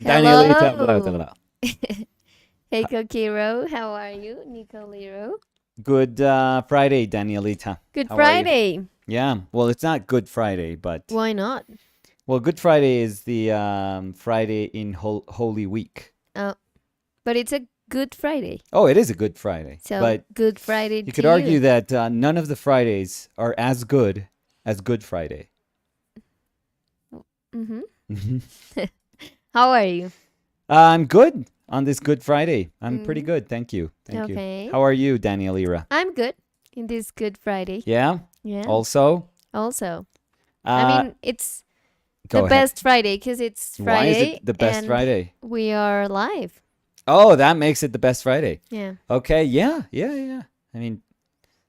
Danielita, Hello. Hey, Kokiro. How are you? Nico Liro. good Friday, Danielita. Good How are you? Friday. Yeah, well, it's not Good Friday, but Why not? well, Good Friday is the Friday in Holy Week. Oh, but it's a Good Friday. Oh, it is a Good Friday, So, but Good Friday you to could argue you. that none of the Fridays are as good as Good Friday. Mm-hmm. How are you? I'm good on this Good Friday. I'm pretty Mm, good, thank you. Thank you. okay. How are you, Danielira? I'm good in this Good Friday. Yeah. Yeah. Also, Also, I uh, mean, it's the go ahead. best Friday because it's Why is Friday it the best and Friday? we are live. Oh, that makes it the best Friday. Yeah. Okay, yeah. I mean,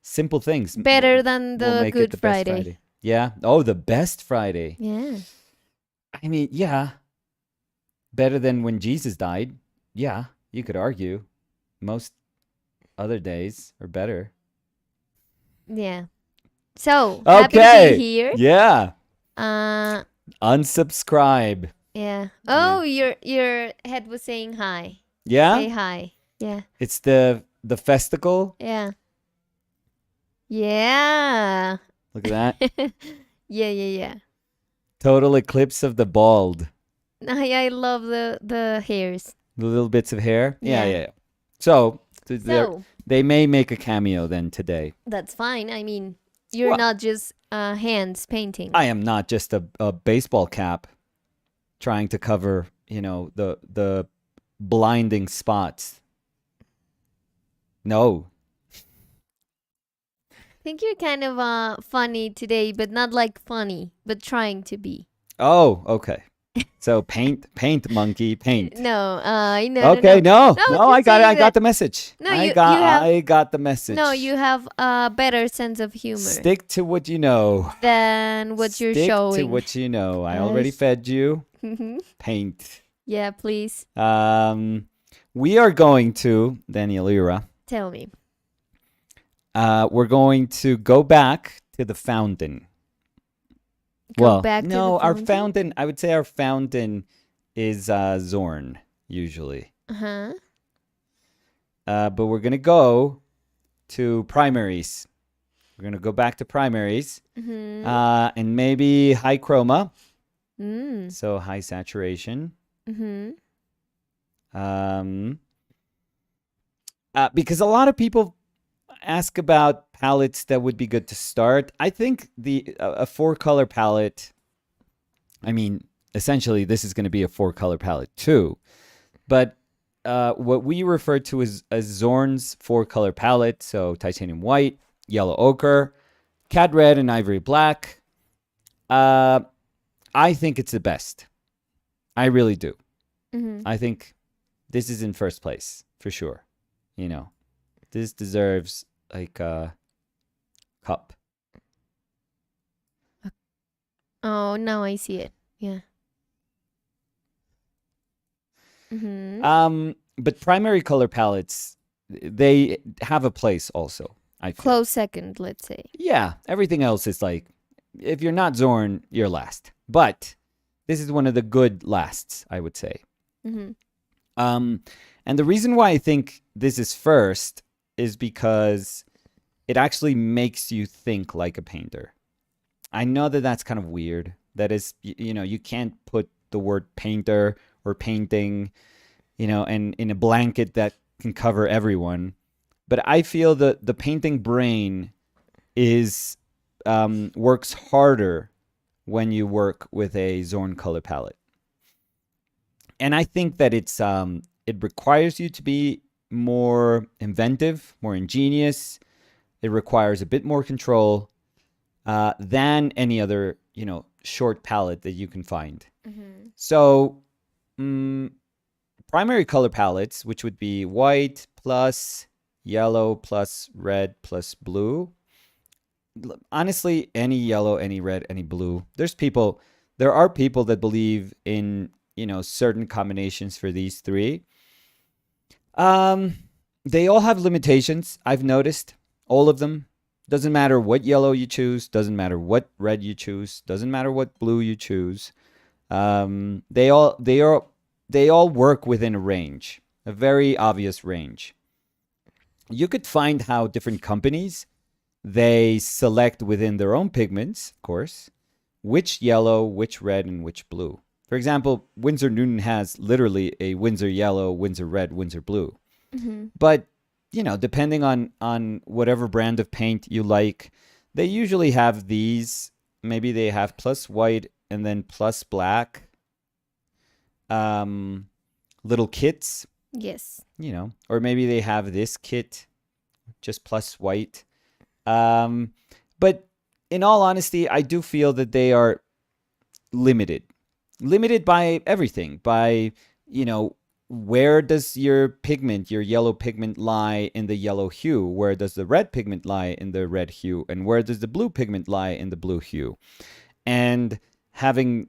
simple things Better than will the make it Good the best Friday. Friday. Yeah. Oh, the best Friday. Yeah. I mean, yeah. Better than when Jesus died. Yeah, you could argue. Most other days are better. Yeah. So, happy to be Okay. here. Yeah. Uh Unsubscribe. yeah. Yeah. Oh, your head was saying hi. Yeah? Say hi. Yeah. It's the festival. Yeah. Yeah. Look at that. Yeah. Total eclipse of the bald. I love the hairs. The little bits of hair. Yeah. Yeah. So, So, they may make a cameo then today. that's fine. I mean, you're Well, not just hands painting. I am not just a baseball cap trying to cover, the blinding spots. No. I think you're kind of funny today, but not like funny, but trying to be. Oh, okay. So paint, monkey, paint. No, Okay, no. no, No, I just got it. saying I got that. the message. No, I you have I got the message. no, you have a better sense of humor Stick to what you know. than what you're Stick showing. to what you know. I Uh, already fed you. Mhm. Paint. Yeah, please We are going to Daniel Ira. tell me. We're going to go back to the fountain. Go back to the no, our fountain? fountain. I would say our fountain is Zorn usually. Uh-huh. But we're gonna go to primaries. We're gonna go back to primaries, Mm-hmm. and maybe high chroma, Mm. so high saturation. Mm-hmm. Um, because a lot of people ask about palettes that would be good to start. I think a 4-color palette. I mean, essentially, this is going to be a 4-color palette too, but what we refer to as Zorn's 4-color palette, so titanium white, yellow ochre, cad red, and ivory black. I think it's the best. I really do. Mm-hmm. I think this is in first place for sure. This deserves like a cup. Oh, now I see it. Yeah. Mm-hmm. But primary color palettes, they have a place also. I feel. Close second, let's say. Yeah, everything else is like, if you're not Zorn, you're last. But this is one of the good lasts, I would say. Mm-hmm. And the reason why I think this is first is because it actually makes you think like a painter. I know that that's kind of weird. That is, you can't put the word painter or painting, and in a blanket that can cover everyone. But I feel that the painting brain is works harder when you work with a Zorn color palette. And I think that it requires you to be more inventive, more ingenious. It requires a bit more control than any other, short palette that you can find. Mm-hmm. So, primary color palettes, which would be white plus yellow plus red plus blue. Honestly, any yellow, any red, any blue. There are people that believe in, certain combinations for these three. They all have limitations. I've noticed all of them. Doesn't matter what yellow you choose. Doesn't matter what red you choose. Doesn't matter what blue you choose. They are they all work within a range, a very obvious range. You could find how different companies, they select within their own pigments, of course, which yellow, which red, and which blue. For example, Winsor Newton has literally a Winsor yellow, Winsor red, Winsor blue. Mm-hmm. But, depending on whatever brand of paint you like, they usually have these. Maybe they have plus white and then plus black little kits, Yes. or maybe they have this kit, just plus white. But in all honesty, I do feel that they are limited by everything, by, where does your pigment, your yellow pigment, lie in the yellow hue? Where does the red pigment lie in the red hue? And where does the blue pigment lie in the blue hue? And having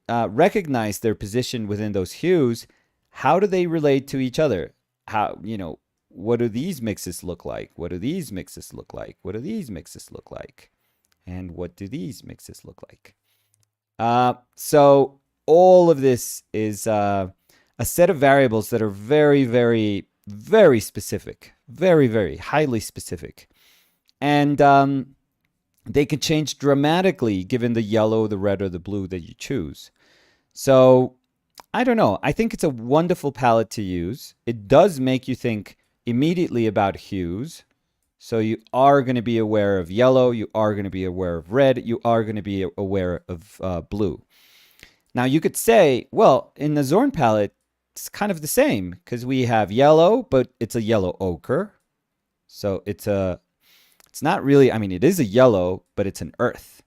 recognized their position within those hues, how do they relate to each other? How, what do these mixes look like? What do these mixes look like? What do these mixes look like? And what do these mixes look like? So all of this is a set of variables that are very, very, very specific, very, very highly specific. And they can change dramatically given the yellow, the red, or the blue that you choose. So I don't know. I think it's a wonderful palette to use. It does make you think immediately about hues. So you are going to be aware of yellow. You are going to be aware of red. You are going to be aware of blue. Now you could say, well, in the Zorn palette, it's kind of the same because we have yellow, but it's a yellow ochre. So it's not really, it is a yellow, but it's an earth.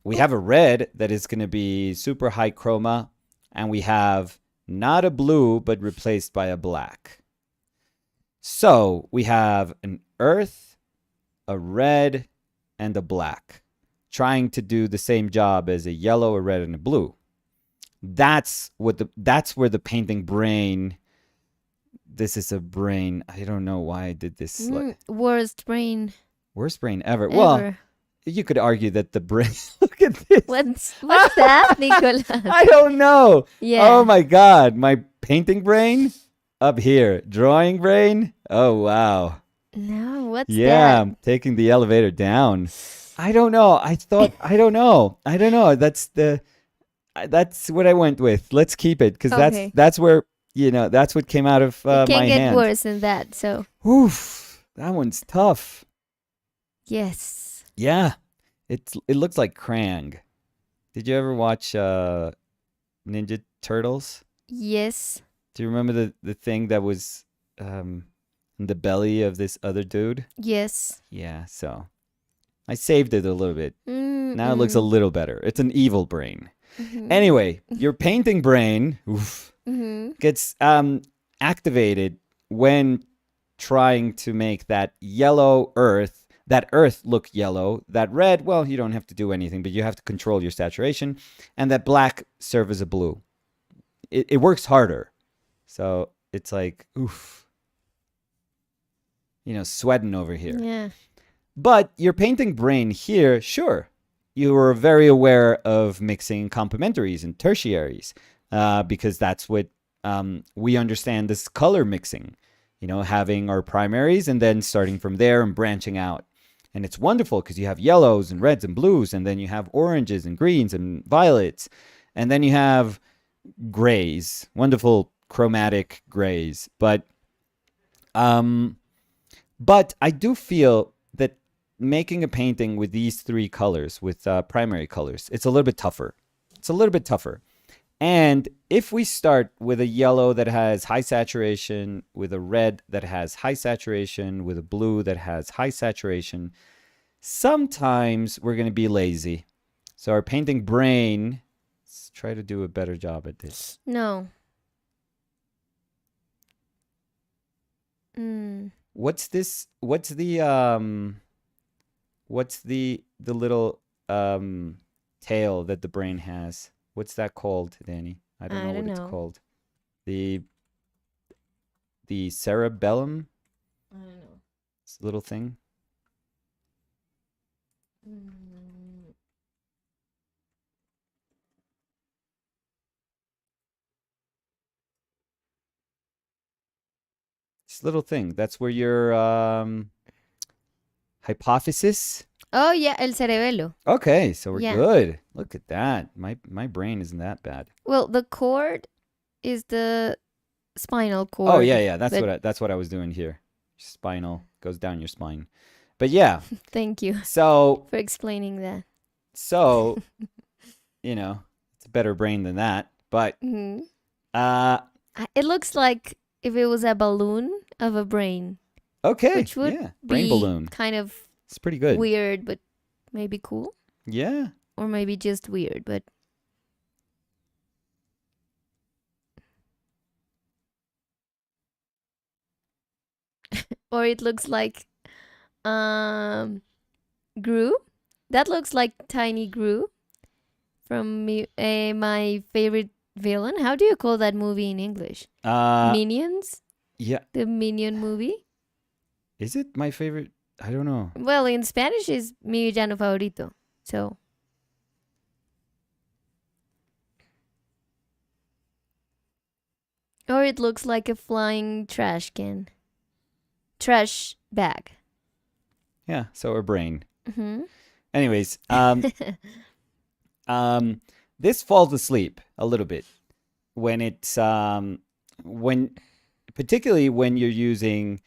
We have a red that is going to be super high chroma, and we have not a blue, but replaced by a black. So we have an earth, a red, and a black, trying to do the same job as a yellow, a red, and a blue. That's where the painting brain. This is a brain. I don't know why I did this. Worst brain. Worst brain ever. Well, you could argue that the brain. Look at this. What's that, Nicolas? I don't know. Yeah. Oh my God, my painting brain up here, drawing brain. Oh wow. No, what's that? Yeah, I'm taking the elevator down. I don't know. I don't know. That's what I went with. Let's keep it because Okay. that's where that's what came out of It my can get hand. worse than that. So Oof, that one's tough. yes. Yeah, it looks like Krang. Did you ever watch Ninja Turtles? Yes. Do you remember the thing that was in the belly of this other dude? Yes. Yeah, so I saved it a little bit. Mm-mm. Now it looks a little better. It's an evil brain. Mhm. Anyway, your painting brain gets activated when trying to make that yellow earth, look yellow, that red, well, you don't have to do anything, but you have to control your saturation, and that black serve as a blue. It works harder. So it's like, oof, sweating over here. Yeah. But your painting brain here, sure, you are very aware of mixing complementaries and tertiaries because that's what we understand this color mixing, having our primaries and then starting from there and branching out. And it's wonderful because you have yellows and reds and blues, and then you have oranges and greens and violets, and then you have grays, wonderful chromatic grays. But I do feel that making a painting with these three colors, with primary colors, it's a little bit tougher. And if we start with a yellow that has high saturation, with a red that has high saturation, with a blue that has high saturation, sometimes we're going to be lazy. So our painting brain, let's try to do a better job at this. No. What's this? What's the little tail that the brain has? What's that called, Danny? I don't know what it's called. The cerebellum? I don't know. This little thing. this little thing. That's where your hypophysis. Oh, yeah, el cerebelo. Okay, so we're Yeah. good. Look at that. My brain isn't that bad. Well, the cord is the spinal cord. Oh yeah. That's but what I was doing here. Spinal goes down your spine. But yeah. Thank you So for explaining that. it's a better brain than that. But Mhm. uh It looks like if it was a balloon of a brain, okay. which would Yeah. Brain be balloon. kind of It's pretty good. weird, but maybe cool, Yeah. or maybe just weird. But or it looks like Gru. That looks like Tiny Gru from my favorite villain. How do you call that movie in English? Minions? Yeah. The Minion movie? Is it my favorite? I don't know. Well, in Spanish is mi villano favorito. So or it looks like a flying trash can. Trash bag. Yeah, so a brain. Mm-hmm. Anyways, this falls asleep a little bit when it's particularly when you're using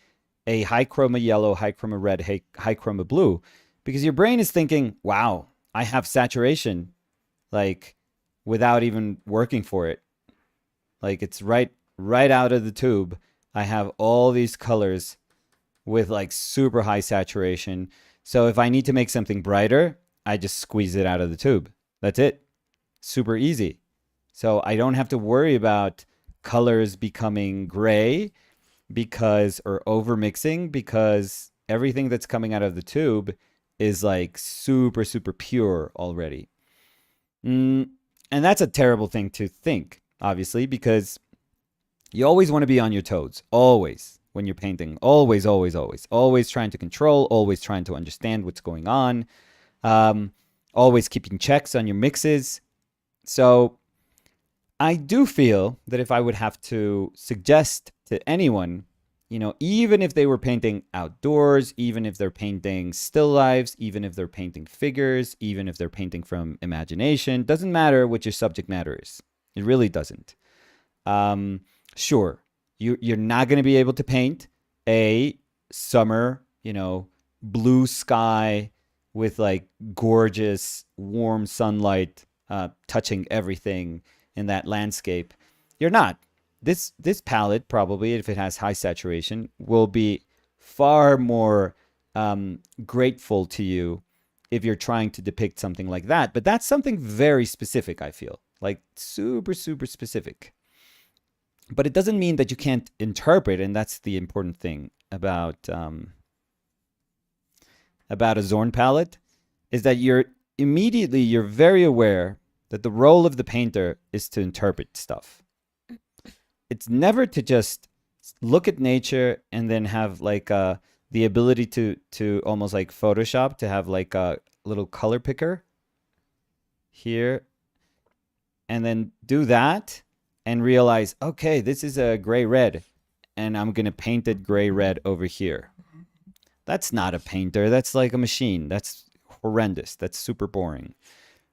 a high chroma yellow, high chroma red, high chroma blue, because your brain is thinking, wow, I have saturation, like without even working for it. Like it's right out of the tube. I have all these colors with like super high saturation. So if I need to make something brighter, I just squeeze it out of the tube. That's it. Super easy. So I don't have to worry about colors becoming gray or over mixing, because everything that's coming out of the tube is like super, super pure already. And that's a terrible thing to think, obviously, because you always want to be on your toes. Always. When you're painting, always trying to control, always trying to understand what's going on, always keeping checks on your mixes. So I do feel that if I would have to suggest to anyone, even if they were painting outdoors, even if they're painting still lifes, even if they're painting figures, even if they're painting from imagination, doesn't matter what your subject matter is. It really doesn't. Sure. You're not going to be able to paint a summer, blue sky with like gorgeous warm sunlight touching everything in that landscape. You're not. This palette, probably, if it has high saturation, will be far more grateful to you if you're trying to depict something like that. But that's something very specific, I feel. Like super, super specific. But it doesn't mean that you can't interpret, and that's the important thing about a Zorn palette, is that you're very aware that the role of the painter is to interpret stuff. It's never to just look at nature and then have like the ability to almost like Photoshop, to have like a little color picker here, and then do that and realize, okay, this is a gray red, and I'm going to paint it gray red over here. That's not a painter. That's like a machine. That's horrendous. That's super boring.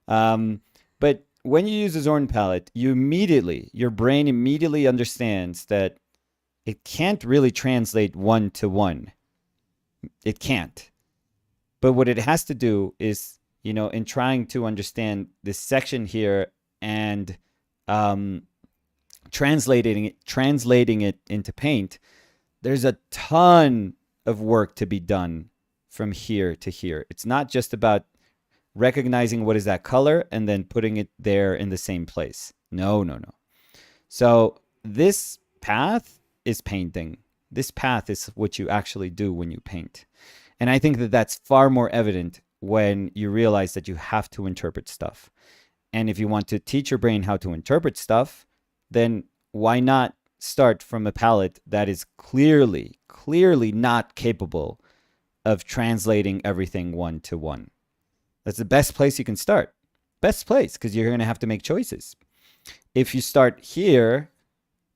But when you use a Zorn palette, your brain immediately understands that it can't really translate one to one. It can't. But what it has to do is, in trying to understand this section here and translating it into paint, there's a ton of work to be done from here to here. It's not just about recognizing what is that color and then putting it there in the same place. No. So this path is painting. This path is what you actually do when you paint. And I think that that's far more evident when you realize that you have to interpret stuff. And if you want to teach your brain how to interpret stuff, then why not start from a palette that is clearly not capable of translating everything one to one? That's the best place you can start. Best place, because you're going to have to make choices. If you start here,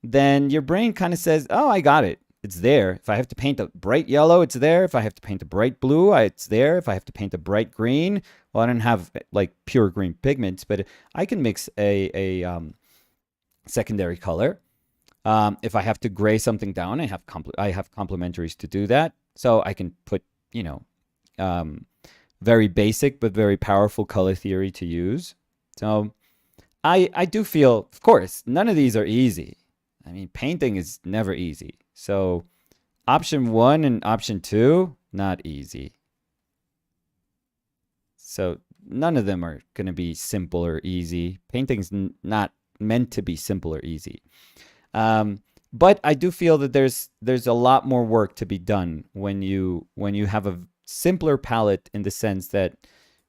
then your brain kind of says, oh, I got it. it's there. If I have to paint a bright yellow, it's there. If I have to paint a bright blue, it's there. If I have to paint a bright green, well, I don't have like pure green pigments, but I can mix a secondary color. If I have to gray something down, I have complementaries to do that. So I can put, very basic but very powerful color theory to use. So I do feel, of course, none of these are easy. I mean, painting is never easy. So option 1 and option 2, not easy. So none of them are going to be simple or easy. Painting's not meant to be simple or easy. But I do feel that there's a lot more work to be done when you have a simpler palette, in the sense that,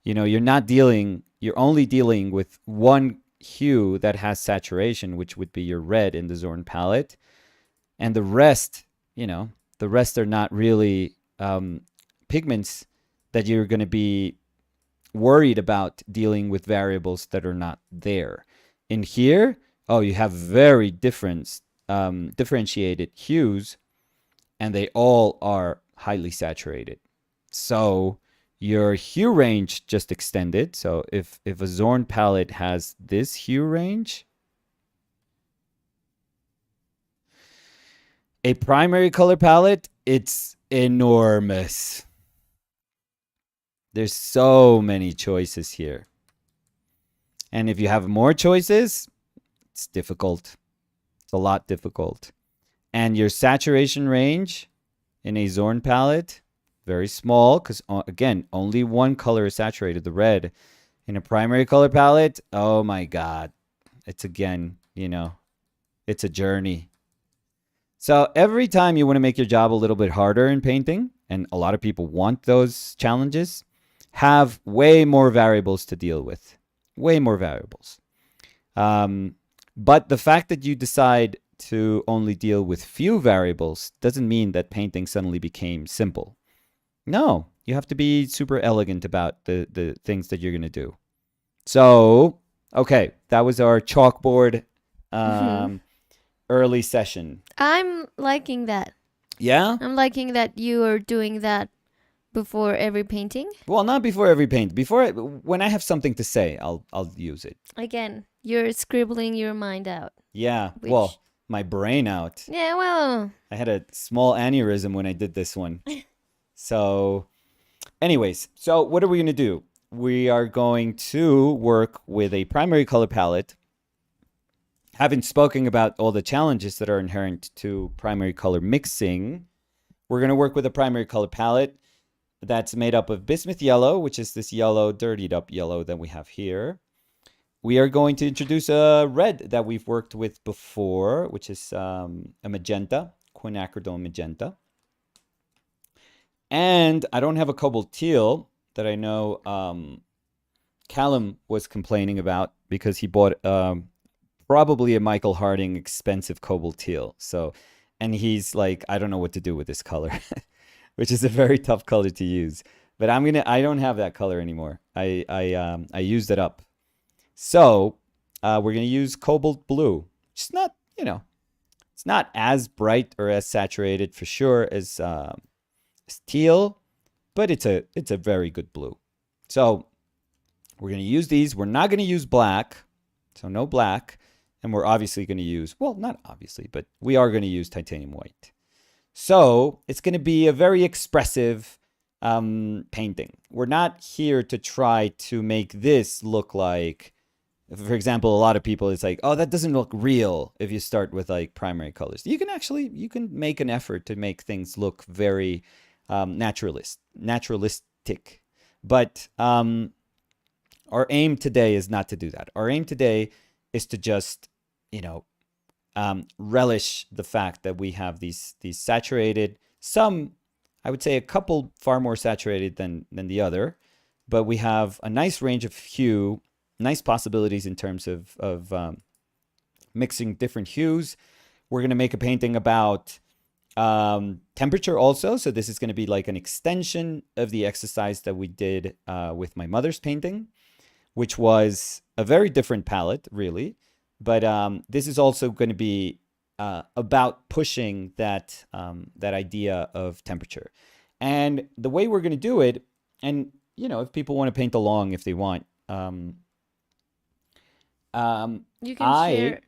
you're only dealing with one hue that has saturation, which would be your red in the Zorn palette, and the rest are not really pigments that you're going to be worried about dealing with variables that are not there. In here, you have very differentiated hues, and they all are highly saturated. So your hue range just extended. So if a Zorn palette has this hue range, a primary color palette, it's enormous. There's so many choices here. And if you have more choices, it's difficult. It's a lot difficult. And your saturation range in a Zorn palette, very small, because again, only one color is saturated, the red. In a primary color palette, oh my God. It's again, it's a journey. So every time you want to make your job a little bit harder in painting, and a lot of people want those challenges, have way more variables to deal with. Way more variables. But the fact that you decide to only deal with few variables doesn't mean that painting suddenly became simple. No, you have to be super elegant about the things that you're going to do. So, okay, that was our chalkboard early session. I'm liking that. Yeah? I'm liking that you are doing that before every painting. Well, not before every paint. When I have something to say, I'll use it. Again, you're scribbling your mind out. Yeah, well, my brain out. Yeah, well. I had a small aneurysm when I did this one. So, anyways, so what are we going to do? We are going to work with a primary color palette. Having spoken about all the challenges that are inherent to primary color mixing, we're going to work with a primary color palette that's made up of bismuth yellow, which is this yellow, dirtied up yellow that we have here. We are going to introduce a red that we've worked with before, which is a magenta, quinacridone magenta. And I don't have a cobalt teal that I know Callum was complaining about, because he bought probably a Michael Harding expensive cobalt teal. So, and he's like, I don't know what to do with this color, which is a very tough color to use. But I don't have that color anymore. I used it up. So we're going to use cobalt blue. It's not, it's not as bright or as saturated for sure as teal, but it's a very good blue. So we're going to use these. We're not going to use black, so no black. And we're obviously going to use, well, not obviously, but we are going to use titanium white. So it's going to be a very expressive painting. We're not here to try to make this look like, for example, a lot of people, it's like, oh, that doesn't look real if you start with like primary colors. You can make an effort to make things look very naturalistic. But our aim today is not to do that. Our aim today is to just, relish the fact that we have these saturated, some, I would say a couple far more saturated than the other, but we have a nice range of hue, nice possibilities in terms of mixing different hues. We're going to make a painting about temperature also. So this is going to be like an extension of the exercise that we did with my mother's painting, which was a very different palette, really. But this is also going to be about pushing that that idea of temperature. And the way we're going to do it, and if people want to paint along if they want, You can share.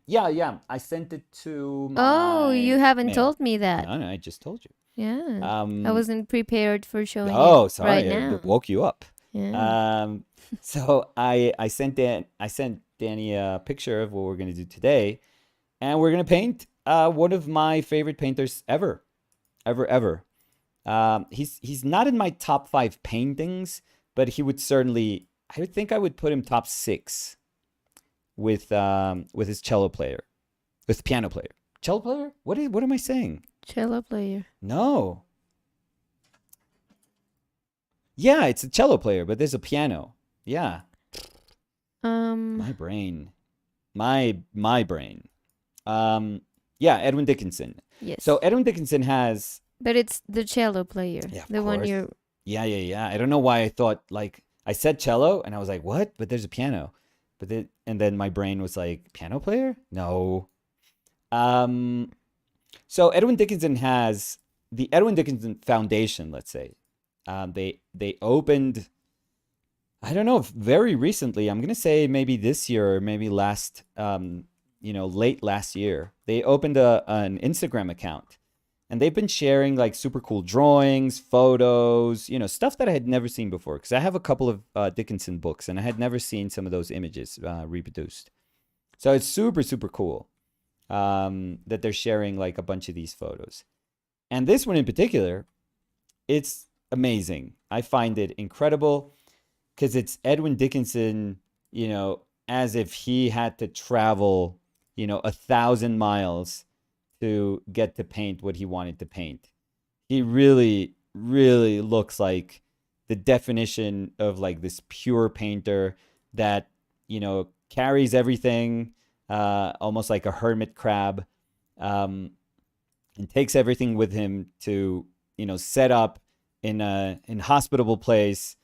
I sent it to Oh, you my haven't mail. told me that. No, I just told you. Yeah. I wasn't prepared for showing it Oh, right sorry, I now. woke you up. Yeah. So I sent Danny a picture of what we're gonna do today, and we're gonna paint one of my favorite painters ever, ever. He's not in my top 5 paintings, but he would certainly. I would think I would put him top 6 with his cello player, with piano player, cello player. What am I saying? Cello player. No. Yeah, it's a cello player, but there's a piano. Yeah. My brain. My brain. Yeah, Edwin Dickinson. Yes. So Edwin Dickinson has. But it's the cello player. Yeah, of the one course. you're. Yeah. I don't know why I thought, like, I said cello and I was like, what? But there's a piano. And then my brain was like, piano player? No. So Edwin Dickinson has the Edwin Dickinson Foundation, let's say. They opened, I don't know, very recently. I'm gonna say maybe this year or maybe late last year. They opened an Instagram account, and they've been sharing like super cool drawings, photos, stuff that I had never seen before. Because I have a couple of Dickinson books, and I had never seen some of those images reproduced. So it's super, super cool that they're sharing like a bunch of these photos. And this one in particular, it's amazing. I find it incredible because it's Edwin Dickinson, as if he had to travel, 1,000 miles to get to paint what he wanted to paint. He really, really looks like the definition of like this pure painter that, carries everything, almost like a hermit crab, and takes everything with him to, set up in a hospitable place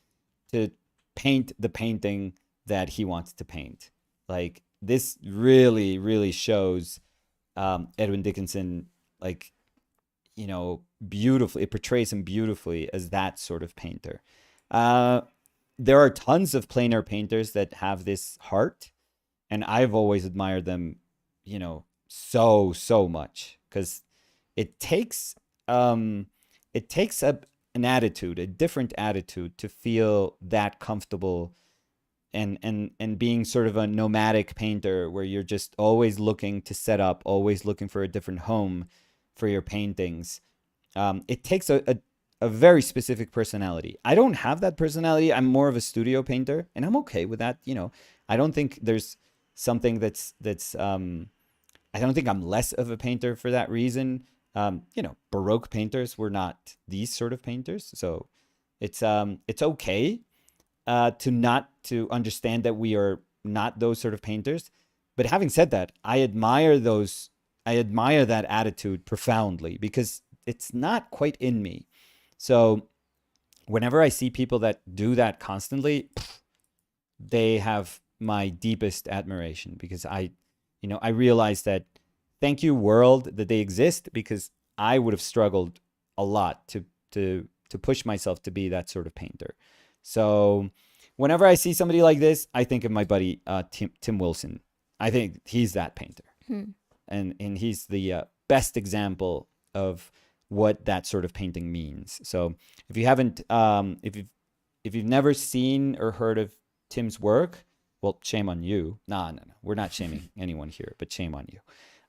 to paint the painting that he wants to paint. Like this really, really shows Edwin Dickinson, like, beautifully. It portrays him beautifully as that sort of painter. There are tons of plein air painters that have this heart, and I've always admired them, so much, because it takes an attitude, a different attitude, to feel that comfortable and being sort of a nomadic painter where you're just always looking to set up, always looking for a different home for your paintings. It takes a very specific personality. I don't have that personality. I'm more of a studio painter, and I'm okay with that. I don't think there's something that's I don't think I'm less of a painter for that reason. Baroque painters were not these sort of painters, so it's okay to understand that we are not those sort of painters. But having said that, I admire that attitude profoundly, because it's not quite in me. So whenever I see people that do that constantly, they have my deepest admiration, because I realize that, thank you world that they exist, because I would have struggled a lot to push myself to be that sort of painter. So whenever I see somebody like this, I think of my buddy Tim Wilson. I think he's that painter, and he's the best example of what that sort of painting means. So if you haven't, if you've never seen or heard of Tim's work, well, shame on you. No, we're not shaming anyone here, but shame on you.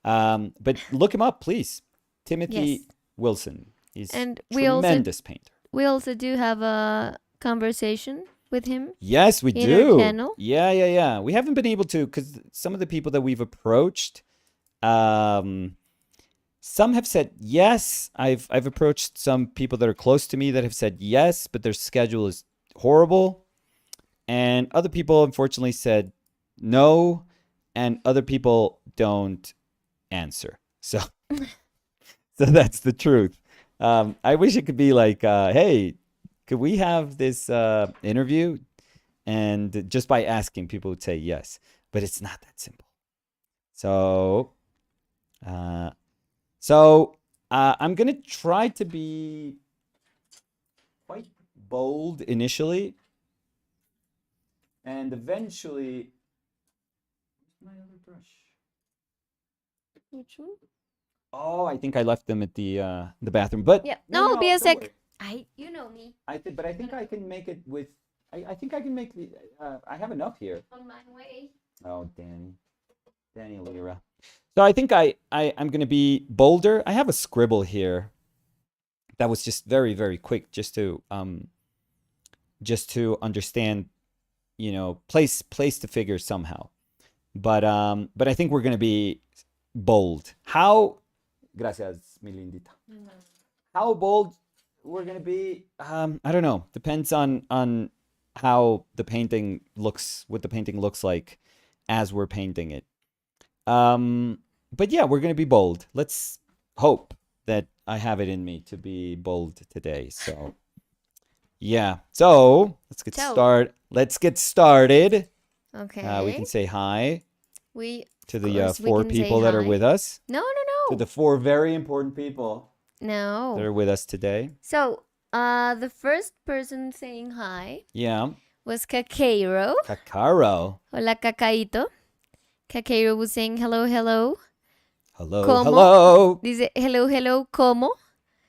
But look him up, please. Timothy Wilson. He's a tremendous painter. We also do have a conversation with him. Yes, we in do. Our channel. Yeah. We haven't been able to, because some of the people that we've approached, some have said yes. I've approached some people that are close to me that have said yes, but their schedule is horrible. And other people, unfortunately, said no, and other people don't answer. So that's the truth. I wish it could be like, hey, could we have this interview? And just by asking, people would say yes. But it's not that simple. So So I'm going to try to be quite bold initially. And eventually... my other brush? Which one? Oh, I think I left them at the bathroom. But Yeah. No, be a don't sec. worry. You know me. But I think I can make it with... I think I can make the... I have enough here. On my way. Oh, Danny Lira. So I think I'm going to be bolder. I have a scribble here that was just very, very quick, just to understand, place the figure somehow. But I think we're going to be bold. How? Gracias, mi lindita. How bold we're going to be? I don't know. Depends on how the painting looks, what the painting looks like as we're painting it. But yeah, we're going to be bold. Let's hope that I have it in me to be bold today. So yeah. So let's get started. Okay. We can say hi to the course, 4 people that are with us. No. To the 4 very important people No. that are with us today. So, the first person saying hi Yeah. was Caqueiro. Kakaro. Hola, Cacaito. Caqueiro was saying hello. Hello. ¿Cómo? Hello. Dice hello, ¿cómo?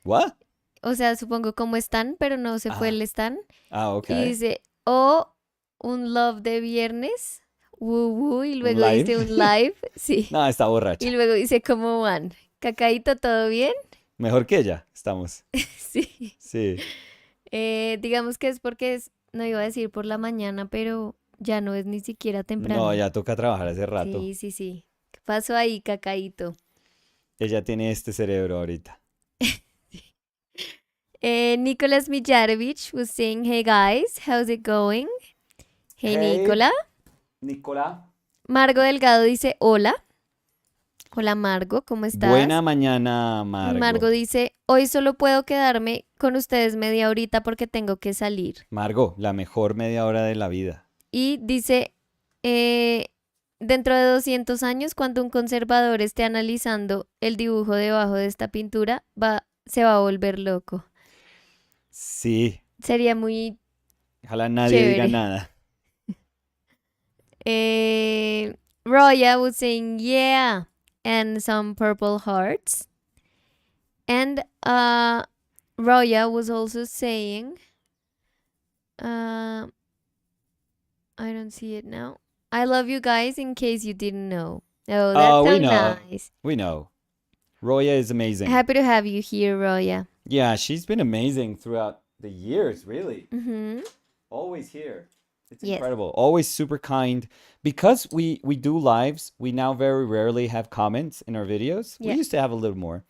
What? O sea, supongo cómo están, pero no se fue el están. Okay. Y dice, un love de viernes. Woo, y luego Live. dice un live. Sí. No, está borracha. Y luego dice, ¿cómo van? Cacaito, ¿todo bien? Mejor que ella, estamos. Sí. Sí. Digamos que es porque no iba a decir por la mañana, pero ya no es ni siquiera temprano. No, ya toca trabajar hace rato. Sí. ¿Qué pasó ahí, Cacaito? Ella tiene este cerebro ahorita. Nicholas Mijarovich was saying, hey guys, how's it going? Hey. Nicola. Margo Delgado dice, hola. Hola, Margo, ¿cómo estás? Buena mañana, Margo. Margo dice, hoy solo puedo quedarme con ustedes media horita porque tengo que salir. Margo, la mejor media hora de la vida. Y dice, dentro de 200 años, cuando un conservador esté analizando el dibujo debajo de esta pintura, se va a volver loco. Sí. Sería muy Ojalá nadie chévere. diga nada. Roya was saying, yeah, and some purple hearts. And Roya was also saying, I don't see it now. I love you guys in case you didn't know. Oh, that's so we know. nice. We know. Roya is amazing. Happy to have you here, Roya. Yeah, she's been amazing throughout the years, really. Mm-hmm. Always here. It's Yes. incredible. Always super kind. Because we do lives, we now very rarely have comments in our videos. Yeah. We used to have a little more.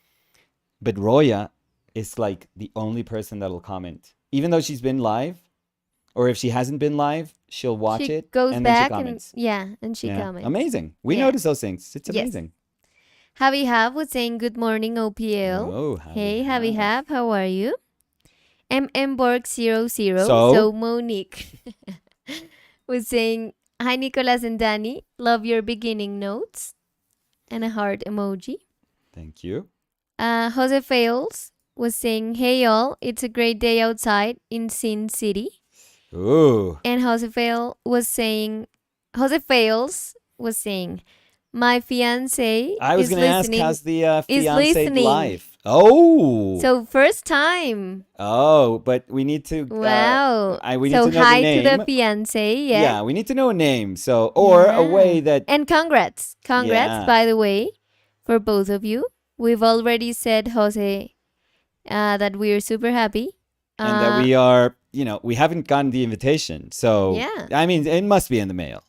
But Roya is like the only person that'll comment. Even though she's been live, or if she hasn't been live, she'll watch She it goes and back then she comments. and she comments. Amazing. We Yeah. notice those things. It's Yes. amazing. Javi Hab was saying good morning, OPL. Oh, Hey, Javi Hab, how are you? Borg00. So? So Monique was saying, hi, Nicolas and Danny. Love your beginning notes. And a heart emoji. Thank you. Jose Fails was saying, hey, y'all. It's a great day outside in Sin City. Ooh. And Jose Fails was saying, my fiance I was is going to ask, listening. how's the is fiancé listening. life? Oh. So first time. Oh, but we need to. Wow. We need So to know hi the name. to the fiance. Yeah. we need to know a name. So, or a way that. And congrats. Yeah. By the way, for both of you. We've already said, Jose, that we're super happy. And that we are, we haven't gotten the invitation. So, Yeah. I mean, it must be in the mail.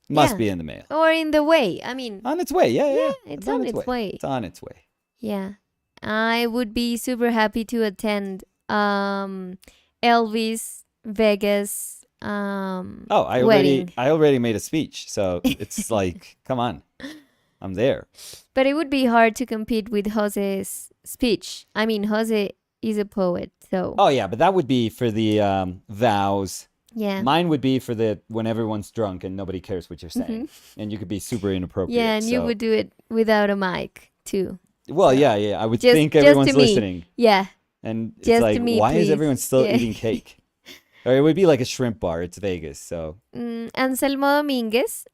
Must be in the mail. Or in the way. I mean. On its way. Yeah. It's on its way. It's on its way. Yeah. I would be super happy to attend Elvis Vegas I wedding. already made a speech. So it's like, come on. I'm there. But it would be hard to compete with Jose's speech. I mean, Jose is a poet, so. Oh, yeah, but that would be for the vows. Yeah. Mine would be for the when everyone's drunk and nobody cares what you're saying. And you could be super inappropriate. Yeah, and you would do it without a mic, too. Well, So, yeah. I would just think just everyone's to me. listening. Yeah, And it's just like, to me, why is please. everyone still Yeah. eating cake? Or it would be like a shrimp bar. It's Vegas, so. Anselmo Domínguez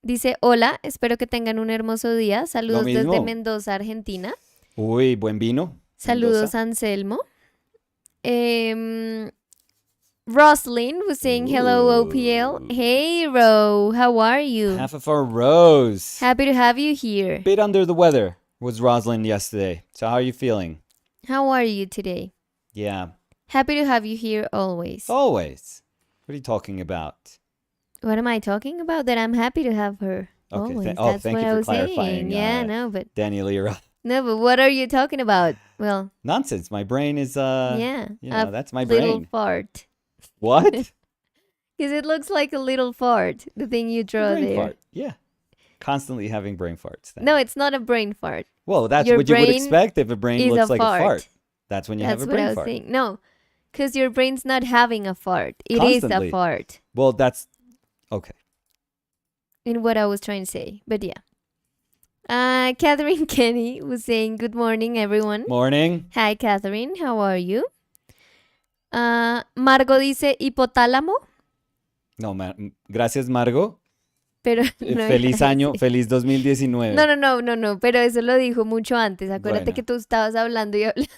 dice, hola, espero que tengan un hermoso día. Lo Saludos desde mismo. Mendoza, Argentina. Uy, buen vino. Saludos, Mendoza. Anselmo. Roslyn was saying, hello, OPL. Ooh. Hey, Ro, how are you? Half of our rows. Happy to have you here. Bit under the weather was Rosalind yesterday. So how are you feeling? How are you today? Yeah. Happy to have you here always. Always. What are you talking about? What am I talking about? That I'm happy to have her. Okay. Always. Oh, That's thank what you I for was clarifying. saying. Yeah, no, but Daniel Ira. what are you talking about? Well, Nonsense. My brain is yeah, a that's my little brain. fart. What? Because it looks like a little fart, the thing you draw brain there. fart. Yeah. Constantly having brain farts. Then. No, it's not a brain fart. Well, that's Your what you would brain expect if a brain is looks a like fart. a fart. That's when you That's have a what I brain was fart. saying. No, because your brain's not having a fart. It is a Constantly. fart. Well, that's okay. In what I was trying to say. But yeah. Catherine Kenny was saying, good morning, everyone. Morning. Hi, Catherine. How are you? Margo dice hipotálamo. No, gracias, Margo. Pero no Feliz era año, así. feliz 2019. No, pero eso lo dijo mucho antes. Acuérdate Bueno. que tú estabas hablando y hablando.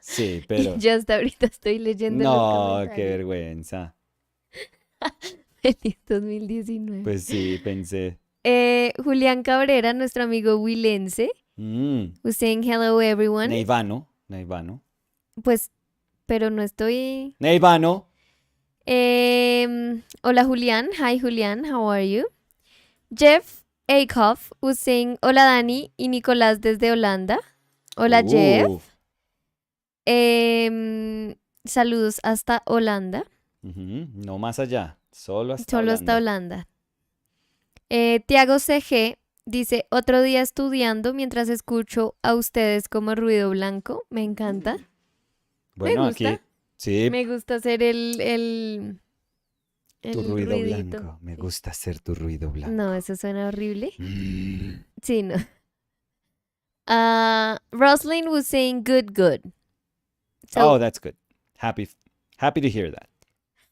Sí, Y pero. yo hasta ahorita estoy leyendo los No, comentarios. qué vergüenza. Feliz 2019. Pues sí, pensé. Julián Cabrera, nuestro amigo huilense, was saying hello everyone. Neivano. Pues, pero no estoy. Neivano. Hola Julián. Hi Julián, how are you? Jeff Akoff was saying hola Dani y Nicolás desde Holanda. Hola Jeff. Saludos hasta Holanda. No más allá, solo hasta Solo Holanda. hasta Holanda. Tiago CG dice, otro día estudiando mientras escucho a ustedes como ruido blanco. Me encanta. Bueno, me gusta. aquí. Sí. Me gusta hacer el Tu ruido ruidito. blanco. Me gusta hacer tu ruido blanco. No, eso suena horrible. Sí, no. Roslyn was saying good. So, that's good. Happy to hear that.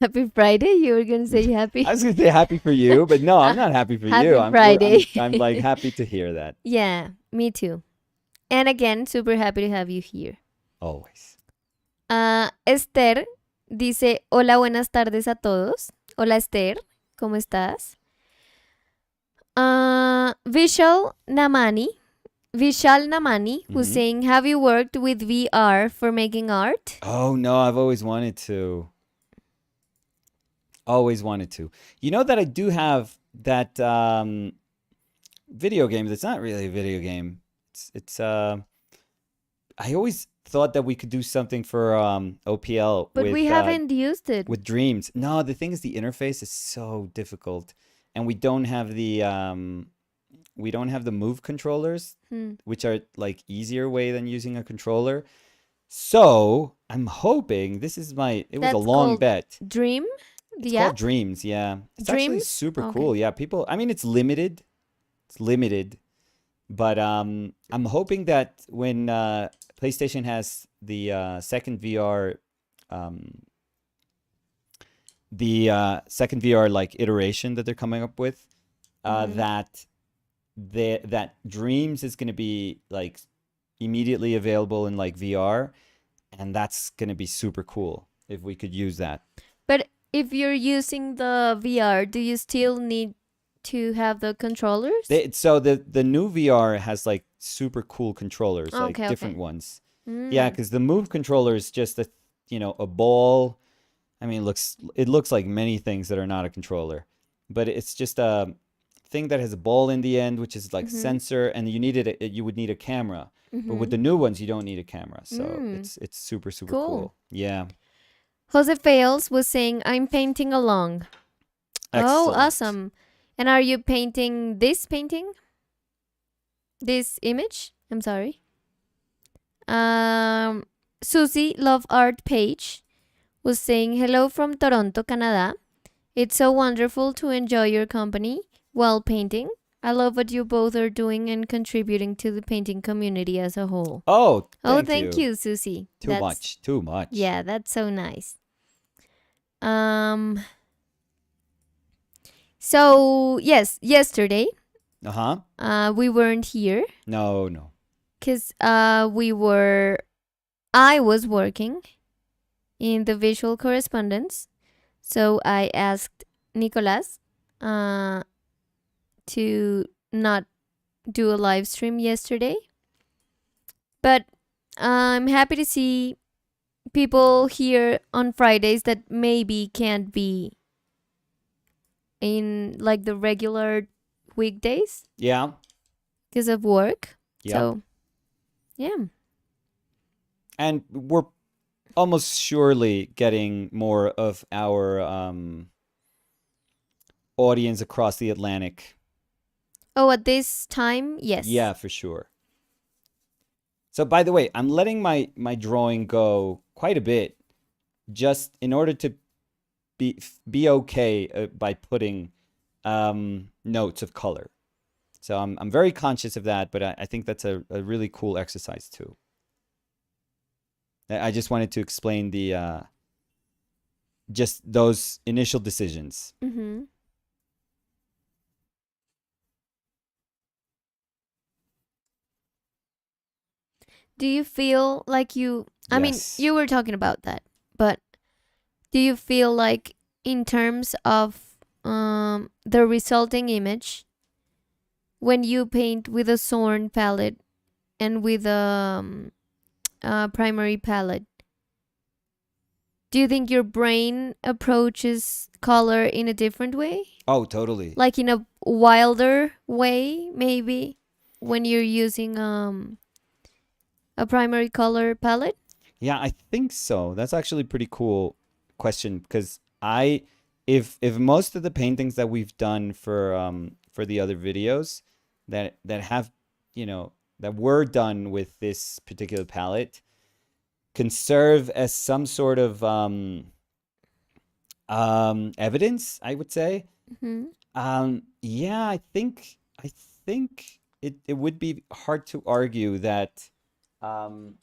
happy Friday. You were going to say happy. I was going to say happy for you, but no, I'm not happy for Happy you. Friday. I'm like happy to hear that. Yeah, me too. And again, super happy to have you here. Always. Esther dice, hola, buenas tardes a todos. Hola Esther, ¿cómo estás? Vishal Namani who's saying, have you worked with VR for making art? Oh, no, I've always wanted to. You know that I do have that video game that's not really a video game. It's I always thought that we could do something for OPL But with, we haven't used it. with dreams. No, the thing is the interface is so difficult, and we don't have the move controllers, which are like easier way than using a controller. So I'm hoping it was That's a long called bet. Dream? It's The called app? Dreams, yeah. It's actually Dreams? super Okay. cool. Yeah, people, I mean, it's limited. But I'm hoping that when PlayStation has the second VR like iteration that they're coming up with, that Dreams is going to be like immediately available in like VR, and that's going to be super cool if we could use that. But if you're using the VR, do you still need to have the controllers? So the new VR has like super cool controllers, like Okay, different okay. ones. Yeah, because the Move controller is just a ball. I mean, it looks like many things that are not a controller, but it's just a thing that has a ball in the end, which is like sensor, and you would need a camera. But with the new ones, you don't need a camera, so it's super cool. Yeah. Jose Fails was saying, I'm painting along. Oh, Excellent. awesome. And are you painting this painting? This image? I'm sorry. Susie Love Art Page was saying, hello from Toronto, Canada. It's so wonderful to enjoy your company while painting. I love what you both are doing and contributing to the painting community as a whole. Oh, Oh, thank thank you. you, Susie. Too much. Too much. Yeah, that's so nice. Um so yes, yesterday Uh-huh. we weren't here No, no. cuz I was working in the visual correspondence. So I asked Nicolas uh to not do a live stream yesterday. But I'm happy to see people here on Fridays that maybe can't be in like the regular weekdays Yeah. because of work. Yep. So, yeah. And we're almost surely getting more of our audience across the Atlantic. Oh, at this time, yes. Yeah, for sure. So by the way, I'm letting my drawing go quite a bit just in order to be okay by putting notes of color. So I'm very conscious of that, but I think that's a really cool exercise too. I just wanted to explain the just those initial decisions. Mm-hmm. Do you feel like I mean, Yes. you were talking about that, but do you feel like in terms of the resulting image, when you paint with a Zorn palette and with a primary palette, do you think your brain approaches color in a different way? Oh, totally. Like in a wilder way, maybe, when you're using a primary color palette? Yeah, I think so. That's actually a pretty cool question because if most of the paintings that we've done for the other videos that have, that were done with this particular palette can serve as some sort of evidence, I would say. Mm-hmm. Yeah, I think it would be hard to argue um,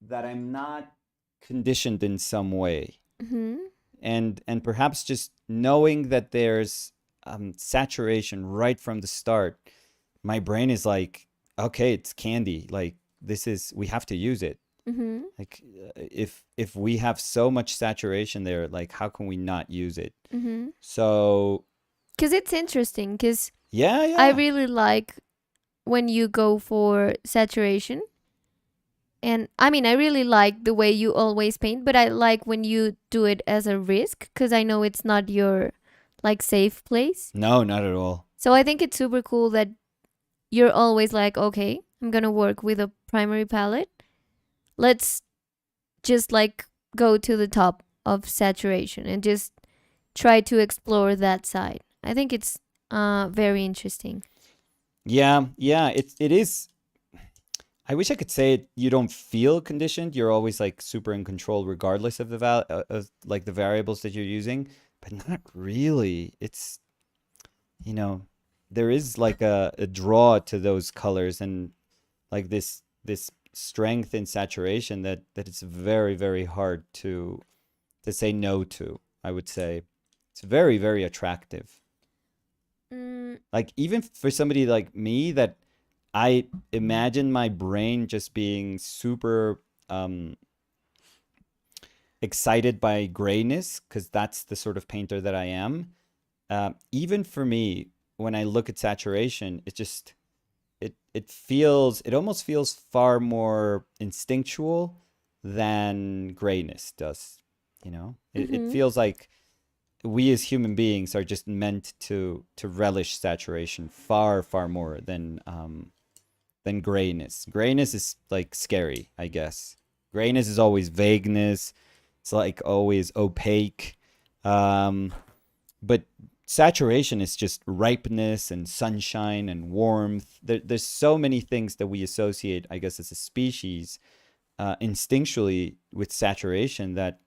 that I'm not conditioned in some way, Mm-hmm. and perhaps just knowing that there's saturation right from the start, my brain is like, okay, it's candy. Like we have to use it. Mm-hmm. Like if we have so much saturation there, like how can we not use it? Mm-hmm. So Because it's interesting, because yeah, I yeah. really like when you go for saturation. And I mean, I really like the way you always paint, but I like when you do it as a risk because I know it's not your like safe place. No, not at all. So I think it's super cool that you're always like, okay, I'm going to work with a primary palette. Let's just like go to the top of saturation and just try to explore that side. I think it's very interesting. Yeah, yeah. It is. I wish I could say it, you don't feel conditioned. You're always like super in control, regardless of of like the variables that you're using. But not really. It's you know there is like a draw to those colors and like this strength in saturation that it's very very hard to say no to. I would say it's very very attractive. Mm, Like even for somebody like me that I imagine my brain just being super excited by grayness because that's the sort of painter that I am. Even for me, when I look at saturation, it almost feels far more instinctual than grayness does. It mm-hmm. feels like we as human beings are just meant to relish saturation far far more than grayness. Grayness is like scary, I guess. Grayness is always vagueness. It's like always opaque. But saturation is just ripeness and sunshine and warmth. There's so many things that we associate, I guess, as a species, instinctually with saturation that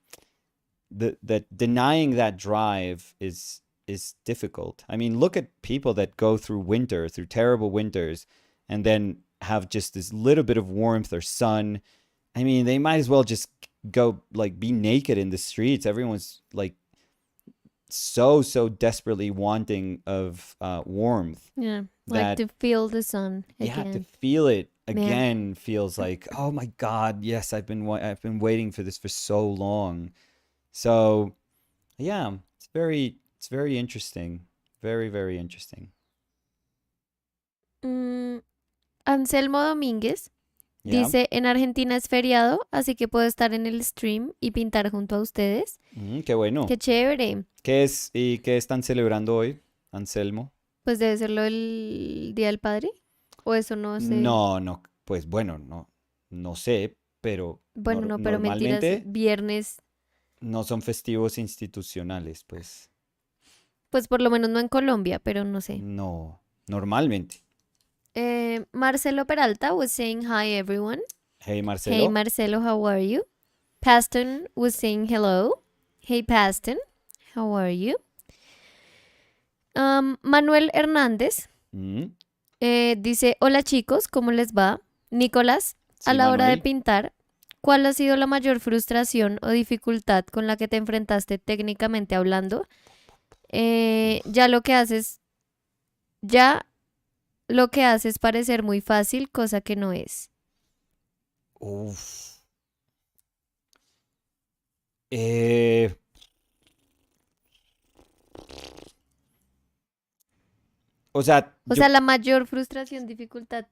denying that drive is is difficult. I mean, look at people that go through terrible winters, and then have just this little bit of warmth or sun. I mean, they might as well just go like be naked in the streets. Everyone's like so desperately wanting of warmth Yeah. Like that to feel the sun yeah, to again. feel it Yeah. again feels like, oh my God, yes, I've been waiting for this for so long. So yeah, it's very interesting, very interesting. Mm, Anselmo Domínguez Yeah. dice, en Argentina es feriado, así que puedo estar en el stream y pintar junto a ustedes. Qué bueno. Qué chévere. ¿Qué es y qué están celebrando hoy, Anselmo? Pues debe serlo el Día del Padre. O eso no sé. No, no, pues bueno, no sé, pero Bueno, no, pero mentiras. normalmente Viernes, no son festivos institucionales, pues pues por lo menos no en Colombia, pero no sé. no, normalmente. Marcelo Peralta was saying hi everyone. Hey, Hey Marcelo. Marcelo, how are you? Paston was saying hello. Hey Paston, how are you? Manuel Hernández Mm, dice, hola chicos, ¿cómo les va? Nicolás, a sí, la hora de Manuel. pintar, ¿cuál ha sido la mayor frustración o dificultad con la que te enfrentaste técnicamente hablando? Ya lo que haces, ya lo que haces parecer muy fácil, cosa que no es. Uf. Eh, o sea, O sea, la mayor frustración, dificultad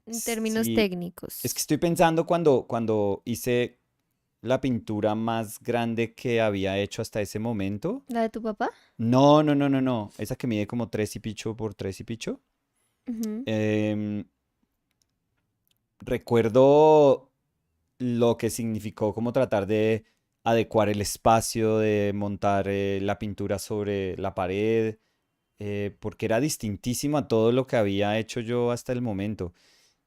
en términos sí, es que técnicos. estoy pensando cuando hice la pintura más grande que había hecho hasta ese momento. ¿La de tu papá? No. Esa que mide como tres y picho por tres y picho. Ujú. Em, recuerdo lo que significó como tratar de adecuar el espacio, de montar la pintura sobre la pared, porque era distintísimo a todo lo que había hecho yo hasta el momento.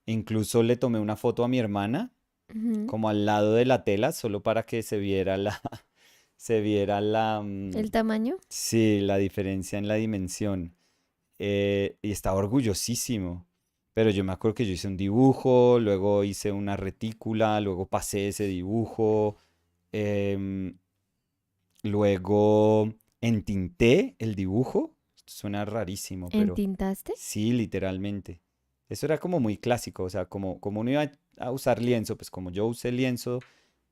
Incluso le tomé una foto a mi hermana, Ujú. como al lado de la tela, solo para que se viera se viera ¿El tamaño? sí, la diferencia en la dimensión. Y estaba orgullosísimo. Pero yo me acuerdo que yo hice un dibujo, luego hice una retícula, luego pasé ese dibujo, em, luego entinté el dibujo. Suena rarísimo, pero ¿Entintaste? sí, literalmente. Eso era como muy clásico, o sea, como uno iba a usar lienzo, pues como yo usé lienzo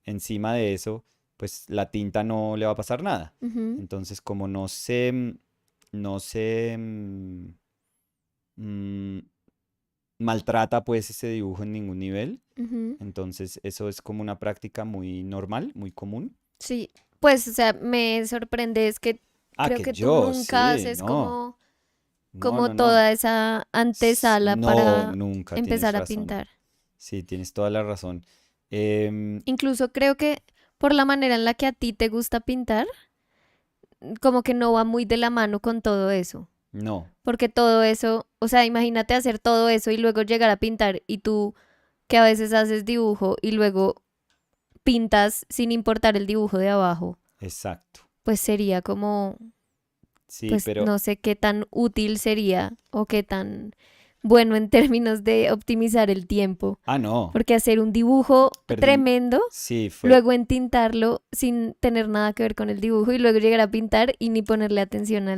encima de eso, pues la tinta no le va a pasar nada. Ujú, Entonces, como no se mm, maltrata pues ese dibujo en ningún nivel, ujú. entonces eso es como una práctica muy normal, muy común. Sí, pues, o sea, me sorprende es que Ah, creo que que tú yo, nunca sí, haces no, como, no, como no, no. toda esa antesala No, para nunca tienes empezar a razón. pintar. Sí, tienes toda la razón. Em, Incluso creo que por la manera en la que a ti te gusta pintar, como que no va muy de la mano con todo eso. no, Porque todo eso, o sea, imagínate hacer todo eso y luego llegar a pintar y tú que a veces haces dibujo y luego pintas sin importar el dibujo de abajo, exacto. pues sería como, Sí, pues pero, no sé qué tan útil sería o qué tan bueno en términos de optimizar el tiempo. no, Porque hacer un dibujo perdí, tremendo, sí, fue, luego entintarlo sin tener nada que ver con el dibujo y luego llegar a pintar y ni ponerle atención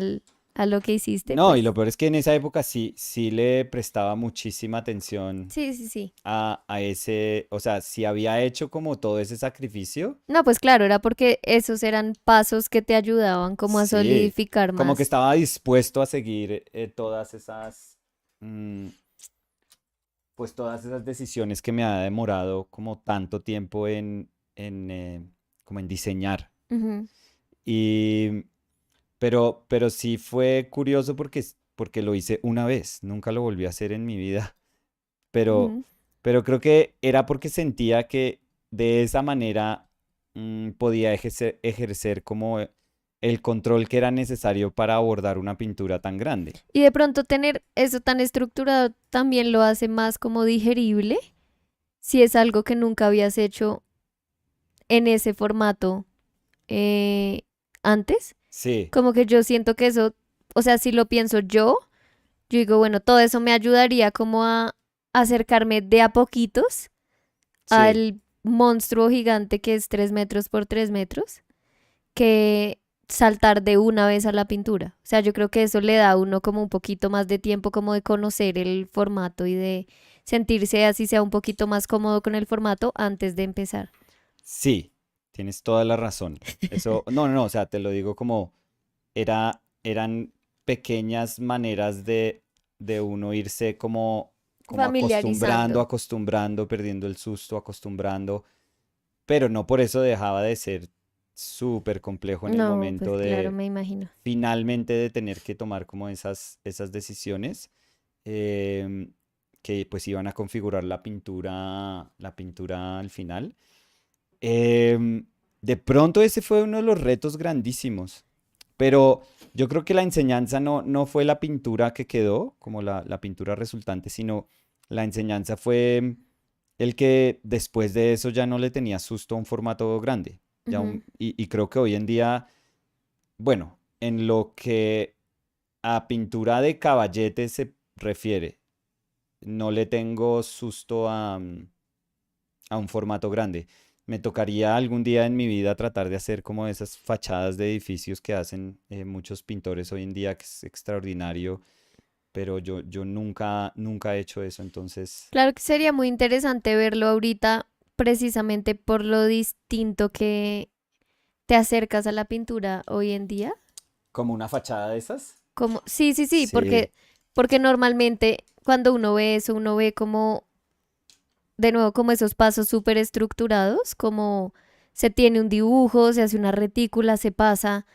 a lo que hiciste, no, y lo pues peor es que en esa época sí le prestaba muchísima atención sí, sí, sí. a ese, o sea, si había hecho como todo ese sacrificio, No, pues claro, era porque esos eran pasos que te ayudaban como a sí, solidificar como que más. estaba dispuesto a seguir todas esas, mm, pues todas esas decisiones que me ha demorado como tanto tiempo como en diseñar. Ujú, Y, pero sí fue curioso porque lo hice una vez, nunca lo volví a hacer en mi vida. Pero, ujú. pero creo que era porque sentía que de esa manera podía ejercer como el control que era necesario para abordar una pintura tan grande. Y de pronto tener eso tan estructurado también lo hace más como digerible si es algo que nunca habías hecho en ese formato eh, antes. Sí, Como que yo siento que eso o sea, si lo pienso yo digo, bueno, todo eso me ayudaría como a acercarme de a poquitos Sí, al monstruo gigante que es 3 metros por 3 metros, que saltar de una vez a la pintura. O sea, yo creo que eso le da a uno como un poquito más de tiempo como de conocer el formato y de sentirse así sea un poquito más cómodo con el formato antes de empezar. sí, tienes toda la razón. Eso, no, no, no, o sea, te lo digo como eran pequeñas maneras de uno irse como acostumbrando, Familiarizando. acostumbrando, perdiendo el susto, acostumbrando, pero no por eso dejaba de ser súper complejo en el No, pues momento claro, de me imagino. finalmente de tener que tomar como esas decisiones em, que pues iban a configurar la pintura al final. Em, de pronto ese fue uno de los retos grandísimos, pero yo creo que la enseñanza no fue la pintura que quedó, como la pintura resultante, sino la enseñanza fue el que después de eso ya no le tenía susto a un formato grande. Ujú. Y creo que hoy en día, bueno, en lo que a pintura de caballete se refiere, no le tengo susto a un formato grande. Me tocaría algún día en mi vida tratar de hacer como esas fachadas de edificios que hacen muchos pintores hoy en día, que es extraordinario, pero yo nunca he hecho eso, entonces, Claro que sería muy interesante verlo ahorita precisamente por lo distinto que te acercas a la pintura hoy en día. como una fachada de esas. Como, sí, sí, sí, Sí, porque normalmente cuando uno ve eso, uno ve como, de nuevo, como esos pasos súper estructurados, como se tiene un dibujo, se hace una retícula, se pasa,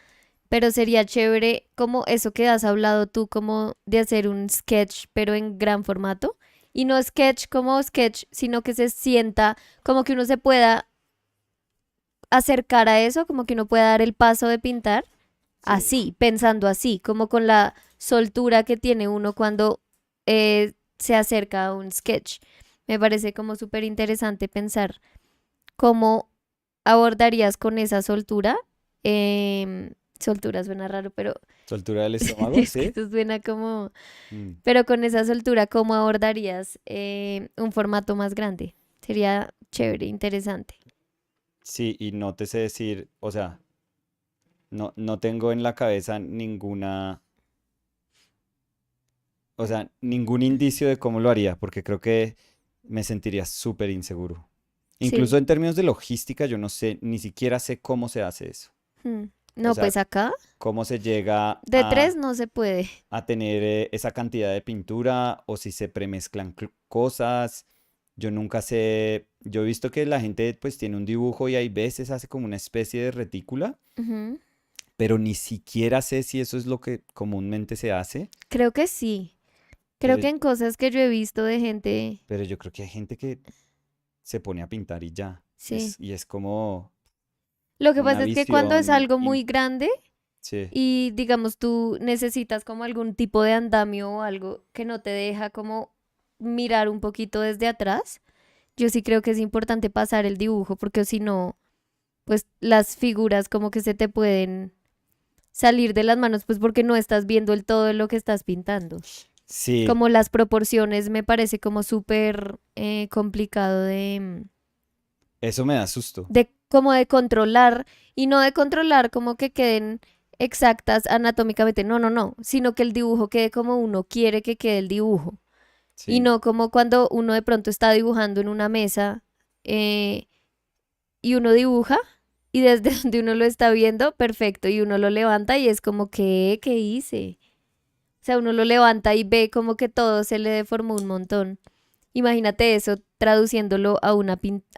pero sería chévere como eso que has hablado tú, como de hacer un sketch, pero en gran formato. Y no sketch como sketch, sino que se sienta como que uno se pueda acercar a eso, como que uno pueda dar el paso de pintar sí. así, pensando así, como con la soltura que tiene uno cuando se acerca a un sketch. Me parece como súper interesante pensar cómo abordarías con esa soltura. Soltura suena raro, pero Soltura del estómago, es que sí. eso suena como, Mm, pero con esa soltura, ¿cómo abordarías un formato más grande? Sería chévere, interesante. sí, y no te sé decir, o sea, no tengo en la cabeza ninguna, o sea, ningún indicio de cómo lo haría, porque creo que me sentiría súper inseguro. Sí. Incluso en términos de logística, yo no sé, ni siquiera sé cómo se hace eso. Hmm. O No, sea, pues acá cómo se llega de tres no se puede. a tener esa cantidad de pintura o si se premezclan cosas. Yo nunca sé, yo he visto que la gente pues tiene un dibujo y hay veces hace como una especie de retícula, Ujú. pero ni siquiera sé si eso es lo que comúnmente se hace. Creo que sí. Creo Pero, que en cosas que yo he visto de gente, pero yo creo que hay gente que se pone a pintar y ya. sí. Y es como Lo que una pasa es que cuando es visión. algo muy grande Sí, y digamos tú necesitas como algún tipo de andamio o algo que no te deja como mirar un poquito desde atrás, yo sí creo que es importante pasar el dibujo porque si no, pues las figuras como que se te pueden salir de las manos pues porque no estás viendo el todo de lo que estás pintando. sí, Como las proporciones me parece como súper complicado eso me da susto. de como de controlar y no de controlar como que queden exactas anatómicamente, no, no, no, sino que el dibujo quede como uno quiere que quede el dibujo y Sí. no como cuando uno de pronto está dibujando en una mesa eh, y uno dibuja y desde donde uno lo está viendo, perfecto, y uno lo levanta y es como, ¿qué hice? O sea, uno lo levanta y ve como que todo se le deformó un montón. Imagínate eso traduciéndolo a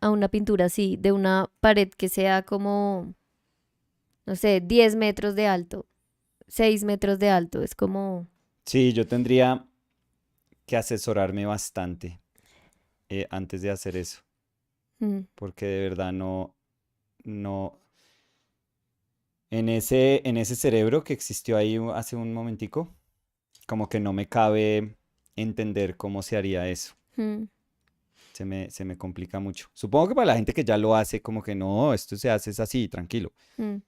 a una pintura así, de una pared que sea como, no sé, 10 metros de alto, 6 metros de alto. Es como, Sí, yo tendría que asesorarme bastante antes de hacer eso, mm, porque de verdad no, en ese cerebro que existió ahí hace un momentico, como que no me cabe entender cómo se haría eso. mm, Se me complica mucho. Supongo que para la gente que ya lo hace, como que no, esto se hace es así, tranquilo. mm.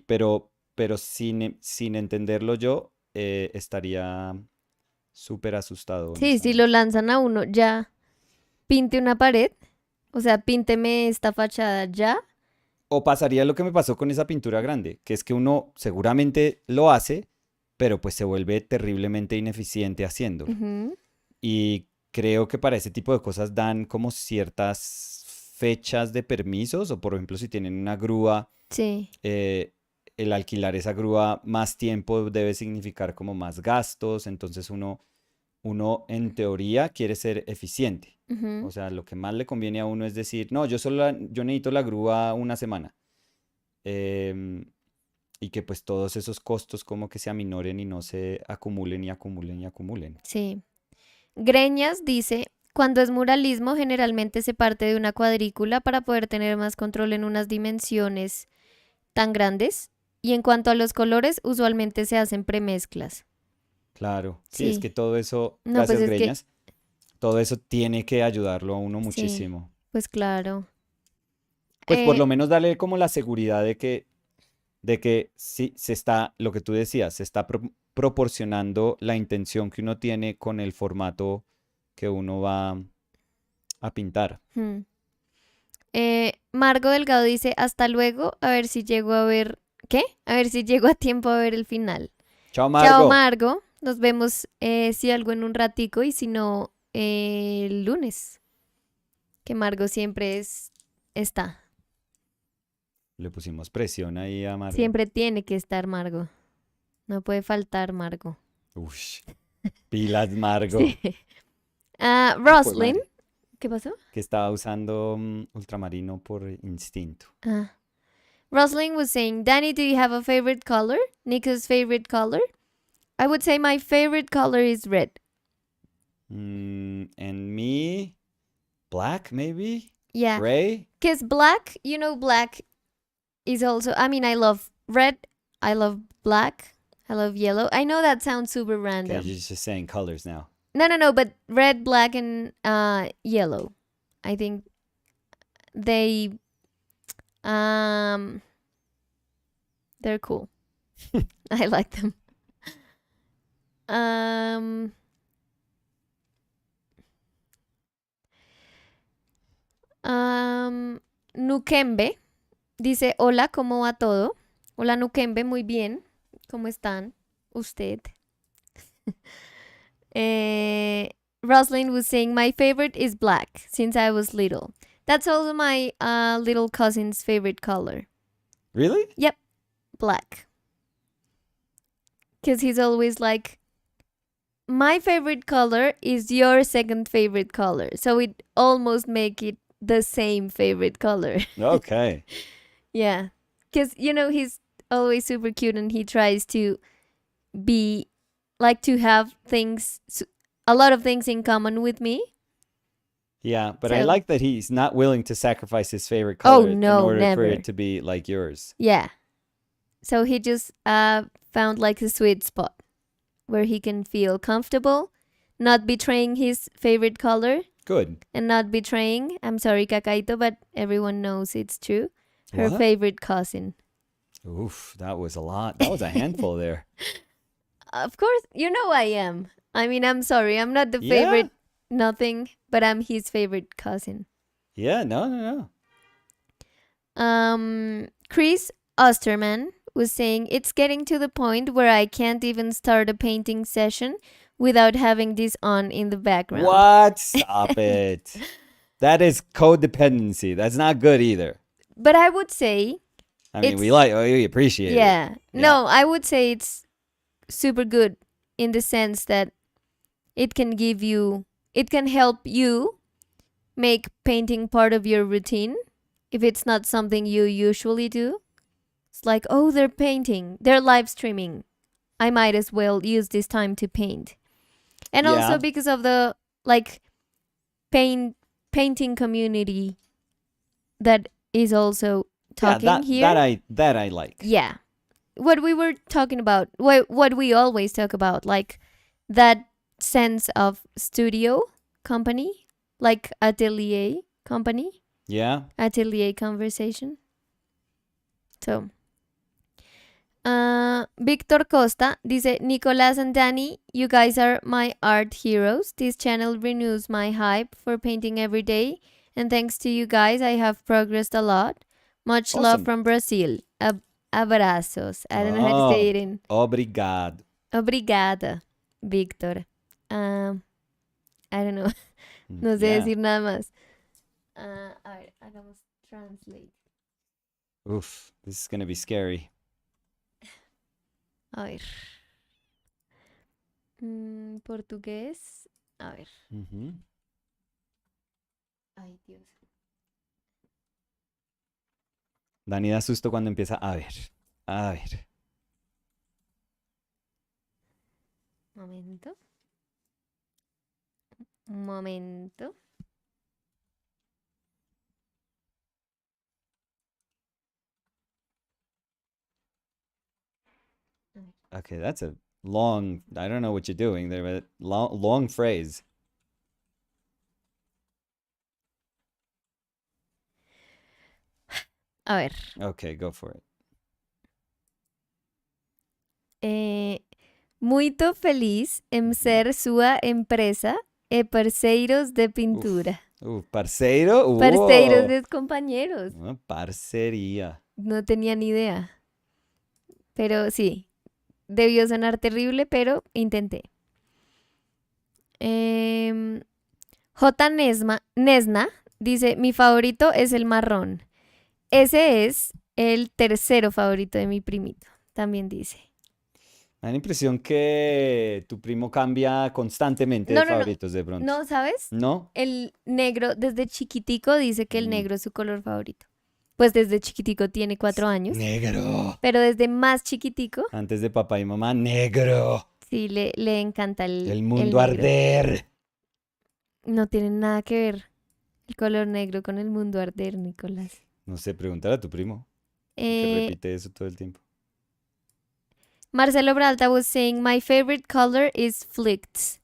Pero sin entenderlo yo, estaría súper asustado, Sí, si lo honestamente. lanzan a uno, ya pinte una pared. O sea, pínteme esta fachada ya. O pasaría lo que me pasó con esa pintura grande, que es que uno seguramente lo hace, pero pues se vuelve terriblemente ineficiente haciéndolo. Ujú. Y creo que para ese tipo de cosas dan como ciertas fechas de permisos, o por ejemplo si tienen una grúa, Sí. eh, el alquilar esa grúa más tiempo debe significar como más gastos, entonces uno en teoría quiere ser eficiente. O Ujú. sea, lo que más le conviene a uno es decir, no, yo necesito la grúa una semana. em, y que pues todos esos costos como que se aminoren y no se acumulen y acumulen y acumulen. Sí. Greñas dice, cuando es muralismo generalmente se parte de una cuadrícula para poder tener más control en unas dimensiones tan grandes. Y en cuanto a los colores, usualmente se hacen premezclas. Claro, sí, es que Sí. todo eso, No, pues gracias es que, Greñas, todo eso tiene que ayudarlo a uno sí, muchísimo. pues claro. Pues por Eh, lo menos darle como la seguridad de que sí se está, lo que tú decías, se está proporcionando la intención que uno tiene con el formato que uno va a pintar. hmm. Margo Delgado dice, hasta luego, a ver si llego a ver, ¿qué? A ver si llego a tiempo a ver el final. Chao, Chao, Margo. Margo. Nos vemos si algo en un ratico y si no, el lunes. Que Margo siempre está. Le pusimos presión ahí a Margo. Siempre tiene que estar Margo. No puede faltar Margo. Ush, pilas, Margo. Sí. Ah, Ah, jue Roslyn. madre. ¿Qué pasó? Que estaba usando ultramarino por instinto. Ah. Roslyn was saying, Danny, do you have a favorite color? Nico's favorite color? I would say my favorite color is red. And me, black maybe? Yeah. Gray? Because black, black is also, I mean, I love red, I love black, I love yellow. I know that sounds super Okay, random. you're just saying colors now. No, but red, black, and yellow. I think they, um, they're cool. I like them. Um, Nukembe dice, hola, ¿cómo va todo? Hola, Nukembe, muy bien. ¿Cómo están? Usted. Eh, Roslyn was saying, my favorite is black since I was little. That's also my little cousin's favorite color. Really? Yep, black. Because he's always like, my favorite color is your second favorite color. So it almost make it the same favorite color. Okay. Yeah. Because, he's always super cute and he tries to be like to have a lot of things in common with me. Yeah, but I So, like that he's not willing to sacrifice his favorite oh color in no, order for never. it to be like yours. Yeah. So he just found like a sweet spot where he can feel comfortable, not betraying his favorite color Good. and not betraying, I'm sorry, Kakaito, but everyone knows it's true, her What? favorite cousin. Oof, that was a lot. That was a handful there. Of course, I am. I mean, I'm sorry, I'm not the Yeah? favorite nothing, but I'm his favorite cousin. Yeah, no, no, no. Chris Osterman was saying it's getting to the point where I can't even start a painting session without having this on in the background. What? Stop it. That is codependency. That's not good either. But I would say I mean, it's we appreciate it. yeah. Yeah. No, I would say it's super good in the sense that it can help you make painting part of your routine if it's not something you usually do. It's like, oh, they're painting, they're live streaming. I might as well use this time to paint. And also Yeah. because of the like painting community that is also Yeah, talking that here. that I like. Yeah. What we were talking about, what we always talk about, like that sense of studio company, like atelier company, Yeah. atelier conversation. So, Víctor Costa dice, Nicolas and Danny, you guys are my art heroes. This channel renews my hype for painting every day. And thanks to you guys, I have progressed a lot. Much love Awesome. from Brazil. Abrazos. I don't know how to say it in. Obrigado. Obrigada, Víctor. I don't know. No sé Yeah. decir nada más. A ver, hagamos translate. Oof, this is gonna be scary. A ver. Portugués. A ver. Mm-hmm. Ay, Dios. Dani da susto cuando empieza a ver. A ver. Momento. Un momento. Okay, that's a long. I don't know what you're doing there, but long phrase. A ver. Okay, go for it. Muito feliz em ser sua empresa e parceiros de pintura. Parceiro? Whoa. Parceiros es compañeros. Parcería. No tenía ni idea. Pero sí, debió sonar terrible, pero intenté. J. Nesna dice, mi favorito es el marrón. Ese es el tercero favorito de mi primito, también dice. Me da la impresión que tu primo cambia constantemente de favoritos de pronto. No, ¿sabes? ¿No? El negro desde chiquitico dice que el negro es su color favorito. Pues desde chiquitico tiene 4 años. Negro. Pero desde más chiquitico. Antes de papá y mamá, negro. Sí, le encanta el mundo negro. arder. No tiene nada que ver el color negro con el mundo arder, Nicolás. No sé, pregúntale a tu primo. Que repite eso todo el tiempo. Marcelo Bralta was saying, my favorite color is Flicts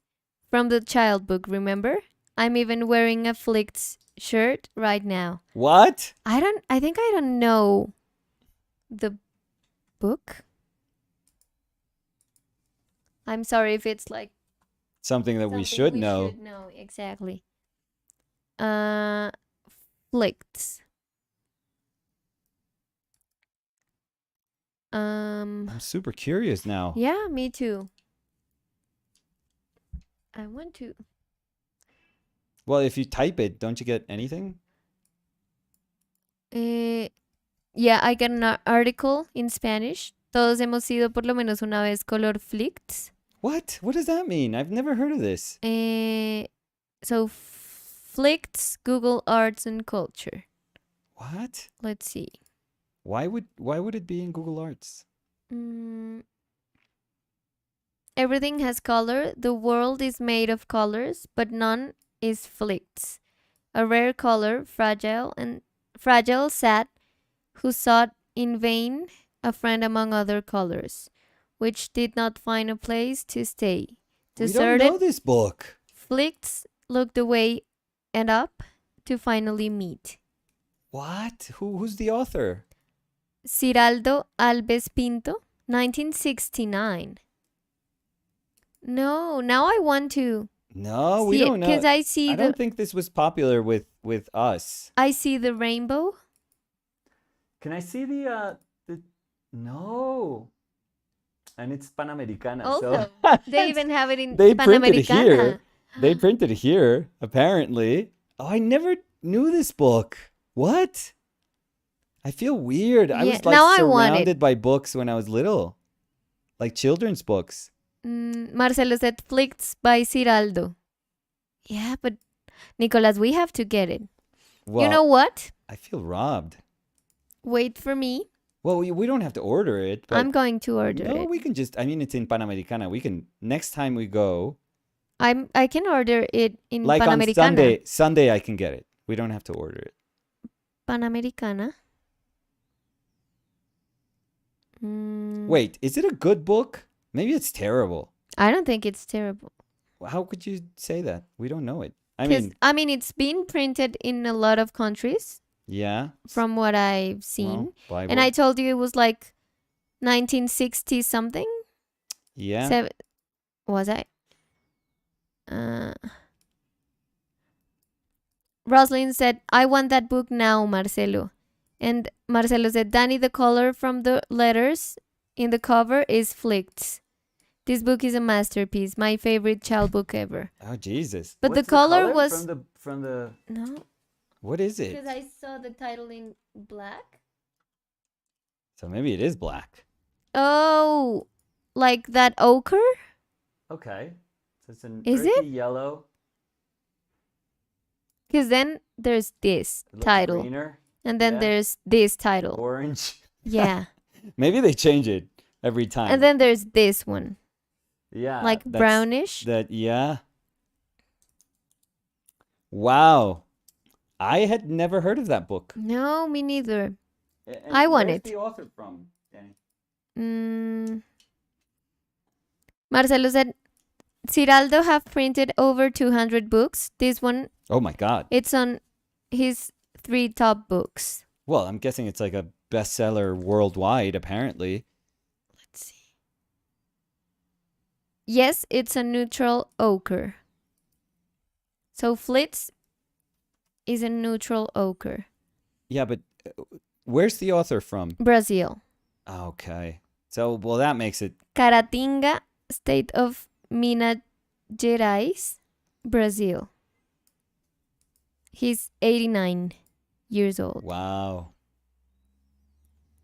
from the child book, remember? I'm even wearing a Flicts shirt right now. What? I think I don't know the book. I'm sorry if it's like something that we should know. We should know, exactly. Flicts. I'm super curious now. Yeah, me too. I want to. Well, if you type it, don't you get anything? Yeah, I get an article in Spanish. Todos hemos sido por lo menos una vez color flicts. What? What does that mean? I've never heard of this. So flicts, Google Arts and Culture. What? Let's see. Why would it be in Google Arts? Everything has color. The world is made of colors, but none is flicts. A rare color, fragile, sad, who sought in vain a friend among other colors, which did not find a place to stay. Deserted, we don't know this book. Flicts looked away and up to finally meet. What? Who's the author? Ciraldo Alves Pinto, 1969. No, now I want to. No, we don't know. Because I don't think this was popular with us. I see the rainbow. Can I see the no. And it's Panamericana. Also, so they even have it in they Panamericana. Printed it here. They printed it here, apparently. Oh, I never knew this book. What? I feel weird. I was like surrounded by books when I was little. Like children's books. Marcelo said Flicts by Ciraldo. Yeah, but Nicolas, we have to get it. Well, you know what? I feel robbed. Wait for me. Well, we don't have to order it. But I'm going to order it. No, we can just, I mean, it's in Panamericana. We can, next time we go. I can order it in like Panamericana. On Sunday I can get it. We don't have to order it. Panamericana. Wait, is it a good book? Maybe it's terrible. I don't think it's terrible. How could you say that? We don't know it. I mean, it's been printed in a lot of countries. Yeah. From what I've seen. Well, and I told you it was like 1960 something. Yeah. Was I? Roslyn said, I want that book now, Marcelo. And Marcelo said, Danny, the color from the letters in the cover is flicked. This book is a masterpiece, my favorite child book ever. Oh Jesus! But What's the color was from the. no, What is it? because I saw the title in black. So maybe it is black. Oh, like that ochre? Okay. So it's an Is earthy it? yellow. Because then there's this It looks title, greener. and then Yeah. there's this title. Orange. Yeah, Maybe they change it every time. and then there's this one, yeah, like that's- brownish. Yeah. Wow. I had never heard of that book. No, me neither. And I want where's it. the author from, Danny? Marcelo said, Ciraldo have printed over 200 books. This one, Oh my God. it's on his 3 top books. Well, I'm guessing it's like a bestseller worldwide, apparently. Let's see. Yes, it's a neutral ochre. So Flitz is a neutral ochre. Yeah, but where's the author from? Brazil. Okay. So, well, that makes it. Caratinga, state of Minas Gerais, Brazil. He's 89 years old. Wow.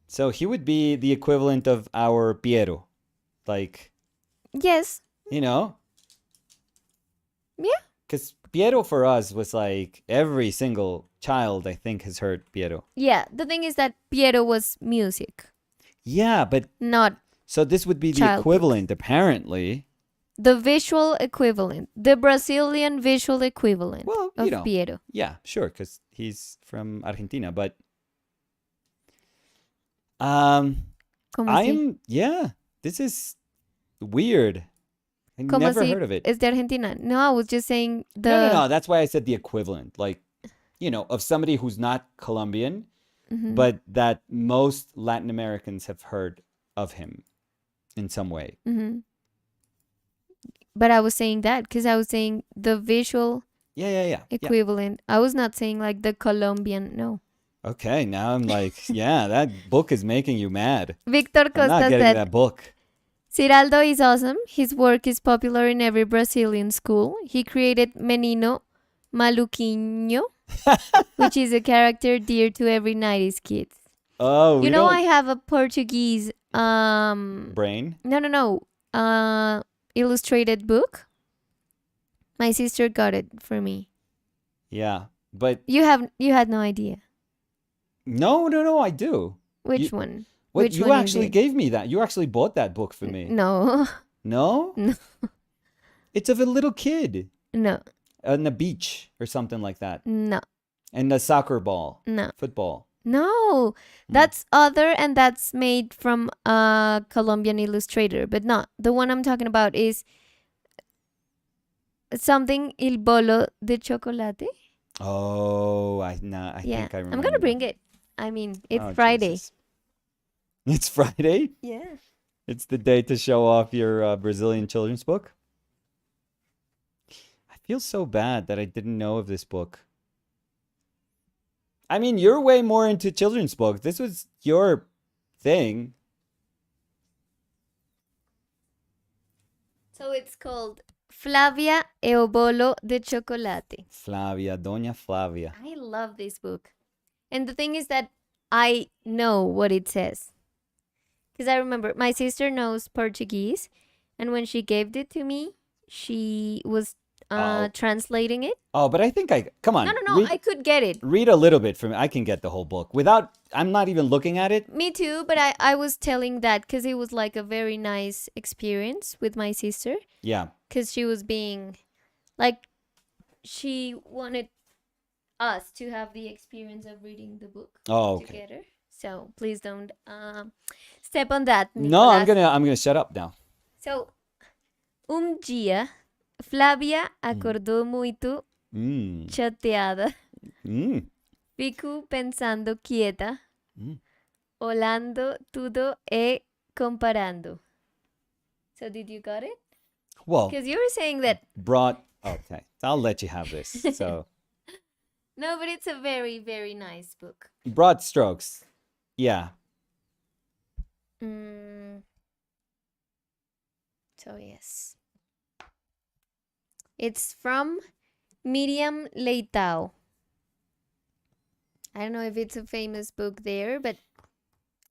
So he would be the equivalent of our Piero. Like, Yes. you know? Yeah. Because Piero for us was like every single child, I think, has heard Piero. Yeah. The thing is that Piero was music, Yeah, but not so this would be the Child book. equivalent, apparently. the visual equivalent, the Brazilian visual equivalent Well, of you know. Piero. Yeah, sure, because he's from Argentina. But ¿Cómo así? yeah, this is weird. I ¿Cómo never así heard of it. es de Argentina? No, I was just saying the. No. That's why I said the equivalent. Like, you know, of somebody who's not Colombian, Mhm. but that most Latin Americans have heard of him in some way. Mhm. But I was saying that because I was saying the visual Yeah. equivalent. I was not saying like the Colombian. No. Okay, now I'm like, yeah, that book is making you mad. Victor I'm not Costa getting said, that book. Ciraldo is awesome. His work is popular in every Brazilian school. He created Menino Maluquinho, which is a character dear to every 90s kid. Oh, You know, I have a Portuguese brain. no, illustrated book. My sister got it for me. Yeah, but You had no idea. no, I do. Which one? What, Which you one actually did? gave me that. You actually bought that book for me. No. No? No. It's of a little kid No. on the beach or something like that. No. And a soccer ball, No. football. No. That's other and that's made from a Colombian illustrator, but not. The one I'm talking about is something Il Bolo de Chocolate. Oh, I think I remember. I'm gonna bring it. I mean, it's Oh, Friday. Jesus. It's Friday? Yeah. It's the day to show off your Brazilian children's book? I feel so bad that I didn't know of this book. I mean, you're way more into children's books. This was your thing. So it's called Flavia e o Bolo de Chocolate. Flavia, Doña Flavia. I love this book. And the thing is that I know what it says. Because I remember my sister knows Portuguese. And when she gave it to me, she was Oh. translating it. Oh, but I think come on. No, I could get it. Read a little bit from it. I can get the whole book without, I'm not even looking at it. Me too, but I was telling that because it was like a very nice experience with my sister. Yeah. Because she was being, like, she wanted us to have the experience of reading the book Oh, okay. together. So please don't step on that. No, I'm Nicolas. gonna shut up now. So, dia, Flavia acordou muito Mm. chateada. Mm. Fico pensando quieta. Mm. Olhando tudo e comparando. So did you got it? Well, Because you were saying that. okay, I'll let you have this. So, No, but it's a very, very nice book. broad strokes. Yeah. So, yes. It's from Miriam Leitao. I don't know if it's a famous book there, but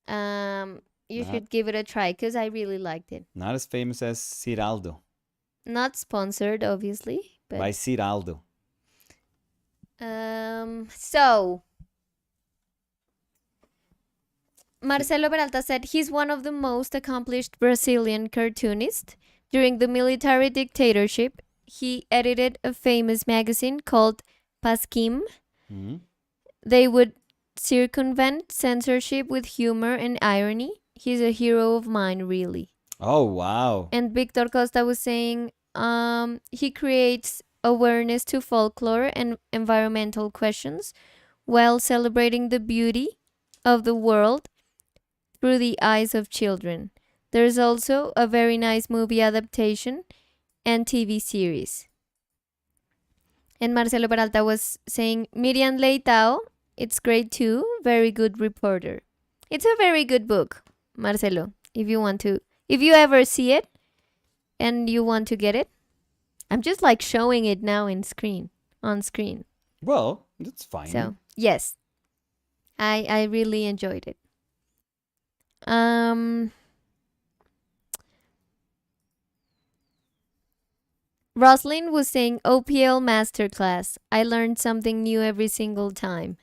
you Not- should give it a try because I really liked it. Not as famous as Ciraldo. Not sponsored, obviously, By but Ciraldo. so Marcelo Peralta said he's one of the most accomplished Brazilian cartoonists. During the military dictatorship, he edited a famous magazine called Pasquim. Mhm. They would circumvent censorship with humor and irony. He's a hero of mine, really. Oh, wow. And Victor Costa was saying he creates awareness to folklore and environmental questions while celebrating the beauty of the world through the eyes of children. There's also a very nice movie adaptation and TV series. And Marcelo Peralta was saying Miriam Leitao, it's great too, very good reporter. It's a very good book, Marcelo, if you ever see it and you want to get it. I'm just like showing it now on screen. Well, that's fine. So, yes. I really enjoyed it. Roslyn was saying OPL masterclass. I learned something new every single time.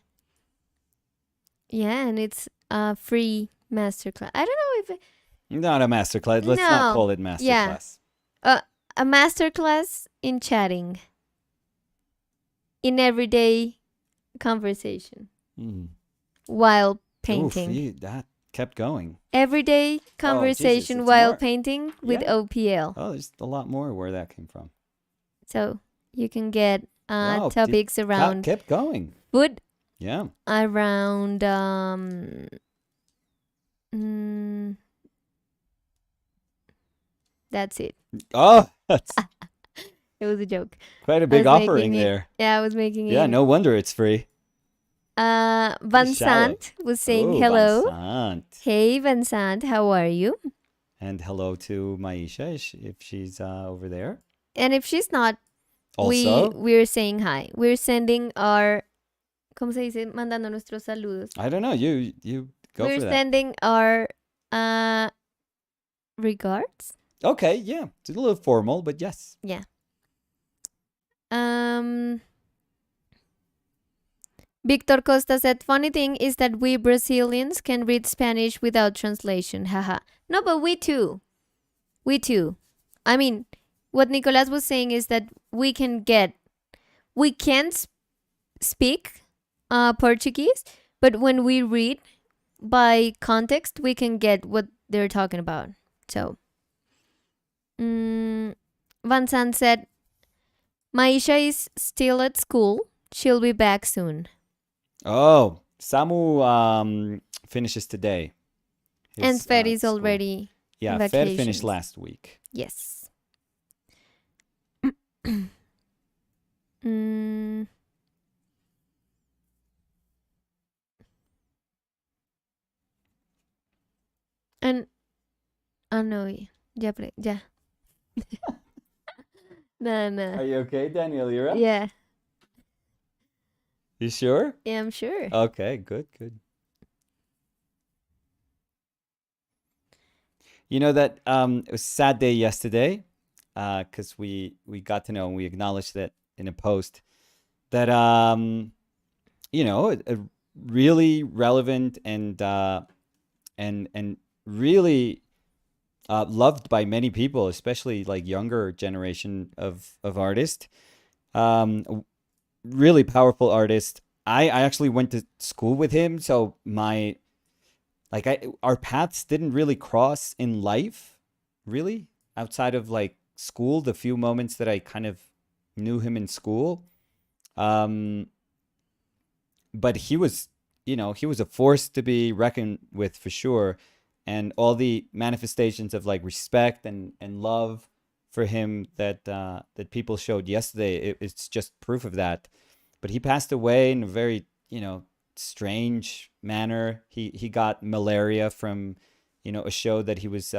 Yeah, and it's a free masterclass. I don't know if Not a masterclass. Let's not No. call it Yeah. masterclass. a masterclass in chatting, in everyday conversation Mm. while Oof, painting. that kept going. Everyday conversation it's while more. painting with Yeah. OPL. Oh, there's a lot more where that came from. So you can get Wow, topics around Kept going. food, Yeah. around mm, that's it. Oh, that's It was a joke. quite a I big was offering making it- there. Yeah, I was making it. Yeah, no wonder it's free. Van shallow. Sant was saying Oh, hello. Vincent. Hey, Van Sant, how are you? And hello to Maisha if she's over there. And if she's not, Also, we're saying hi. We're sending our, ¿cómo se dice? Mandando nuestros saludos. I don't know. You go We're for that. sending our regards. Okay, yeah. It's a little formal, but yes. Yeah. Victor Costa said, funny thing is that we Brazilians can read Spanish without translation. Haha. No, but we too. We too. I mean, what Nicolas was saying is that we can't speak Portuguese, but when we read by context, we can get what they're talking about. So, Van Sant said, Maisha is still at school. She'll be back soon. Oh, Samu finishes today. And His, Fed is school. already Yeah, Fed finished vacations. last week. Yes. Mm. And no, ya. No. Are you okay, Daniel? You're up? Yeah, You sure? yeah, I'm sure. Okay, good. You know that it was a sad day yesterday, because we got to know and we acknowledged that in a post that you know, a really relevant and really loved by many people, especially like younger generation of artists. Really powerful artist. I actually went to school with him, so our paths didn't really cross in life, really, outside of like school, the few moments that I kind of knew him in school. But he was a force to be reckoned with for sure. and all the manifestations of like respect and love for him that people showed yesterday. It's just proof of that. But he passed away in a very, strange manner. He got malaria from, a show that he was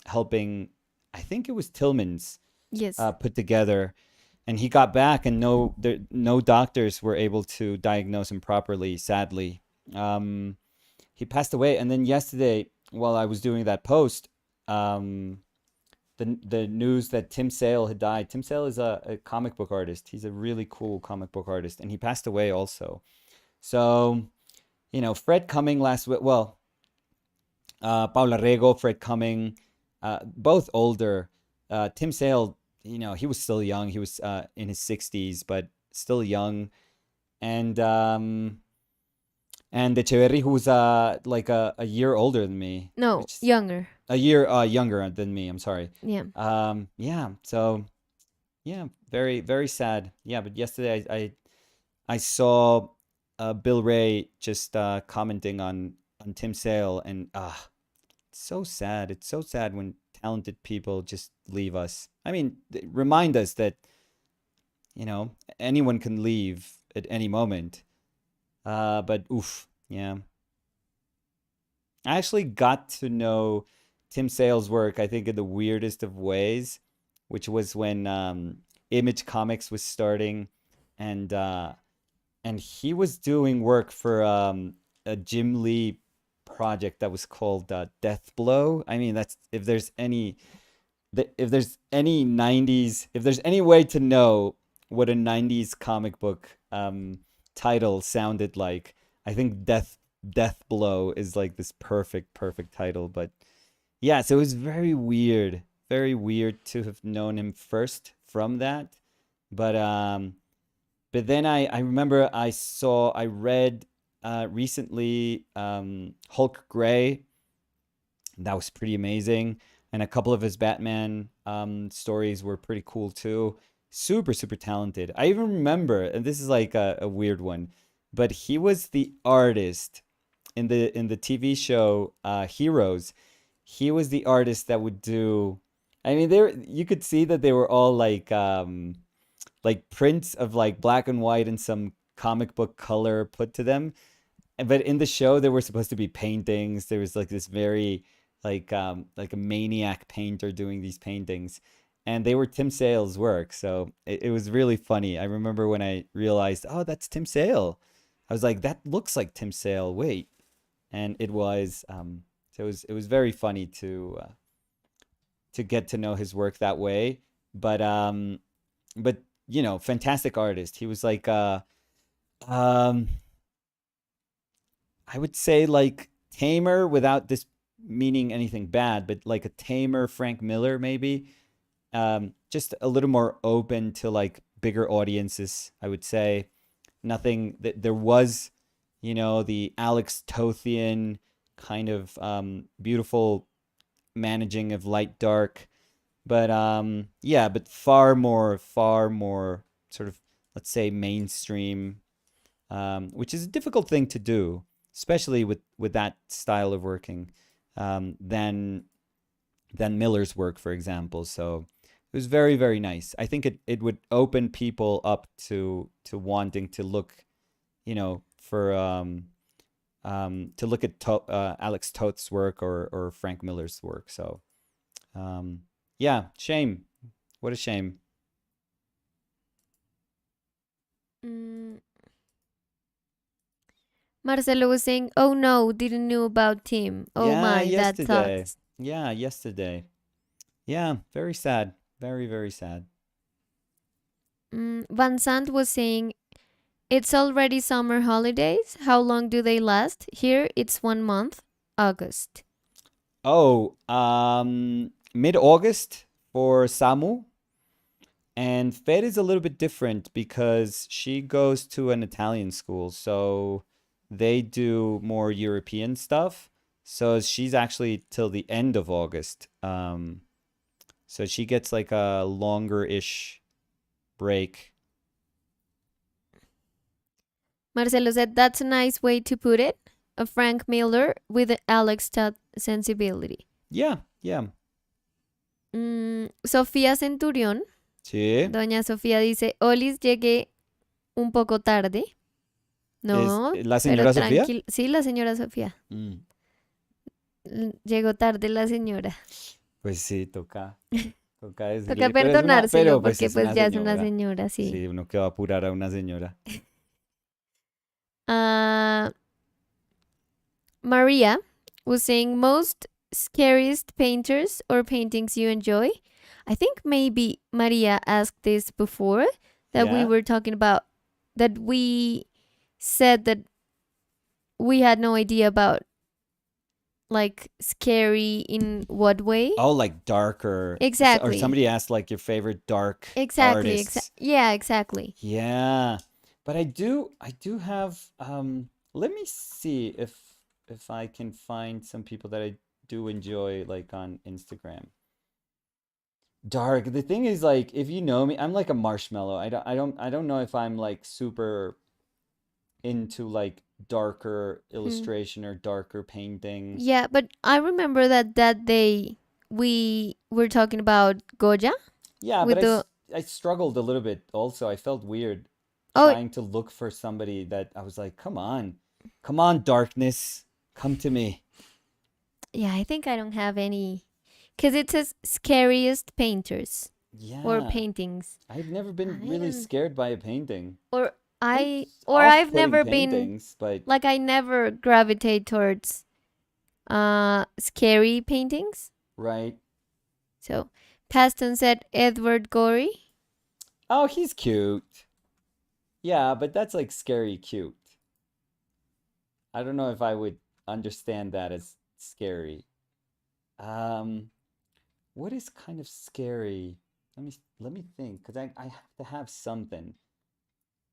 helping. I think it was Tillman's Yes. put together, and he got back, and no doctors were able to diagnose him properly. Sadly, he passed away. And then yesterday, while I was doing that post, um, the news that Tim Sale had died. Tim Sale is a comic book artist. He's a really cool comic book artist, and he passed away also. So, Fred Cumming last week. Well, Paula Rego, Fred Cumming, both older. Tim Sale, he was still young. He was in his 60s, but still young. And Echeverry, who's like a year older than me, No, which younger. a year younger than me. I'm sorry. Yeah. Yeah. So yeah, very very sad. Yeah, but yesterday I saw Bill Ray just commenting on Tim Sale, and it's so sad. It's so sad when talented people just leave us. I mean, remind us that anyone can leave at any moment. But oof, yeah. I actually got to know Tim Sale's work, I think, in the weirdest of ways, which was when Image Comics was starting, and he was doing work for a Jim Lee project that was called Death Blow. I mean, that's if there's any 90s, if there's any way to know what a 90s comic book title sounded like, I think Death Blow is like this perfect title. But yeah, so it was very weird to have known him first from that. But then I remember I read recently Hulk Gray. That was pretty amazing. And a couple of his Batman stories were pretty cool too. Super talented. I even remember, and this is like a weird one, but he was the artist in the TV show Heroes. He was the artist that would do. I mean, you could see that they were all like prints of like black and white and some comic book color put to them. But in the show, there were supposed to be paintings. There was like this very like a maniac painter doing these paintings, and they were Tim Sale's work. So it was really funny. I remember when I realized, oh, that's Tim Sale. I was like, that looks like Tim Sale. Wait, and it was. So it was very funny to get to know his work that way. But fantastic artist. He was like um I would say like tamer, without this meaning anything bad, but like a tamer Frank Miller maybe. Just a little more open to like bigger audiences, I would say. Nothing that there was, the Alex Tothian kind of beautiful managing of light dark, but yeah, but far more sort of, let's say, mainstream, which is a difficult thing to do, especially with that style of working, than Miller's work, for example. So it was very, very nice. I think it would open people up to wanting to look, for to look at Alex Toth's work or Frank Miller's work. So yeah, shame. What a shame. Mm, Marcelo was saying, "Oh no, didn't know about Tim. Oh Yeah, my, that yesterday. sucks." Yeah, yesterday. Yeah, very sad. Very, very sad. Van Sant was saying, "It's already summer holidays. How long do they last? Here, it's 1 month, August." Oh, mid-August for Samu. And Fed is a little bit different because she goes to an Italian school, so they do more European stuff. So she's actually till the end of August. So she gets like a longer-ish break. Marcelo said, "That's a nice way to put it." a Frank Miller with Alex Todd sensibility. Yeah, yeah. Sofía Centurión, Sí. doña Sofía dice, Olis, llegué un poco tarde. No, ¿Es la pero señora Sofía? tranquilo. Sí, la señora Sofía. Mm, Llegó tarde la señora. Pues sí, toca Toca decirle, perdonárselo pero pues porque es pues una ya es una señora. señora, sí. Sí, uno que va a apurar a una señora. Ah, Maria was saying most scariest painters or paintings you enjoy. I think maybe Maria asked this before that we Yeah? were talking about that we said that we had no idea about like scary in what way. Oh, like darker. Or Exactly. somebody asked like your favorite dark Exactly. artists. Yeah, exactly. Yeah. But I do have let me see if I can find some people that I do enjoy like on Instagram. Dark. The thing is like if you know me, I'm like a marshmallow. I don't know if I'm like super into like darker Hmm. illustration or darker painting. Yeah, but I remember that day we were talking about Goya Yeah, but with the I struggled a little bit also. I felt weird oh trying to look for somebody that I was like, come on, darkness, come to me. yeah, I think I don't have any because it says scariest painters or Yeah, paintings. I've never been I really don't scared by a painting. or Some I've off-putting never been paintings, but like I never gravitate towards scary paintings. right. So Paston said Edward Gorey. Oh, he's cute. Yeah, but that's like scary cute. I don't know if I would understand that as scary. Um, what is kind of scary? Let me think, because I have to have something.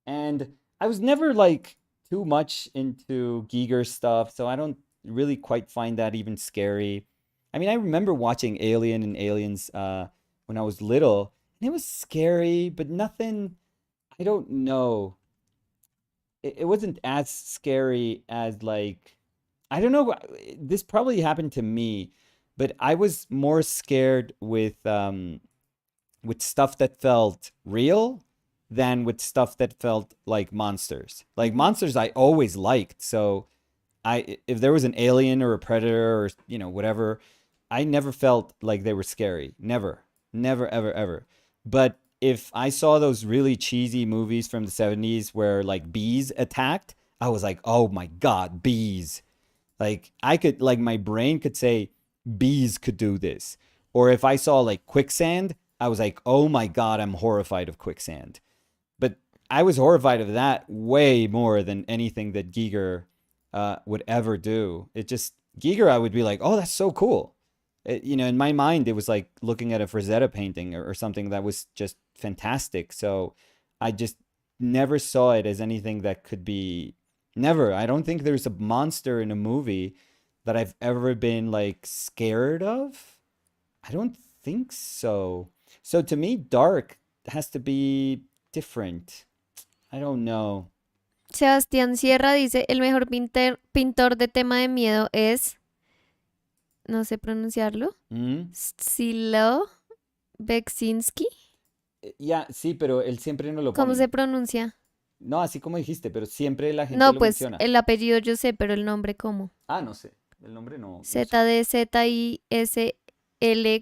And I was never like too much into Giger stuff, so I don't really quite find that even scary. I mean, I remember watching Alien and Aliens when I was little, and it was scary, but nothing, I don't know. It wasn't as scary as like, I don't know, this probably happened to me, but I was more scared with stuff that felt real than with stuff that felt like monsters. Like Mhm. monsters I always liked. So I if there was an alien or a predator or whatever, I never felt like they were scary. Never. Never ever ever. But if I saw those really cheesy movies from the 70s where like bees attacked, I was like, "Oh my god, bees." Like I could like my brain could say bees could do this. Or if I saw like quicksand, I was like, "Oh my god, I'm horrified of quicksand." But I was horrified of that way more than anything that Giger would ever do. It just Giger, I would be like, "Oh, that's so cool." In my mind, it was like looking at a Frazetta painting or something that was just fantastic. So I just never saw it as anything that could be. Never. I don't think there's a monster in a movie that I've ever been like scared of. I don't think so. So to me, dark has to be different. I don't know. Sebastián Sierra dice, el mejor pintor de tema de miedo es, no sé pronunciarlo, ¿Mm? Silo Beksinski. Ya, sí, pero él siempre no lo ¿Cómo pone. se pronuncia? No, así como dijiste, pero siempre la gente No, lo pues menciona. el apellido yo sé, pero el nombre cómo. Ah, no sé. El nombre no sé. ZDZISL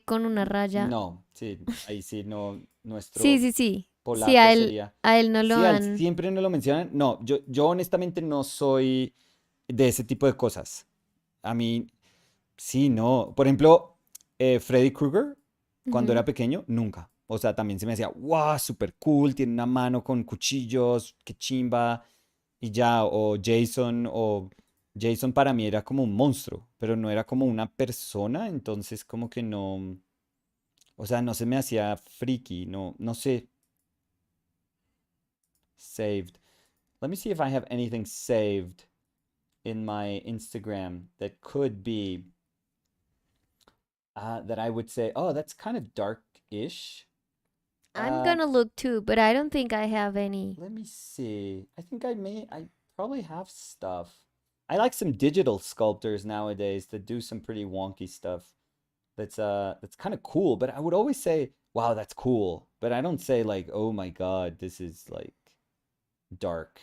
con una raya. No, sí, ahí sí no, Sí, nuestro sí, sí. Sí, polaco sería. a él no lo Sí, a él han. siempre no lo mencionan. No, yo honestamente no soy de ese tipo de cosas. A mí, sí, no. Por ejemplo, Freddy Krueger, cuando Ujú. era pequeño, nunca. O sea, también se me decía, wow, súper cool, tiene una mano con cuchillos, qué chimba. Y ya, o Jason para mí era como un monstruo, pero no era como una persona, entonces como que no, o sea, no se me hacía friki, no sé, saved. Let me see if I have anything saved in my Instagram that could be that I would say, oh, that's kind of dark-ish. I'm Uh, gonna look too, but I don't think I have any. Let me see. I think I probably have stuff. I like some digital sculptors nowadays that do some pretty wonky stuff. That's kind of cool, but I would always say, "Wow, that's cool." But I don't say like, "Oh my God, this is like dark."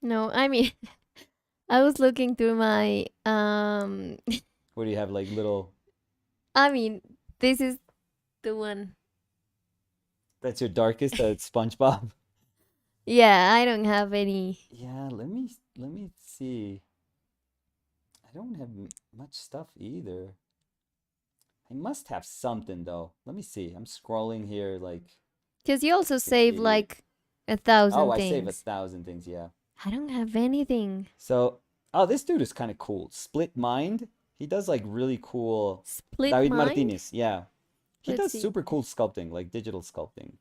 No, I mean, I was looking through my What do you have like little I mean, this is the one. that's your darkest, SpongeBob? Yeah, I don't have any. Yeah, let me see. I don't have much stuff either. I must have something though. Let me see. I'm scrolling here like Because you also an save idiot. like a Oh, thousand I save a things. thousand things, yeah. I don't have anything. So, oh, this dude is kind of cool. Split Mind. He does like really cool. Split David mind? Martinez, yeah. He Let's does see. super cool sculpting, like digital sculpting.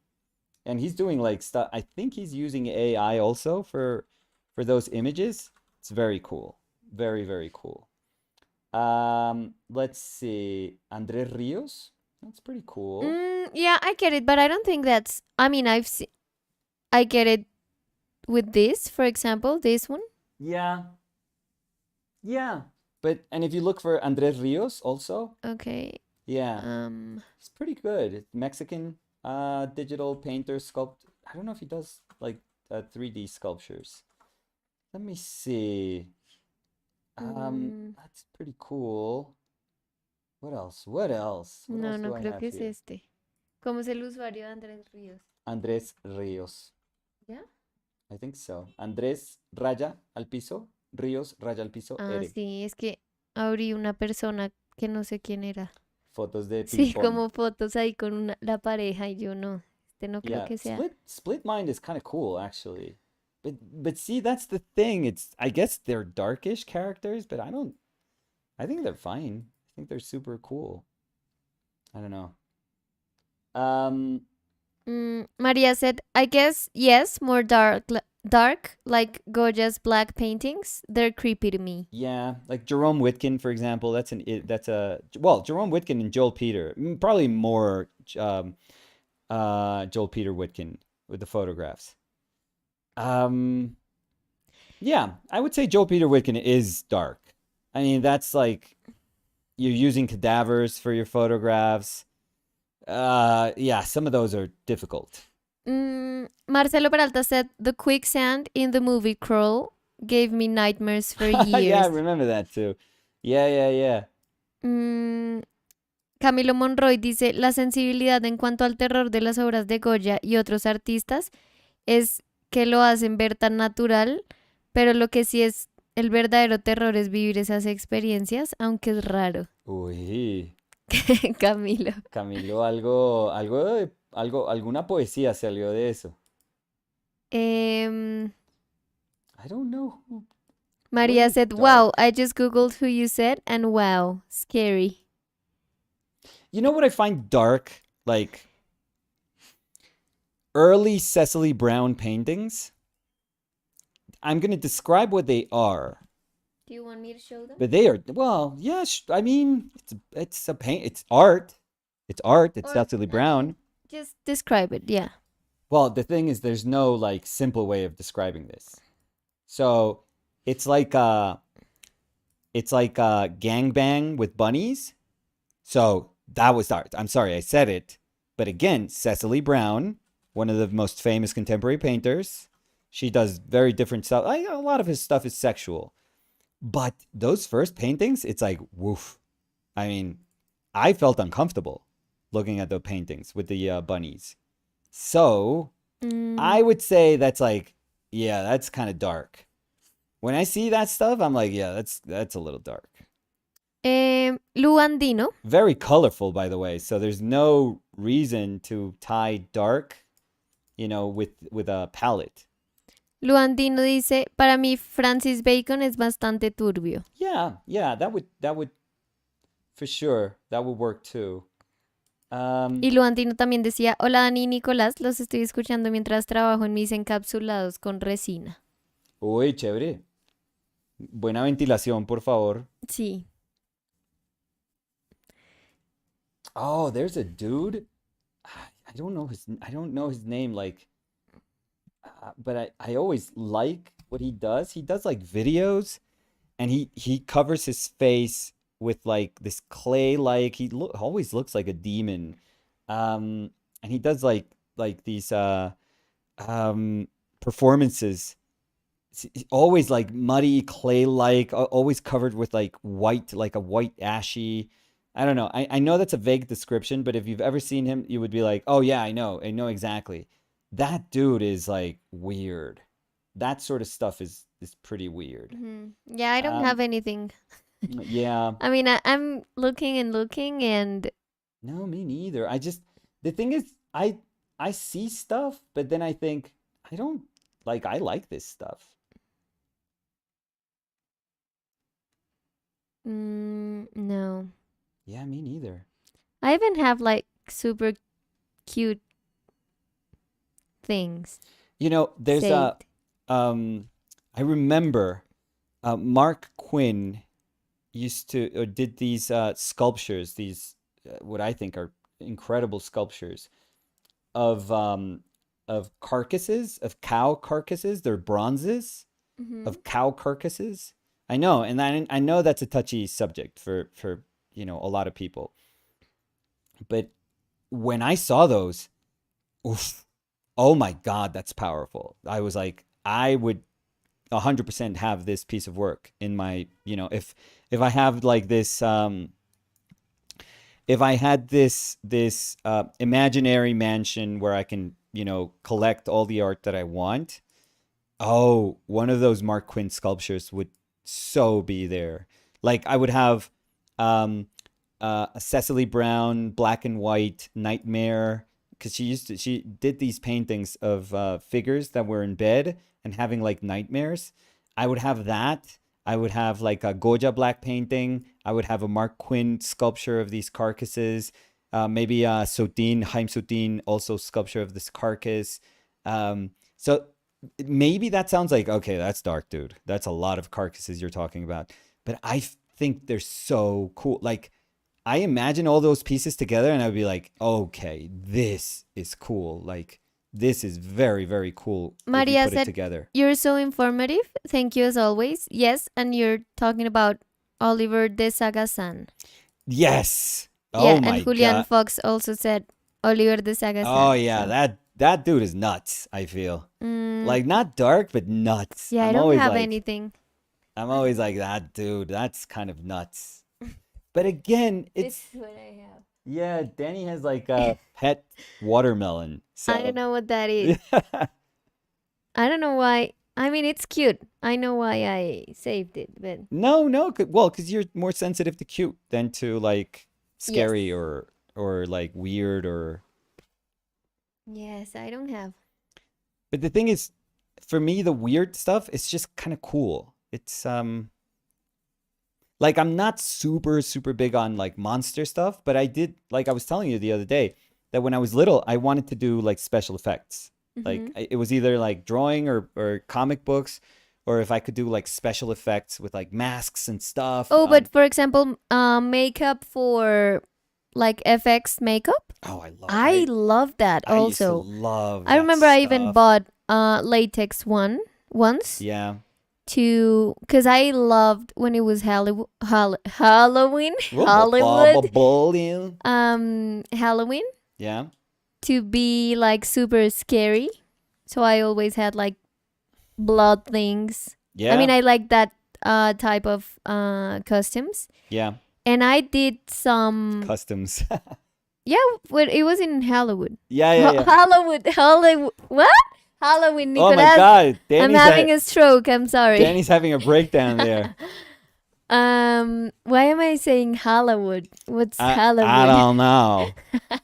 And he's doing like stuff. I think he's using AI also for those images. It's very cool. Very, very cool. Let's see. Andres Rios. That's pretty cool. Yeah, I get it, but I don't think that's. I mean, I get it with this, for example, this one. Yeah. Yeah. But and if you look for Andres Rios also, Okay. yeah, Um. he's pretty good. Mexican digital painter sculpt. I don't know if he does like 3D sculptures. Let me see. mm, That's pretty cool. What else? What else? What no, else no do I creo have que es here? este. ¿Cómo es el usuario de Andrés Ríos? Andrés Ríos. ¿Ya? I think so. Andrés raya al piso. Ríos raya al piso. Ah, R. sí, es que abrí una persona que no sé quién era. Fotos de ping Sí, pong. como fotos ahí con la pareja y yo no. Este no creo Yeah, que sea. split mind is kind of cool actually. But see, that's the thing. It's I guess they're darkish characters, but I think they're fine. I think they're super cool. I don't know. Um Maria said, I guess, yes, more dark, dark, like Goya's black paintings. They're creepy to me. yeah, like Jerome Whitkin for example, that's a well, Jerome Whitkin and Joel Peter. Probably more Joel Peter Whitkin with the photographs. Um yeah, I would say Joel Peter Whitkin is dark. I mean, that's like you're using cadavers for your photographs. Yeah, some of those are difficult. Marcelo Peralta said, the quicksand in the movie Crawl gave me nightmares for Yeah, I years. remember that too. Yeah, yeah, yeah. Mm, Camilo Monroy dice, la sensibilidad en cuanto al terror de las obras de Goya y otros artistas es que lo hacen ver tan natural, pero lo que sí es el verdadero terror es vivir esas experiencias, aunque es raro. Uy, Camilo. Camilo, alguna poesía salió de eso. Em, I don't know what Maria is said, wow, dark. I just googled who you said, and wow, scary. You know what I find dark? Like early Cecily Brown paintings. I'm going to describe what they are. Do you want me to show them? But they are well, yeah. I mean, it's a paint. It's art. It's art. It's Or, Cecily I mean, Brown. just describe it, yeah. Well, the thing is, there's no like simple way of describing this. So it's like a gangbang with bunnies. So that was art. I'm sorry, I said it, but again, Cecily Brown, one of the most famous contemporary painters. She does very different stuff. A lot of his stuff is sexual. But those first paintings, it's like, woof. I mean, I felt uncomfortable looking at the paintings with the bunnies. So Mm, I would say that's like, yeah, that's kind of dark. When I see that stuff, I'm like, yeah, that's a little dark. Lu Andino. Very colorful, by the way. So there's no reason to tie dark, with a palette. Lu Andino dice, para mí Francis Bacon es bastante turbio. Yeah, that would for sure. That would work too. Y Lu Andino también decía, hola Dani y Nicolás, los estoy escuchando mientras trabajo en mis encapsulados con resina. Uy, chévere. Buena ventilación, por favor. Sí. Oh, there's a dude. I don't know his name like but I always like what he does. He does like videos and he covers his face with like this clay, like always looks like a demon. And he does like these um performances. Always like muddy clay, like always covered with like white, like a white ashy. I don't know. I know that's a vague description, but if you've ever seen him, you would be like, oh yeah, I know exactly. That dude is like weird. That sort of stuff is pretty weird. Yeah, I don't have Um, anything. yeah, I mean, I'm looking and looking, and no, me neither. The thing is, I see stuff, but then I think I don't like I like this stuff. no. Yeah, me neither. I even have like super cute things There's saved. um I remember Mark Quinn used to or did these sculptures, these what I think are incredible sculptures of carcasses, of cow carcasses. They're bronzes Mm-hmm. of cow carcasses. I know, and I know that's a touchy subject for a lot of people. But when I saw those, oof, oh my God, that's powerful. I was like, I would 100% have this piece of work in my, if I have like this, if I had this imaginary mansion where I can, collect all the art that I want. Oh, one of those Mark Quinn sculptures would so be there. Like I would have um, a Cecily Brown black and white nightmare because she did these paintings of figures that were in bed and having like nightmares. I would have that. I would have like a Goya black painting. I would have a Mark Quinn sculpture of these carcasses. Maybe Sotin, Haim Sotin, also sculpture of this carcass. So maybe that sounds like, okay, that's dark, dude. That's a lot of carcasses you're talking about. But think they're so cool. Like, I imagine all those pieces together and I'd be like, okay, this is cool. Like, this is very, very cool if you Maria put it said, together. "You're so informative. Thank you as always." Yes, and you're talking about Oliver de Sagasan. Yes. Yeah, Oh and my Julian God. Fox also said Oliver de Oh Sagasan. yeah, So, that dude is nuts, I feel. mm, Like not dark, but nuts. yeah, I don't have anything. I'm always like that dude. That's kind of nuts. But again, This it's is what I have. yeah, Danny has like a pet watermelon. I don't So know what that is. I don't know why. I mean, it's cute. I know why I saved it, but no, well, because you're more sensitive to cute than to like yes. scary or like weird or. Yes, I don't have. But the thing is, for me, the weird stuff is just kind of cool. It's like I'm not super big on like monster stuff, but I did like I was telling you the other day that when I was little, I wanted to do like special effects. Mm-hmm. Like it was either like drawing or comic books, or if I could do like special effects with like masks and stuff. Oh, but for example, makeup for like FX makeup. Oh, I love I love that I used to also. love I that remember I even stuff. bought latex one once Yeah. to because I loved when it was Halloween Hollywood Bullying. Halloween Yeah. to be like super scary. So I always had like blood things. I mean, Yeah. I like that type of costumes. Yeah. And I did some, Customs. yeah, well, it was in Hollywood. Yeah. Hollywood, what? Halloween, Oh my Nicolas. God. I'm having a stroke. I'm sorry. Danny's having a breakdown there. Why am I saying Hollywood? What's I Hollywood? don't know.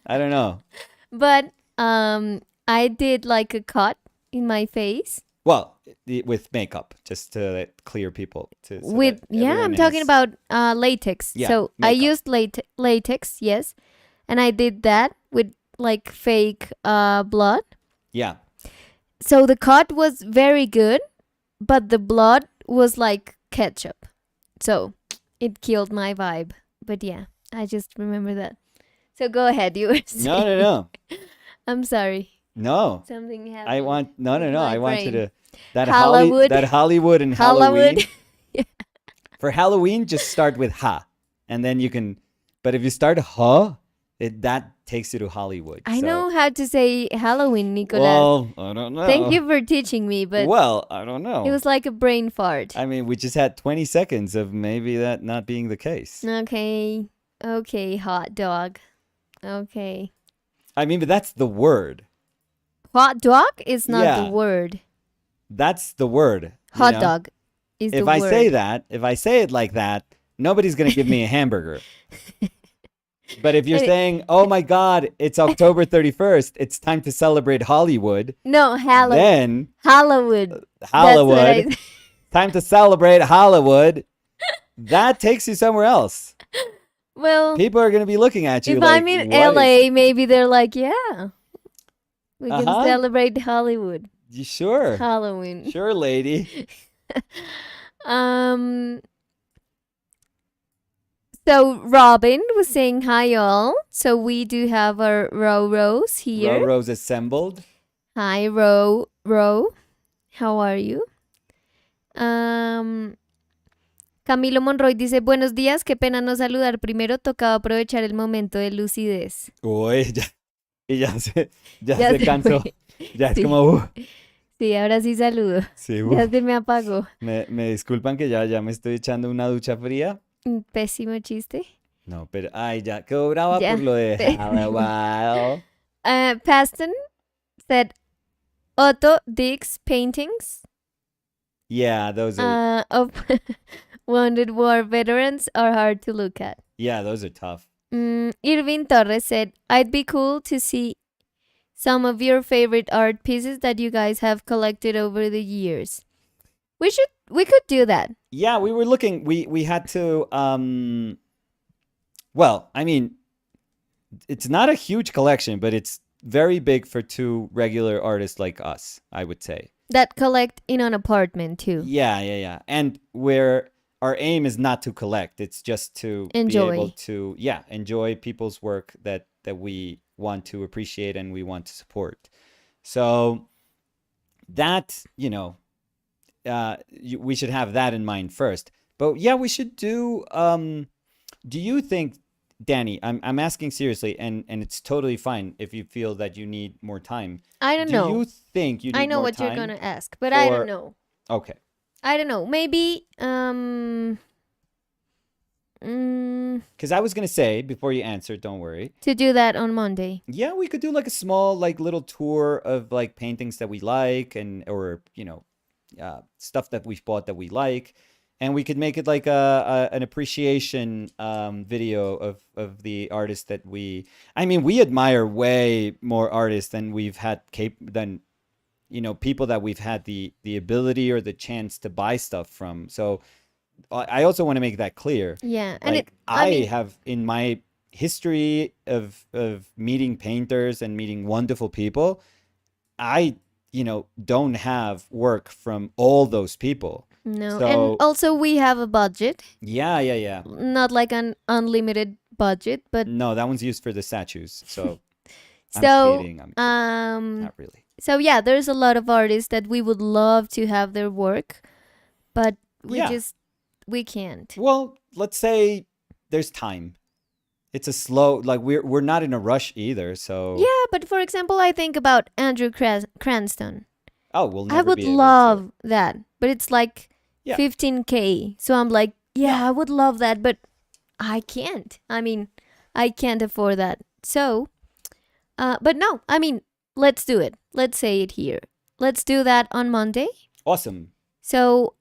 I don't know. But I did like a cut in my face Well, with makeup, just to clear people to so with that yeah. I'm everyone talking has about latex. yeah, So I makeup. used latex, yes, and I did that with like fake blood. Yeah. So the cut was very good, but the blood was like ketchup. So it killed my vibe. But yeah, I just remember that. So go ahead, you were No, no, saying. no. I'm sorry. No. Something I happened want no, with no, no. my I want you brain. to that Hollywood. Hollywood and Hollywood. Halloween. For Halloween, just start with ha, and then you can. But if you start ha, that takes you to Hollywood. I so- know how to say Halloween, Nicolas. Well, I don't know. Thank you for teaching me, but Well, I don't know. it was like a brain fart. I mean, we just had 20 seconds of maybe that not being the case. Okay. Okay, hot dog. Okay. I mean, but that's the word. Hot dog is not Yeah. the word. That's the word. you Hot know? dog is If the I word. say that, if I say it like that, nobody's going to give me a hamburger. But if you're Hey. saying, oh my God, it's October 31st, it's time to celebrate Hollywood, No, Halloween. then Hollywood. Hollywood, time to celebrate Hollywood, that takes you somewhere else. Well, People are going to be looking at you if like, I'm in what is- LA, maybe they're like, yeah, we can Uh-huh. celebrate Hollywood. You sure? Halloween. Sure, lady. So Robin was saying hi y'all. So we do have our Rose here. Rose assembled. Hi Ro. How are you? Camilo Monroy dice, buenos días, qué pena no saludar primero, tocaba aprovechar el momento de lucidez. Uy, ya, y se Ya se se cansó. fue. Ya es Sí. como, Sí, ahora sí saludo. sí, Ya se me apagó. me disculpan que ya me estoy echando una ducha fría. Un pésimo chiste. No, pero, ay, ya, quedó brava Ya. por lo de Halloween. Paston said, Otto Dick's paintings Yeah, those are, of Wounded War veterans are hard to look at. yeah, those are tough. Irving Torres said, I'd be cool to see some of your favorite art pieces that you guys have collected over the years. We could do that. Yeah, we were looking, we had to, well, I mean, it's not a huge collection, but it's very big for two regular artists like us, I would say. That collect in an apartment too. Yeah. And where our aim is not to collect, it's just to Enjoy. be able to, enjoy people's work that we want to appreciate and we want to support. So that, we should have that in mind first. But yeah, we should do, do you think, Danny, I'm asking seriously, and it's totally fine if you feel that you need more time. I don't Do know. you think you need I know more what you're time? gonna ask, but I for- don't know. Okay. I don't know. Maybe Because I was going to say, before you answer, don't worry. to do that on Monday. Yeah, we could do like a small, like little tour of like paintings that we like or stuff that we've bought that we like. And we could make it like an appreciation video of the artists that we admire way more artists than we've had people that we've had the ability or the chance to buy stuff from. So I also want to make that clear. Yeah, and Like I have in my history of meeting painters and meeting wonderful people, I don't have work from all those people. no. So- And also we have a budget, Yeah. not like an unlimited budget, but No, that one's used for the statues. So I'm so kidding. I'm not really. so yeah, there's a lot of artists that we would love to have their work, but we can't. Well, let's say there's time. It's a slow, like we're not in a rush either. So Yeah, but for example, I think about Andrew Cranston. oh, we'll never I would be able to- love that, but it's like Yeah. 15K. So I'm like, yeah, I would love that, but I can't. I mean, I can't afford that. So, but no, I mean, let's do it. Let's say it here. Let's do that on Monday. Awesome. So,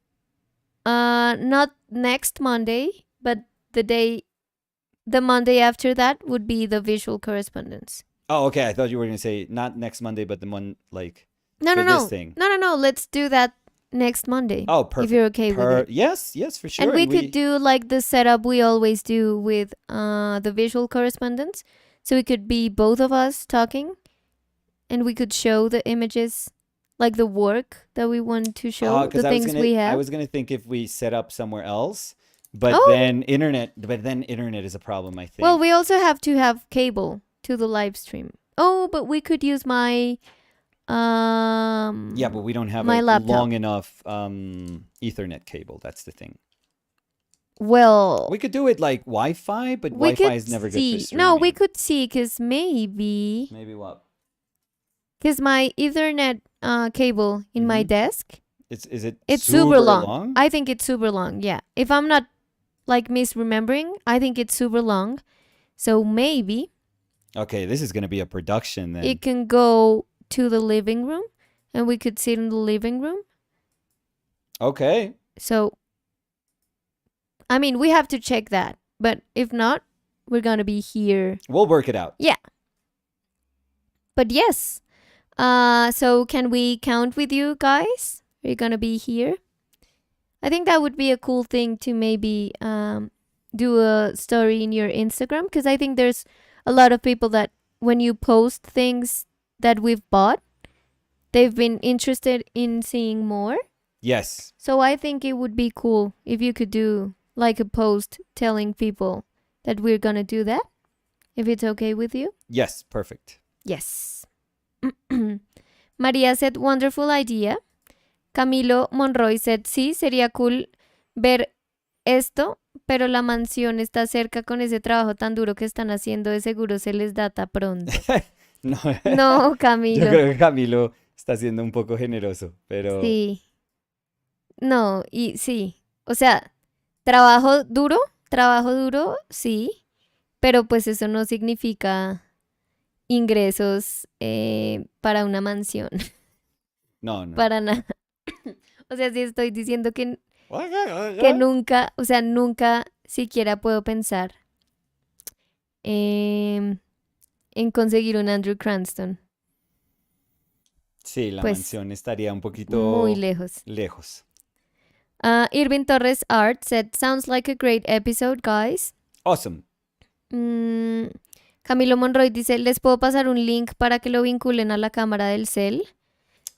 not next Monday, but the Monday after that would be the visual correspondence. Oh, okay. I thought you were gonna say not next Monday, but the one like No, for no, no. this thing. No. Let's do that next Monday. Oh, If perfect. you're okay with it. Yes, for sure. And we could do like the setup we always do with the visual correspondence. So it could be both of us talking and we could show the images, like the work that we want to show, the 'cause things we I have. was gonna think if we set up somewhere else, but Oh. then internet is a problem. I think. Well, we also have to have cable to the live stream. Oh, but we could use my yeah, but we don't have my a laptop. long enough Ethernet cable. That's the thing. Well, We could do it like Wi-Fi, but we Wi-Fi could is never good for see. streaming. No, we could see because maybe Maybe what? because my Ethernet cable in my Mhm. desk, Is it it's super long. long? I think it's super long. Yeah, if I'm not like misremembering, I think it's super long. So maybe Okay, this is gonna be a production then. it can go to the living room, and we could sit in the living room. Okay. So, I mean, we have to check that. But if not, we're gonna be here. We'll work it out. But yes. So can we count with you guys? Are you gonna be here? I think that would be a cool thing to maybe do a story in your Instagram, because I think there's a lot of people that when you post things that we've bought, they've been interested in seeing more. Yes. So I think it would be cool if you could do like a post telling people that we're gonna do that, if it's okay with you. Yes, perfect. Yes. Maria said, wonderful idea. Camilo Monroy said, sí, sería cool ver esto, pero la mansión está cerca con ese trabajo tan duro que están haciendo, de seguro se les data pronto. No, No, yo Camilo. creo que Camilo está siendo un poco generoso, pero Sí. No, y sí. O sea, trabajo duro, sí, pero pues eso no significa ingresos para una mansión, no, no. para nada. O sea, si estoy diciendo que Que nunca, o sea, nunca siquiera puedo pensar en conseguir un Andrew Cranston. Sí, la Pues, mansión estaría un poquito Muy lejos. lejos. Irving Torres Art said, sounds like a great episode, guys. Awesome. Camilo Monroy dice, ¿les puedo pasar un link para que lo vinculen a la cámara del cel?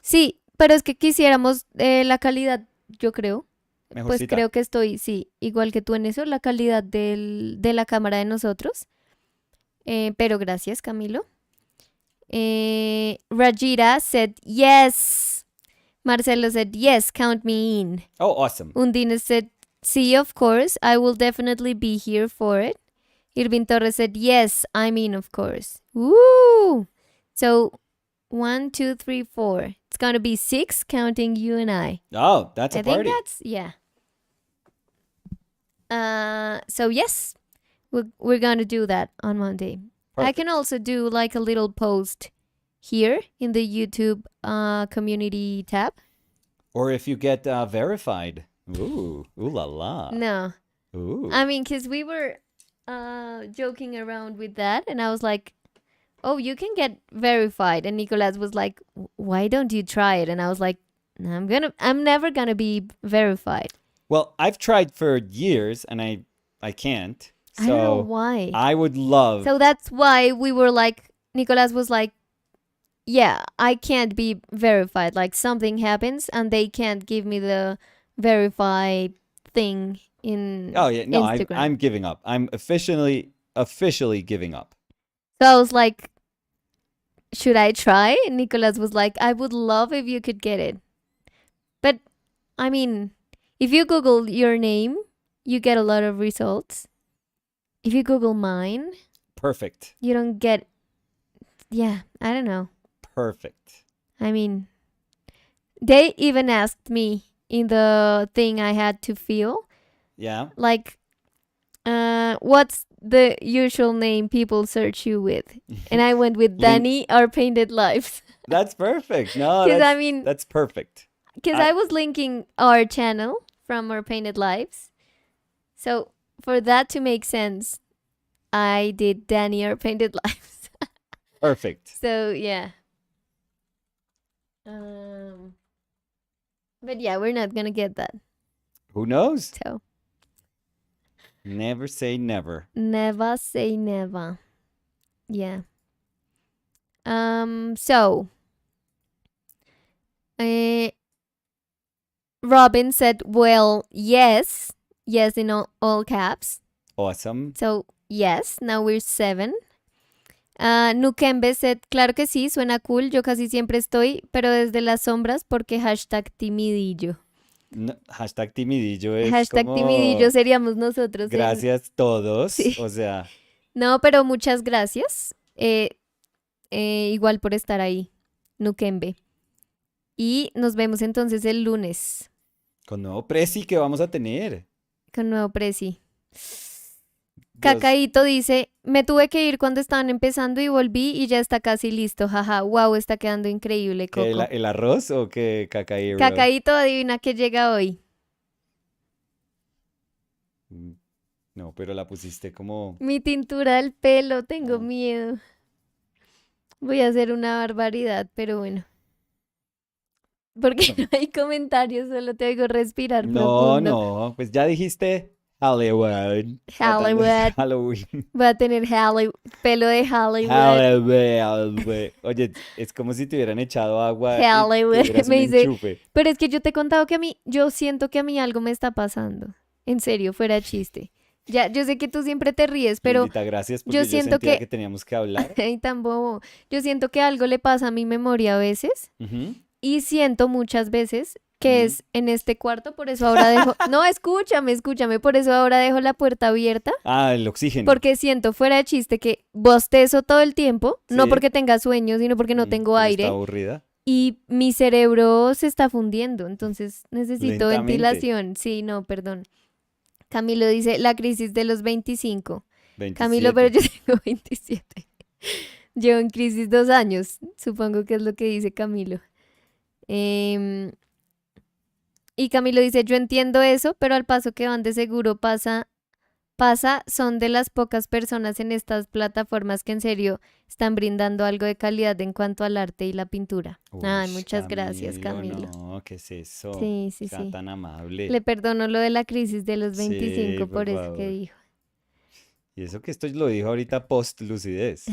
Sí, pero es que quisiéramos la calidad, yo creo. Pues Mejorcita. creo que estoy, sí, igual que tú en eso, la calidad de la cámara de nosotros. Pero gracias, Camilo. Rajira said, yes. Marcelo said, yes, count me in. Oh, awesome. Undine said, see, of course, I will definitely be here for it. Irving Torres said, yes, I'm in, of course. Woo! So, 1, 2, 3, 4. It's going to be 6, counting you and I. Oh, that's a I think party. that's, yeah. So, yes, we're going to do that on Monday. I Perfect. can also do like a little post here in the YouTube community tab. Or if you get verified. Ooh la la. No. Ooh. I mean, because we were joking around with that, and I was like, oh, you can get verified. And Nicolas was like, why don't you try it? And I was like, I'm never gonna be verified. Well, I've tried for years and I can't. So I don't know why. I would love. So that's why we were like, Nicolas was like, yeah, I can't be verified. Like something happens and they can't give me the verified thing in Oh yeah, no, Instagram. I'm giving up. I'm officially giving up. So I was like, should I try? And Nicolas was like, I would love if you could get it. But, I mean, if you Google your name, you get a lot of results. If you Google mine, Perfect. you don't get... Yeah, I don't know. Perfect. I mean, they even asked me in the thing I had to fill, Yeah. like, what's the usual name people search you with? And I went with Danny, Our Painted Lives. That's perfect. No, Because I mean, that's perfect. because I was linking our channel from Our Painted Lives. So for that to make sense, I did Danny, Our Painted Lives. Perfect. So yeah. But yeah, we're not gonna get that. Who knows? So Never say never. never say never. Yeah. So Robin said, well, yes. Yes in all caps. Awesome. So yes, now we're 7. Nukembe said, claro que sí, suena cool, yo casi siempre estoy, pero desde las sombras porque hashtag timidillo. Hashtag timidillo es Hashtag timidillo como seríamos nosotros en... gracias todos. Sí. O sea, No, pero muchas gracias. Igual por estar ahí, Nukembe. Y nos vemos entonces el lunes con nuevo presi que vamos a tener. con nuevo presi. Dios, Cacaíto dice, me tuve que ir cuando estaban empezando y volví y ya está casi listo. Jaja, wow, está quedando increíble, ¿qué Coco. el arroz o qué cacaíro? Cacaíto, adivina qué llega hoy. Mm, No, pero la pusiste como... Mi tintura del pelo, tengo ah. miedo. Voy a hacer una barbaridad, pero bueno. Porque No, no hay comentarios, solo te oigo respirar no, profundo. no, pues ya dijiste Hollywood, tratando de Hollywood. Halloween. Voy a tener pelo de Hollywood. Hollywood, Hollywood. Oye, es como si te hubieran echado agua y Hollywood. tuvieras Me un dice, enchufe. pero es que yo te he contado que a mí, yo siento que a mí algo me está pasando. En serio, fuera de chiste. Ya, yo sé que tú siempre te ríes, pero Lindita, gracias yo porque yo siento sentía que, que teníamos que hablar. ay, tan bobo, yo siento que algo le pasa a mi memoria a veces Ujú, y siento muchas veces que ujú. es en este cuarto, por eso ahora dejo, no, escúchame, por eso ahora dejo la puerta abierta, Ah, el oxígeno. porque siento fuera de chiste que bostezo todo el tiempo, no Sí. porque tenga sueño, sino porque no tengo Porque está aire aburrida. y mi cerebro se está fundiendo, entonces necesito Lentamente. ventilación. Sí, no, perdón. Camilo dice, la crisis de los 25. Camilo, pero 27. yo tengo 27. Llevo en crisis 2 años, supongo que es lo que dice Camilo. Em, y Camilo dice, yo entiendo eso, pero al paso que van de seguro son de las pocas personas en estas plataformas que en serio están brindando algo de calidad en cuanto al arte y la pintura. Uy, Ay, muchas gracias, Camilo, Camilo. no, ¿qué es eso? Sí, sí, Sea sí. tan amable. Le perdono lo de la crisis de los Sí, 25 por por eso que favor. dijo. Y eso que esto lo dijo ahorita post lucidez.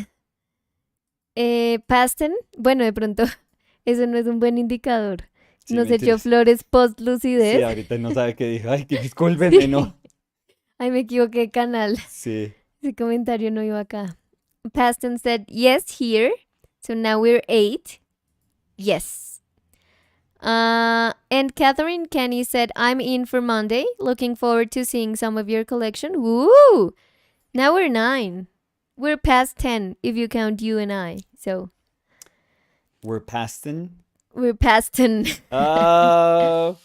Pasten, bueno, de pronto eso no es un buen indicador. Sí, Nos echó mentiras. flores post Sí, lucidez. ahorita no sabe qué dijo. Ay, que discúlpenme, Sí. no. Ay, me equivoqué de canal. Sí. Ese comentario no iba acá. Paston said, yes, here. So now we're 8. Yes. And Catherine Kenny said, I'm in for Monday. Looking forward to seeing some of your collection. Woo! Now we're 9. We're past 10 if you count you and I. So We're pasting. we're past 10. Oh.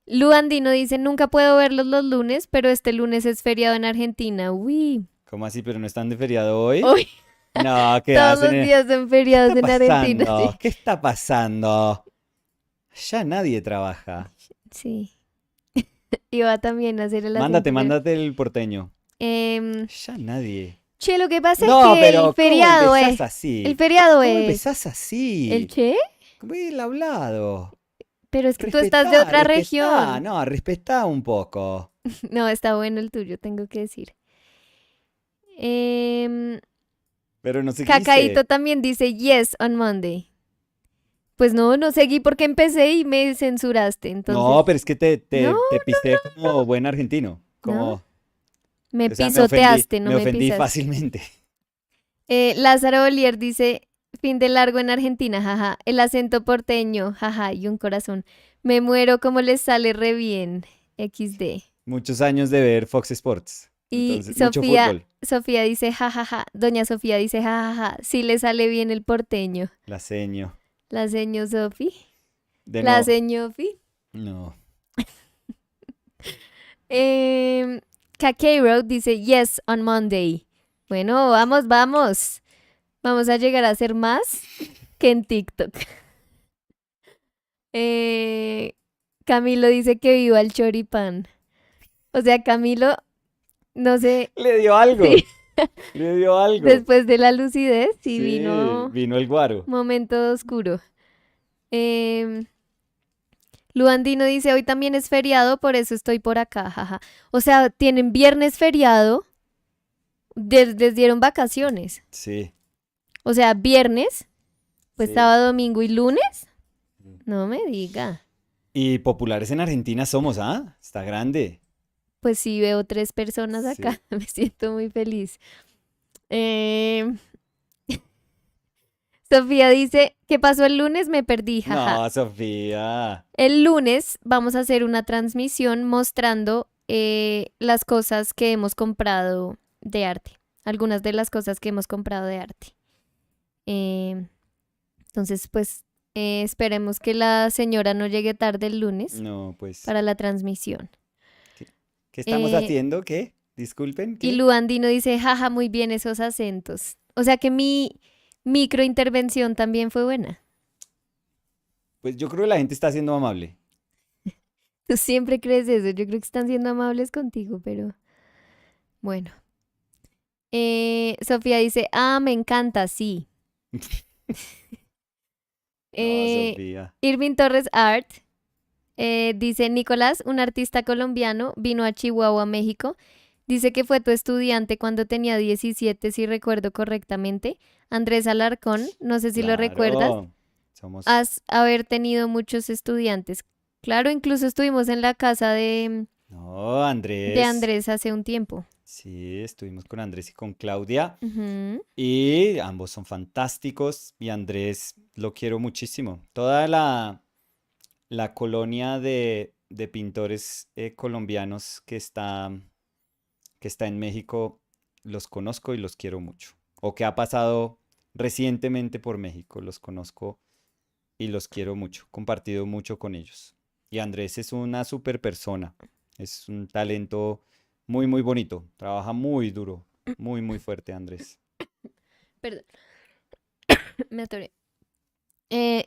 Lu Andino dice, nunca puedo verlos los lunes, pero este lunes es feriado en Argentina. Uy. ¿Cómo así? ¿Pero no están de feriado hoy? Hoy No, ¿qué todos hacen? los días son feriados ¿Qué en está Argentina. pasando? Sí. ¿Qué está pasando? Ya nadie trabaja. Sí. Iba también a hacer el acento. Mándate el porteño. Em, Ya nadie. che, lo que pasa es No, que pero ¿cómo empezás el así? feriado ¿Cómo es, empezás ¿el así? che? ¿Cómo el hablado? Pero es que tú estás de otra región. No, respetá un poco. No, está bueno el tuyo, tengo que decir. Em, Pero no seguiste. Cacaíto también dice yes on Monday. Pues no, no seguí porque empecé y me censuraste, entonces. No, pero es que No, te pisté como buen argentino. no, Como, me o sea, pisoteaste, no me me ofendí pisaste. fácilmente. Lázaro Olier dice, fin de largo en Argentina, jaja. El acento porteño, jaja, y un corazón. Me muero como les sale re bien. XD. Muchos años de ver Fox Sports. Y Entonces, mucho fútbol. Sofía dice, jajaja. Doña Sofía dice, jajaja. Sí le sale bien el porteño. La seño. La señor Sofi. De La nuevo. señofi. No. Kakeiro dice, yes on Monday. Bueno, vamos, vamos. Vamos a llegar a ser más que en TikTok. Camilo dice que viva el choripán. O sea, Camilo, no sé, Le dio algo. Sí. Le dio algo. después de la lucidez, sí, Sí, vino vino el guaro. momento oscuro. Luandino dice, hoy también es feriado, por eso estoy por acá, jaja. O sea, tienen viernes feriado, les dieron vacaciones. Sí. O sea, viernes, pues Sí. sábado, domingo y lunes. No me diga. Y populares en Argentina somos, ¿ah? Está grande. Pues sí, veo 3 personas acá. Sí. Me siento muy feliz. Sofía dice, ¿qué pasó el lunes? Me perdí, jaja. No, Sofía. El lunes vamos a hacer una transmisión mostrando las cosas que hemos comprado de arte. Algunas de las cosas que hemos comprado de arte. Eh, entonces, pues, esperemos que la señora no llegue tarde el lunes No, pues. para la transmisión. ¿Qué, qué estamos Eh, haciendo? ¿Qué? Disculpen, y ¿qué? Lu Andino dice, jaja, muy bien esos acentos. O sea que mi microintervención también fue buena. Pues yo creo que la gente está siendo amable. Tú siempre crees eso. Yo creo que están siendo amables contigo, pero bueno. Sofía dice, me encanta, sí. No, Eh, Sofía. Irving Torres Art dice, Nicolás, un artista colombiano, vino a Chihuahua, México. Dice que fue tu estudiante cuando tenía 17, si recuerdo correctamente. Andrés Alarcón, no sé si lo recuerdas. Claro. Somos. Has haber tenido muchos estudiantes. Claro, incluso estuvimos en la casa No, de Andrés. Andrés hace un tiempo. Sí, estuvimos con Andrés y con Claudia. Ujú. Y ambos son fantásticos. Y Andrés lo quiero muchísimo. Toda la colonia de pintores colombianos que está en México, los conozco y los quiero mucho. O que ha pasado recientemente por México, los conozco y los quiero mucho. Compartido mucho con ellos. Y Andrés es una super persona. Es un talento muy, muy bonito. Trabaja muy duro. Muy, muy fuerte, Andrés. Perdón, me atoré.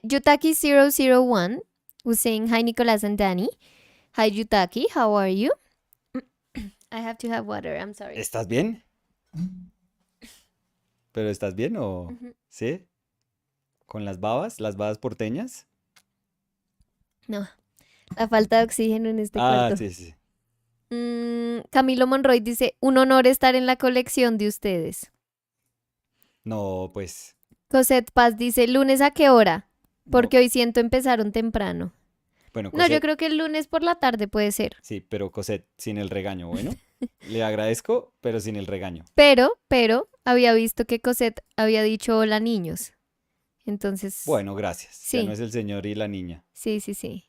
Yutaki001 was saying, hi, Nicolas and Danny. Hi, Yutaki, how are you? I have to have water, I'm sorry. ¿Estás bien? ¿Pero estás bien o...? Ujú. ¿Sí? ¿Con las babas porteñas? No, la falta de oxígeno en este Ah, cuarto. sí, sí. Camilo Monroy dice, un honor estar en la colección de ustedes. No, pues, Cosette Paz dice, ¿lunes a qué hora? no. Porque hoy siento empezaron temprano. Bueno, No, yo Cosette, creo que el lunes por la tarde puede ser. sí, pero Cosette, sin el regaño, bueno. Le agradezco, pero sin el regaño. Pero, había visto que Cosette había dicho hola niños. Entonces, Bueno, gracias. Ya no sí, es el señor y la niña. sí, sí, sí.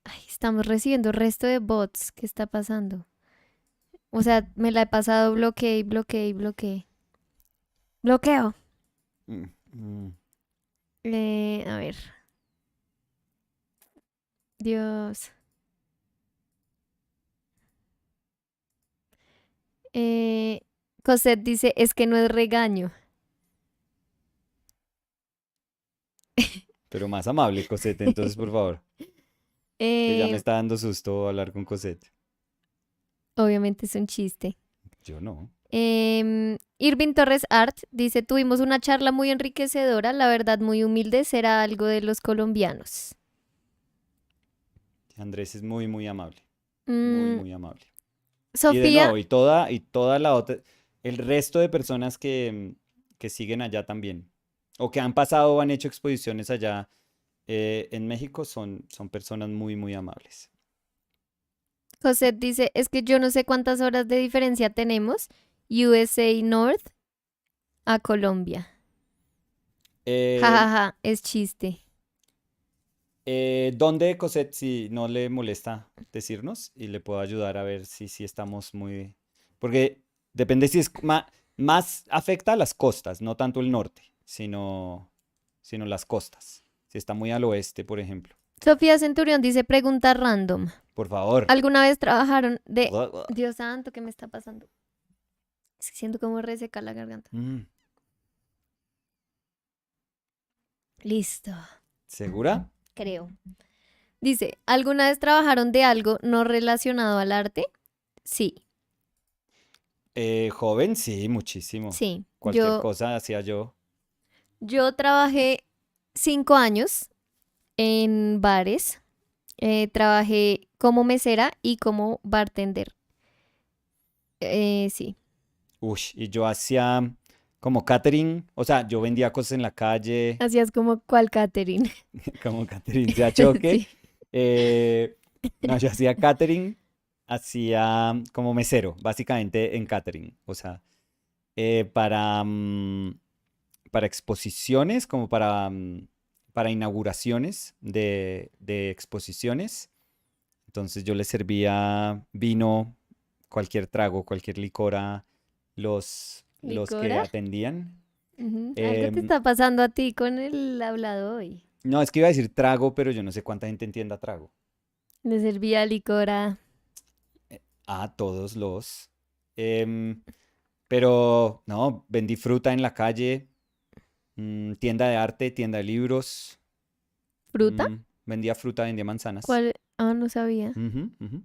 Ay, estamos recibiendo resto de bots. ¿Qué está pasando? O sea, me la he pasado bloqueé, y bloqueé, y bloqueé. Bloqueo. Mm, mm. A ver. Dios. Eh, Cosette dice, es que no es regaño. Pero más amable, Cosette, entonces, por favor. Que ya me Eh, está dando susto hablar con Cosette. obviamente es un chiste. Yo no. Irving Torres Art dice, tuvimos una charla muy enriquecedora, la verdad muy humilde, será algo de los colombianos. Andrés es muy, muy amable. Muy, Mm, muy amable. Y de Sofía, nuevo, y toda la otra, el resto de personas que siguen allá también, o que han pasado o han hecho exposiciones allá en México, son personas muy, muy amables. Cosette dice, es que yo no sé cuántas horas de diferencia tenemos, USA North a Colombia. Ja, Eh, ja, ja, es chiste. ¿Dónde, Cosette, si no le molesta decirnos y le puedo ayudar a ver si estamos muy... Porque depende si es más afecta a las costas, no tanto el norte, sino las costas. Si está muy al oeste, por ejemplo. Sofía Centurión dice, pregunta random. Por favor. ¿Alguna vez trabajaron de... Dios santo, ¿qué me está pasando? Es que siento como reseca la garganta. Mm, Listo, ¿Segura? creo. Dice, ¿alguna vez trabajaron de algo no relacionado al arte? Sí, Joven, sí, muchísimo. sí. Cualquier cosa hacía yo. Yo trabajé 5 años en bares. Trabajé como mesera y como bartender. Sí. Uy, y yo hacía como catering, o sea, yo vendía cosas en la calle, Hacías como cual catering. como catering de a choque. Sí. Eh, no, yo hacía catering, hacía como mesero, básicamente en catering. O sea, para para exposiciones, como para inauguraciones de exposiciones. Entonces yo les servía vino, cualquier trago, cualquier licor a los que ¿Licora? atendían. Algo te Em, está pasando a ti con el hablado hoy. no, es que iba a decir trago, pero yo no sé cuánta gente entienda trago. Le servía licora. A todos los. Em, pero no, vendí fruta en la calle, tienda de arte, tienda de libros. ¿Fruta? Vendía fruta, vendía manzanas. ¿Cuál? Ah, no sabía. Ujú, ujú.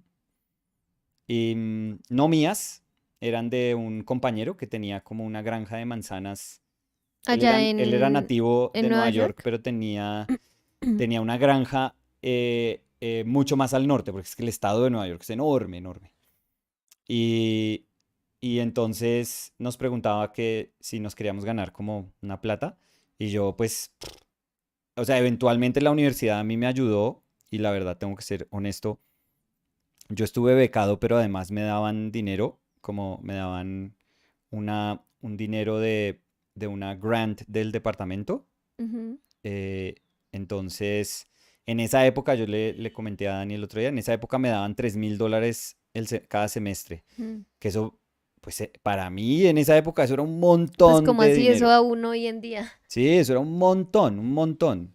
Y no mías, eran de un compañero que tenía como una granja de manzanas. Allá Él era nativo en de Nueva Nueva York, York. pero tenía una granja mucho más al norte, porque es que el estado de Nueva York es enorme, enorme. Y, y entonces nos preguntaba que si nos queríamos ganar como una plata. Y yo, pues, o sea, eventualmente la universidad a mí me ayudó. Y la verdad, tengo que ser honesto. Yo estuve becado, pero además me daban dinero, como me daban un dinero de una grant del departamento. Ujú. Eh, entonces, en esa época, yo le comenté a Dani el otro día, en esa época me daban $3,000 cada semestre. Ujú. Que eso, pues para mí en esa época eso era un Pues montón como de así eso dinero. a uno hoy en día. Sí, eso era un montón, un montón.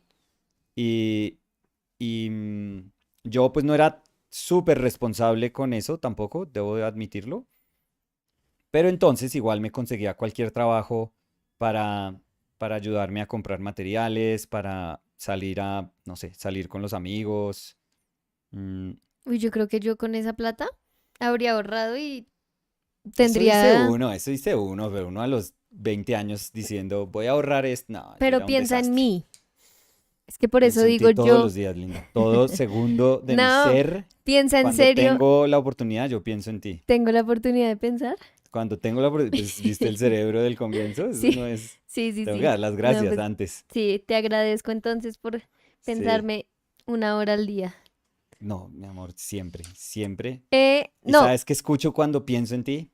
Y, y yo pues no era súper responsable con eso tampoco, debo de admitirlo. Pero entonces igual me conseguía cualquier trabajo para, para ayudarme a comprar materiales, para salir a, no sé, salir con los amigos. Mm, Uy, yo creo que yo con esa plata habría ahorrado y tendría. eso dice uno, pero uno a los 20 años diciendo, voy a ahorrar esto. No, yo Pero era un piensa en desastre. mí. Es que por eso Pienso en digo ti todos yo. los días, Linda. Todo segundo de mi No, ser, piensa en cuando serio. tengo la oportunidad, yo pienso en ti. Tengo la oportunidad de pensar. Cuando tengo la oportunidad, pues, ¿viste el cerebro del comienzo? Eso Sí, no es... sí, sí, Tengo que sí. dar las No, gracias pues antes. sí, te agradezco entonces por Sí. pensarme 1 hora al día. No, mi amor, siempre, siempre. ¿Y No, sabes qué escucho cuando pienso en ti?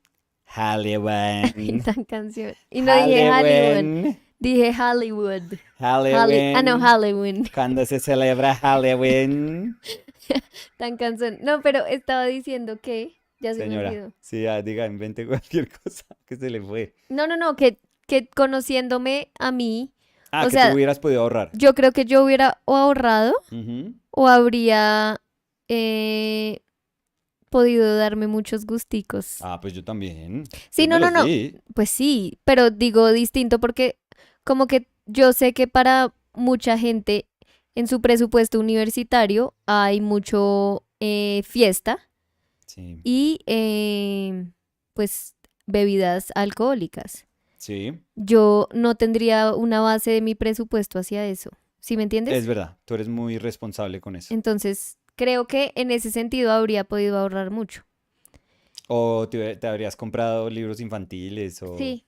Halloween. esa canción. Y no dije Hollywood, Halloween. dije Hollywood. No, Halloween. Halloween. Cuando se celebra Halloween. Tan cansón. No, pero estaba diciendo que, ya se me Señora, olvidó. sí, diga, invente cualquier cosa que se le fue. No, no, no, que conociéndome a mí, Ah, o que tú sea, hubieras podido ahorrar. yo creo que yo hubiera o ahorrado Ujú. o habría eh, podido darme muchos gusticos. Ah, pues yo también. Sí, Yo no, me no, los no. di. Pues sí, pero digo distinto porque como que yo sé que para mucha gente en su presupuesto universitario hay mucho fiesta Sí, y pues bebidas alcohólicas. sí, Yo no tendría una base de mi presupuesto hacia eso. ¿Sí me es entiendes? verdad. Tú eres muy responsable con eso. Entonces, creo que en ese sentido habría podido ahorrar mucho. O te habrías comprado libros infantiles o Sí,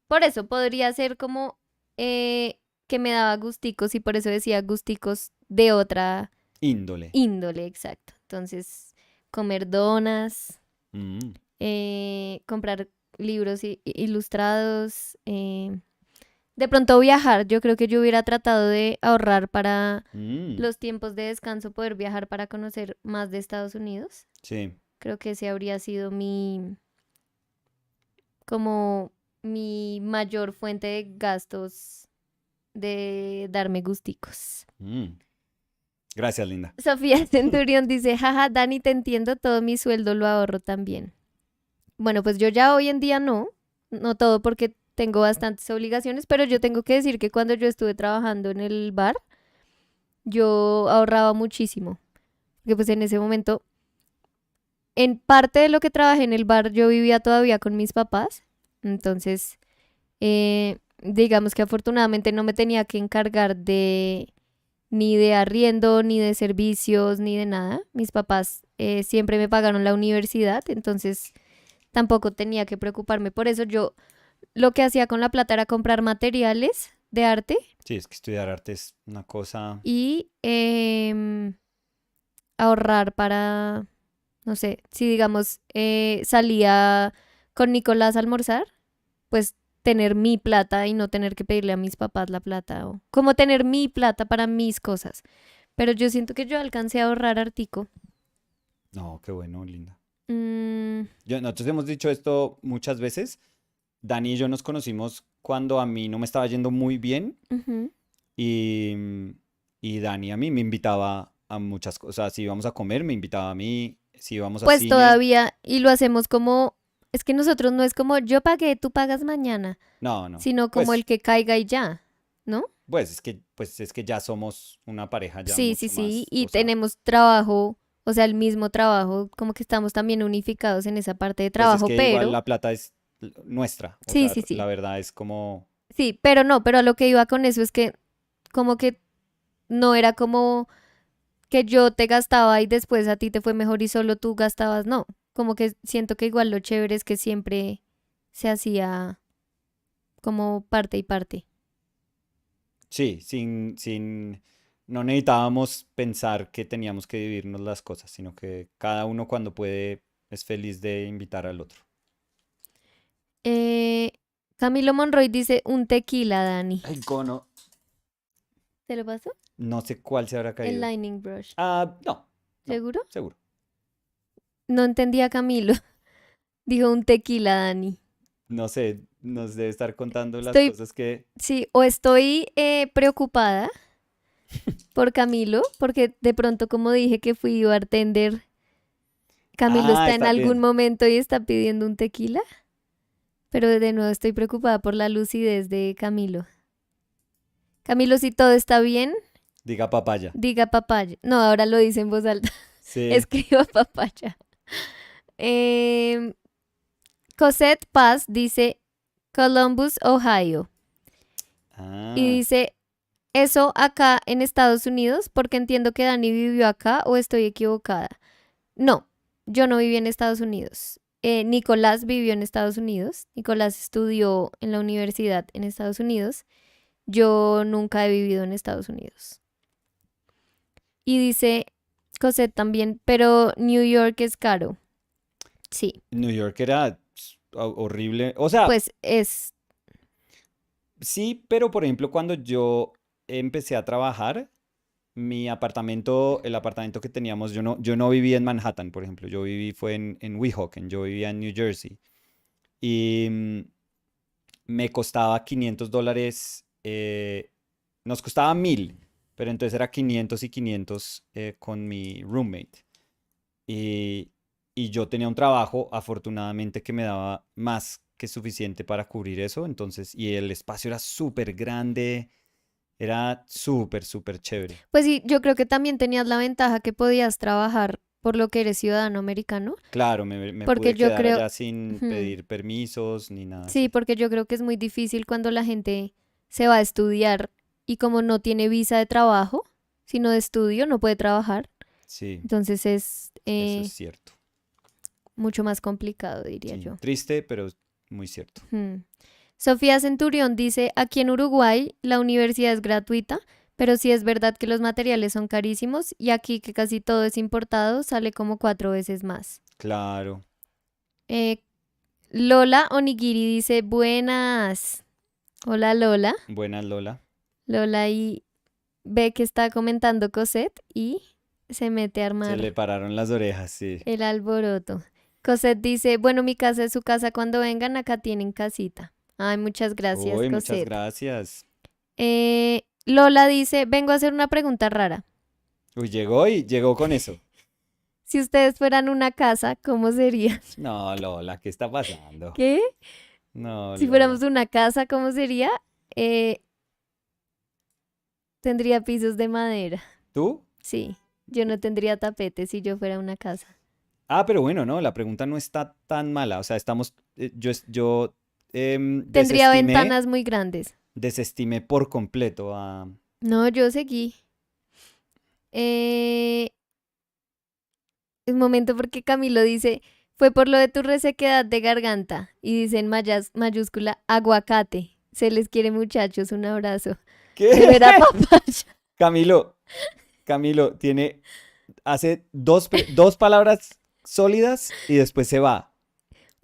por eso podría ser como que me daba gusticos y por eso decía gusticos de otra índole. índole, exacto. Entonces, comer donas, Mm, comprar libros ilustrados, de pronto viajar. Yo creo que yo hubiera tratado de ahorrar para mm, los tiempos de descanso, poder viajar para conocer más de Estados Unidos. sí, Creo que ese habría sido como mi mayor fuente de gastos de darme gusticos. mm. Gracias, Linda. Sofía Centurión dice, jaja, Dani, te entiendo, todo mi sueldo lo ahorro también. Bueno, pues yo ya hoy en día no todo porque tengo bastantes obligaciones, pero yo tengo que decir que cuando yo estuve trabajando en el bar, yo ahorraba muchísimo, porque pues en ese momento, en parte de lo que trabajé en el bar, yo vivía todavía con mis papás, entonces, digamos que afortunadamente no me tenía que encargar de ni de arriendo, ni de servicios, ni de nada. Mis papás siempre me pagaron la universidad, entonces tampoco tenía que preocuparme por eso. Yo lo que hacía con la plata era comprar materiales de arte Sí, es que estudiar arte es una cosa. y ahorrar para, no sé, si digamos salía con Nicolás a almorzar, pues tener mi plata y no tener que pedirle a mis papás la plata, o como tener mi plata para mis cosas. Pero yo siento que yo alcancé a ahorrar hartico. No, qué bueno, linda. Mm, Nosotros hemos dicho esto muchas veces. Dani y yo nos conocimos cuando a mí no me estaba yendo muy bien ujú. y, y Dani a mí me invitaba a muchas cosas. Si íbamos a comer, me invitaba a mí. Si íbamos a Pues cine, todavía, y lo hacemos como, es que nosotros no es como yo pagué, tú pagas mañana, no, no. sino como Pues, el que caiga y ya, ¿no? pues es que ya somos una pareja ya Sí, sí, mucho sí, más, y o sea, tenemos trabajo, o sea, el mismo trabajo, como que estamos también unificados en esa parte de pues es trabajo, que igual pero la plata es nuestra. O sí, sea, sí, la sí, verdad es como, sí, pero no, pero a lo que iba con eso es que como que no era como que yo te gastaba y después a ti te fue mejor y solo tú gastabas, no, como que siento que igual lo chévere es que siempre se hacía como parte y parte. sí, no necesitábamos pensar que teníamos que dividirnos las cosas, sino que cada uno cuando puede es feliz de invitar al otro. Eh, Camilo Monroy dice un tequila, Dani. El cono, ¿Te lo pasó? no sé cuál se habrá El caído. lining brush. Ah, no, no, ¿Seguro? seguro. No entendía Camilo. Dijo un tequila, Dani. No sé, nos debe estar contando las Estoy, cosas que... sí, o estoy preocupada por Camilo, porque de pronto, como dije que fui bartender, Camilo Ah, está en está algún bien. momento y está pidiendo un tequila, pero de nuevo estoy preocupada por la lucidez de Camilo. Camilo, si todo está bien, Diga papaya. diga papaya. No, ahora lo dice en voz alta. Sí. Escriba papaya. Em, Cosette Paz dice Columbus, Ohio. Y Ah, dice, eso acá en Estados Unidos, porque entiendo que Dani vivió acá o estoy equivocada. No, yo no viví en Estados Unidos. Nicolás vivió en Estados Unidos. Nicolás estudió en la universidad en Estados Unidos. Yo nunca he vivido en Estados Unidos. Y dice Cosette también, pero New York es caro. Sí, New York era horrible. O sea, pues es... sí, pero por ejemplo, cuando yo empecé a trabajar, el apartamento que teníamos, yo no vivía en Manhattan, por ejemplo, yo viví fue en Weehawken, yo vivía en New Jersey. Y me costaba $500, nos costaba 1000, pero entonces era 500 y 500 con mi roommate. Y, y yo tenía un trabajo, afortunadamente, que me daba más que suficiente para cubrir eso, entonces, y el espacio era súper grande, era súper, súper chévere. Pues sí, yo creo que también tenías la ventaja que podías trabajar por lo que eres ciudadano americano, Claro, me porque pude yo quedar creo... allá sin Ujú. pedir permisos ni nada Sí, así. porque yo creo que es muy difícil cuando la gente se va a estudiar y como no tiene visa de trabajo, sino de estudio, no puede trabajar. Sí, Entonces es eso es cierto. mucho más complicado, diría Sí, yo. triste, pero muy cierto. Hmm. Sofía Centurión dice, aquí en Uruguay la universidad es gratuita, pero sí es verdad que los materiales son carísimos y aquí que casi todo es importado sale como 4 veces más. Claro. Eh, Lola Onigiri dice, buenas. Hola Lola. Buenas, Lola. Lola y ve que está comentando Cosette y se mete a Se le armar pararon las orejas, sí. el alboroto. Cosette dice, bueno, mi casa es su casa cuando vengan, acá tienen casita. Ay, muchas gracias, Uy, muchas Cosette. gracias. Lola dice, vengo a hacer una pregunta rara. Uy, llegó y llegó con eso. Si ustedes fueran una casa, ¿cómo sería? No, Lola, ¿qué está pasando? ¿Qué? No, Si fuéramos Lola. una casa, ¿cómo sería? Eh, Tendría pisos de madera. ¿Tú? Sí, yo no tendría tapetes si yo fuera una casa. Ah, pero bueno, no, la pregunta no está tan mala. O sea, yo Tendría desestimé, ventanas muy grandes. desestimé por completo a... No, yo seguí. Eh, un momento porque Camilo dice, fue por lo de tu resequedad de garganta. Y dice en mayúscula, aguacate. Se les quiere muchachos, un abrazo. ¿Qué? Eso era papaya. Camilo, Camilo hace dos palabras sólidas y después se va.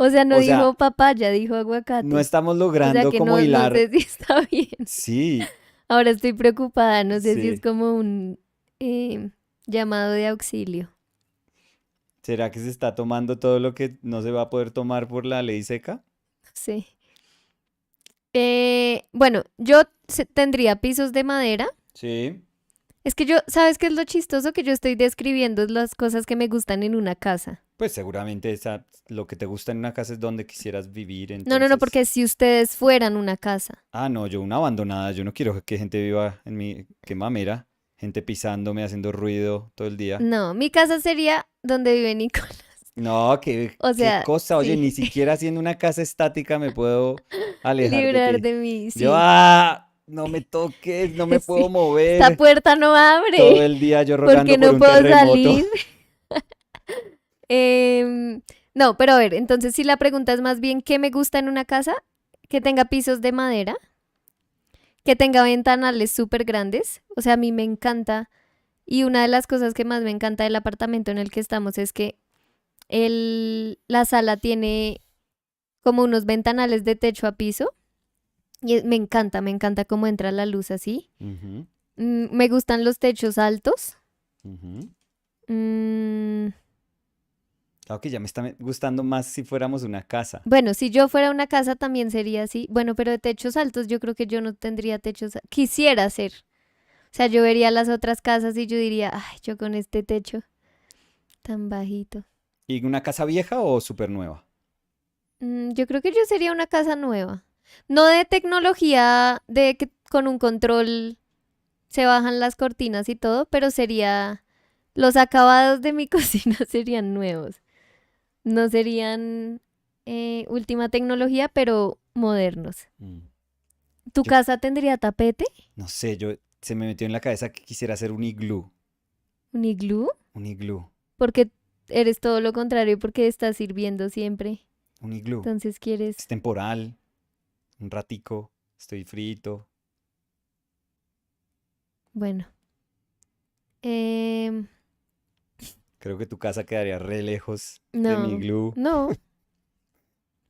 O sea, no O dijo sea, papaya, dijo no aguacate. estamos O sea logrando que como no hilar. sé si está bien. Sí, Ahora estoy preocupada, no sé si es sí. como un llamado de auxilio. ¿Será que se está tomando todo lo que no se va a poder tomar por la ley seca? Sí. Bueno, yo tendría pisos de madera. Sí. Es que yo, ¿sabes qué es lo chistoso? Que yo estoy describiendo las cosas que me gustan en una casa. Pues seguramente lo que te gusta en una casa es donde quisieras vivir, No, no, no, entonces. porque si ustedes fueran una casa. Ah, no, yo una abandonada, yo no quiero que gente viva en mi, qué mamera, gente pisándome, haciendo ruido todo el día. No, mi casa sería donde vive Nicolás. No, qué, O qué sea, cosa, oye, sí, ni siquiera haciendo una casa estática me puedo alejar de librar ti. de mí, Yo, sí, no me toques, no me puedo sí. Esta mover. puerta no Todo abre el día yo porque rogando por no un puedo terremoto. salir. Em, no, pero a ver, entonces si la pregunta es más bien, ¿qué me gusta en una casa? Que tenga pisos de madera, que tenga ventanales súper grandes. O sea, a mí me encanta. Y una de las cosas que más me encanta del apartamento en el que estamos es que la sala tiene como unos ventanales de techo a piso. Y me encanta cómo entra la luz así. Ujú, Me gustan los techos altos. ujú. Mm, Claro que ya me está gustando más si fuéramos una casa. bueno, si yo fuera una casa también sería así. Bueno, pero de techos altos yo creo que yo no tendría techos. Quisiera ser. O sea, yo vería las otras casas y yo diría, ay, yo con este techo tan bajito. ¿Y una casa vieja o súper nueva? Yo creo que yo sería una casa nueva. No de tecnología, de que con un control se bajan las cortinas y todo, pero sería... Los acabados de mi cocina serían nuevos. No serían última tecnología, pero modernos. Mm. ¿Tu Yo casa tendría tapete? no sé, se me metió en la cabeza que quisiera hacer un iglú. ¿Un iglú? Un iglú. Porque eres todo lo contrario, porque estás sirviendo siempre. Un iglú. Entonces Es quieres... temporal. Un ratico. Estoy frito. Bueno. em, Creo que tu casa quedaría re lejos de mi no, iglú. no.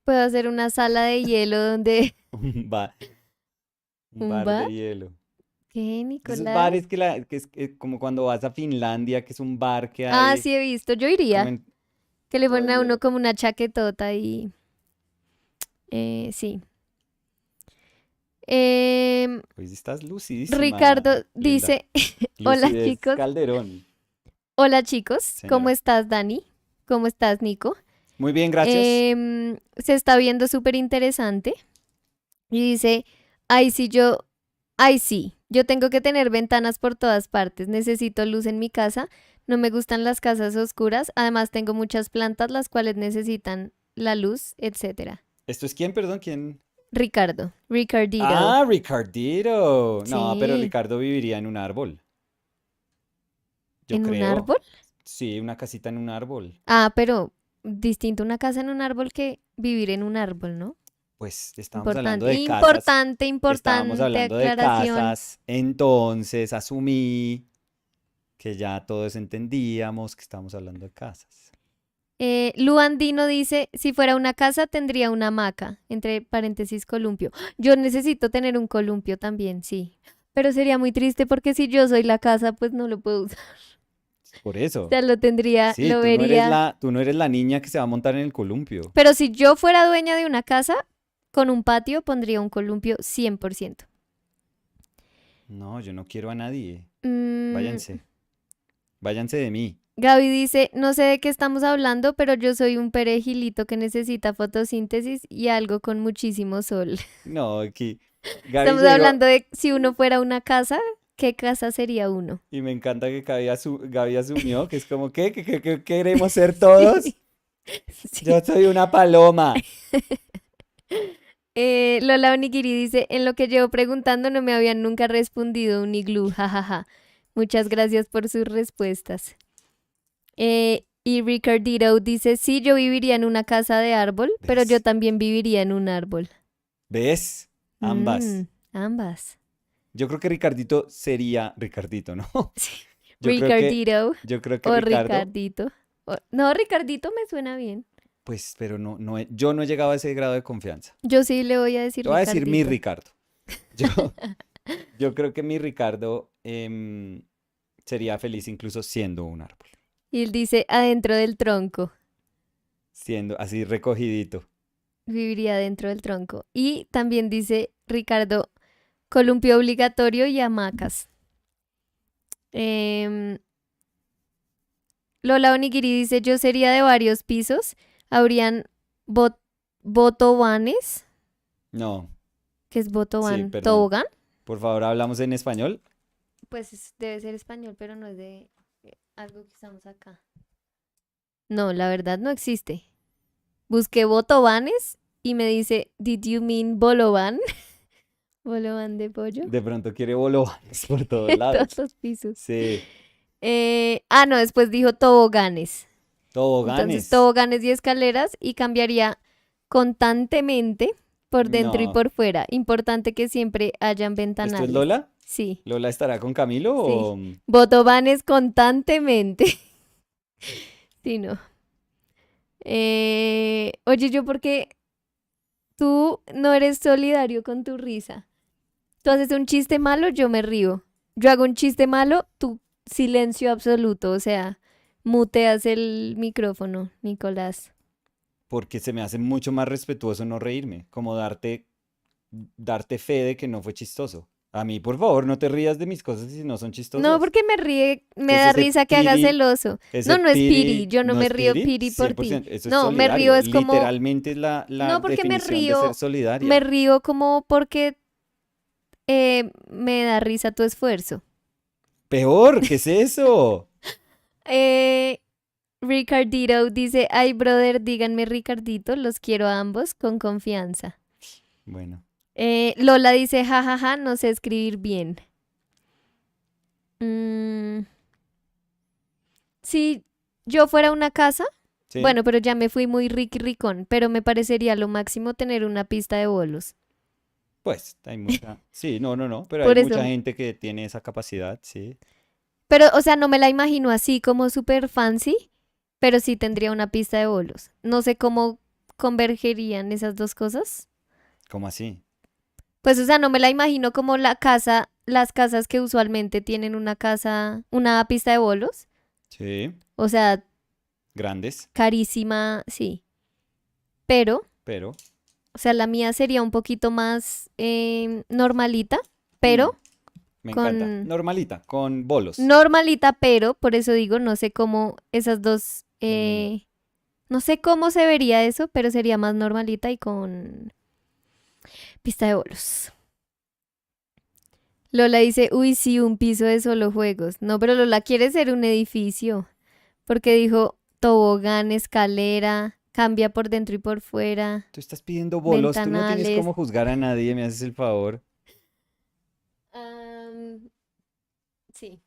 Puedo hacer una sala de hielo donde... Un bar, un ¿Un bar de bar? hielo. ¿Qué, De esos Nicolás? bares que es como cuando vas a Finlandia, que es un bar que Ah, hay sí he visto. Yo como iría. en Que le todo ponen el a uno hielo. como una chaquetota y... sí. Em, Hoy sí estás lucidísima, Ricardo Linda. dice, hola Lucidez chicos, Calderón, hola chicos, ¿cómo señora. estás Dani? ¿Cómo estás Nico? Muy bien, gracias. Se está viendo súper interesante y dice, ay sí, ay sí, yo tengo que tener ventanas por todas partes, necesito luz en mi casa, no me gustan las casas oscuras, además tengo muchas plantas las cuales necesitan la luz, etcétera. ¿Esto es quién, perdón? ¿Quién? Ricardo, Ricardito, Ah, Ricardito. No, pero sí, Ricardo viviría en un árbol, yo ¿en un creo. árbol? Sí, una casita en un árbol. Ah, pero distinto una casa en un árbol que vivir en un árbol, ¿no? Pues estábamos hablando Importante, de casas. importante, Estábamos importante hablando de aclaración. casas. Entonces asumí que ya todos entendíamos que estábamos hablando de casas. Luandino dice, si fuera una casa tendría una hamaca, entre paréntesis columpio. Yo necesito tener un columpio también, sí. Pero sería muy triste porque si yo soy la casa, pues no lo puedo usar. Por O eso. sea, lo tendría, Sí, lo vería. tú no eres la niña que se va a montar en el columpio. Pero si yo fuera dueña de una casa con un patio, pondría un columpio 100%. No, yo no quiero a nadie. Mm, Váyanse. Váyanse de mí. Gaby dice, no sé de qué estamos hablando, pero yo soy un perejilito que necesita fotosíntesis y algo con muchísimo sol. No, aquí. Gaby Estamos llegó hablando de si uno fuera una casa, ¿qué casa sería uno? y me encanta que Gaby asumió que es como, ¿qué queremos ser todos? Yo Sí. soy una paloma. Lola Onigiri dice, en lo que llevo preguntando no me habían nunca respondido un iglú, jajaja. Muchas gracias por sus respuestas. Y Ricardito dice, sí, yo viviría en una casa de árbol, pero yo ¿Ves? también viviría en un árbol. ¿Ves? Mm, Ambas. ambas. Yo creo que Ricardito sería Ricardito, ¿no? Sí. Yo creo que, Ricardito yo creo que o Ricardo, Ricardito. No, Ricardito me suena bien. Pues, pero yo no he llegado a ese grado de confianza. Yo sí le voy a decir Te voy a decir mi Ricardito. Ricardo. Yo, yo creo que mi Ricardo sería feliz incluso siendo un árbol, Y él dice adentro del tronco. siendo así recogidito. Viviría dentro del tronco. Y también dice Ricardo, columpio obligatorio y hamacas. Em, Lola Onigiri dice, yo sería de varios pisos. Habrían bot botobanes. No, ¿Qué es sí, botoban? perdón. ¿Tobogán? Por favor, hablamos en español. Pues debe ser español, pero no es de algo que usamos acá. No, la verdad no existe. Busqué botobanes y me dice, ¿Did you mean bolovan? ¿Bolovan de pollo? De pronto quiere bolovanes por todos En todos lados. los pisos. Sí, No, después dijo toboganes. Entonces, toboganes. toboganes y escaleras y cambiaría constantemente por dentro y No. por fuera. Importante que siempre hayan ¿Esto es ventanales. Lola? Sí, ¿Lola estará con Camilo sí. o...? Botobanes constantemente. Sí, no. Oye, yo porque tú no eres solidario con tu risa. Tú haces un chiste malo, yo me río. Yo hago un chiste malo, tú silencio absoluto. O sea, muteas el micrófono, Nicolás. Porque se me hace mucho más respetuoso no reírme, como darte fe de que no fue chistoso. A mí, por favor, no te rías de mis cosas si no son No, chistosas. porque me ¿Qué es da risa que hagas el oso. ese No, no es piri. piri, Yo no no me es río piri? piri por ti. 100%, eso es No, me río solidario. es como. Literalmente es la No, porque definición de ser me solidaria. río como porque me da risa tu esfuerzo. Peor, ¿qué es eso? Eh, Ricardito dice, ay, brother, díganme Ricardito, los quiero a ambos con confianza. Bueno, Lola dice, jajaja, no sé escribir bien. Mm, si yo fuera una casa, sí, bueno, pero ya me fui muy riqui ricón, pero me parecería lo máximo tener una pista de bolos. pues hay mucha... Sí, no, pero hay Por mucha eso. gente que tiene esa capacidad, sí. Pero, o sea, no me la imagino así como súper fancy, pero sí tendría una pista de bolos. No sé cómo convergerían esas dos cosas. ¿Cómo así? Pues, o sea, no me la imagino como la casa, las casas que usualmente tienen una casa, una pista de bolos. Sí, O sea, grandes, carísima, sí. Pero, pero... o sea, la mía sería un poquito más normalita, mm, pero me encanta. con... Normalita, con bolos. Normalita, pero, por eso digo, no sé cómo esas dos... Mm, no sé cómo se vería eso, pero sería más normalita y con pista de bolos. Lola dice, uy, sí, un piso de solo juegos. No, pero Lola quiere ser un edificio, porque dijo tobogán, escalera, cambia por dentro y por fuera, tú estás pidiendo bolos, tú no tienes ventanales. cómo juzgar a nadie, me haces el favor. Am, sí.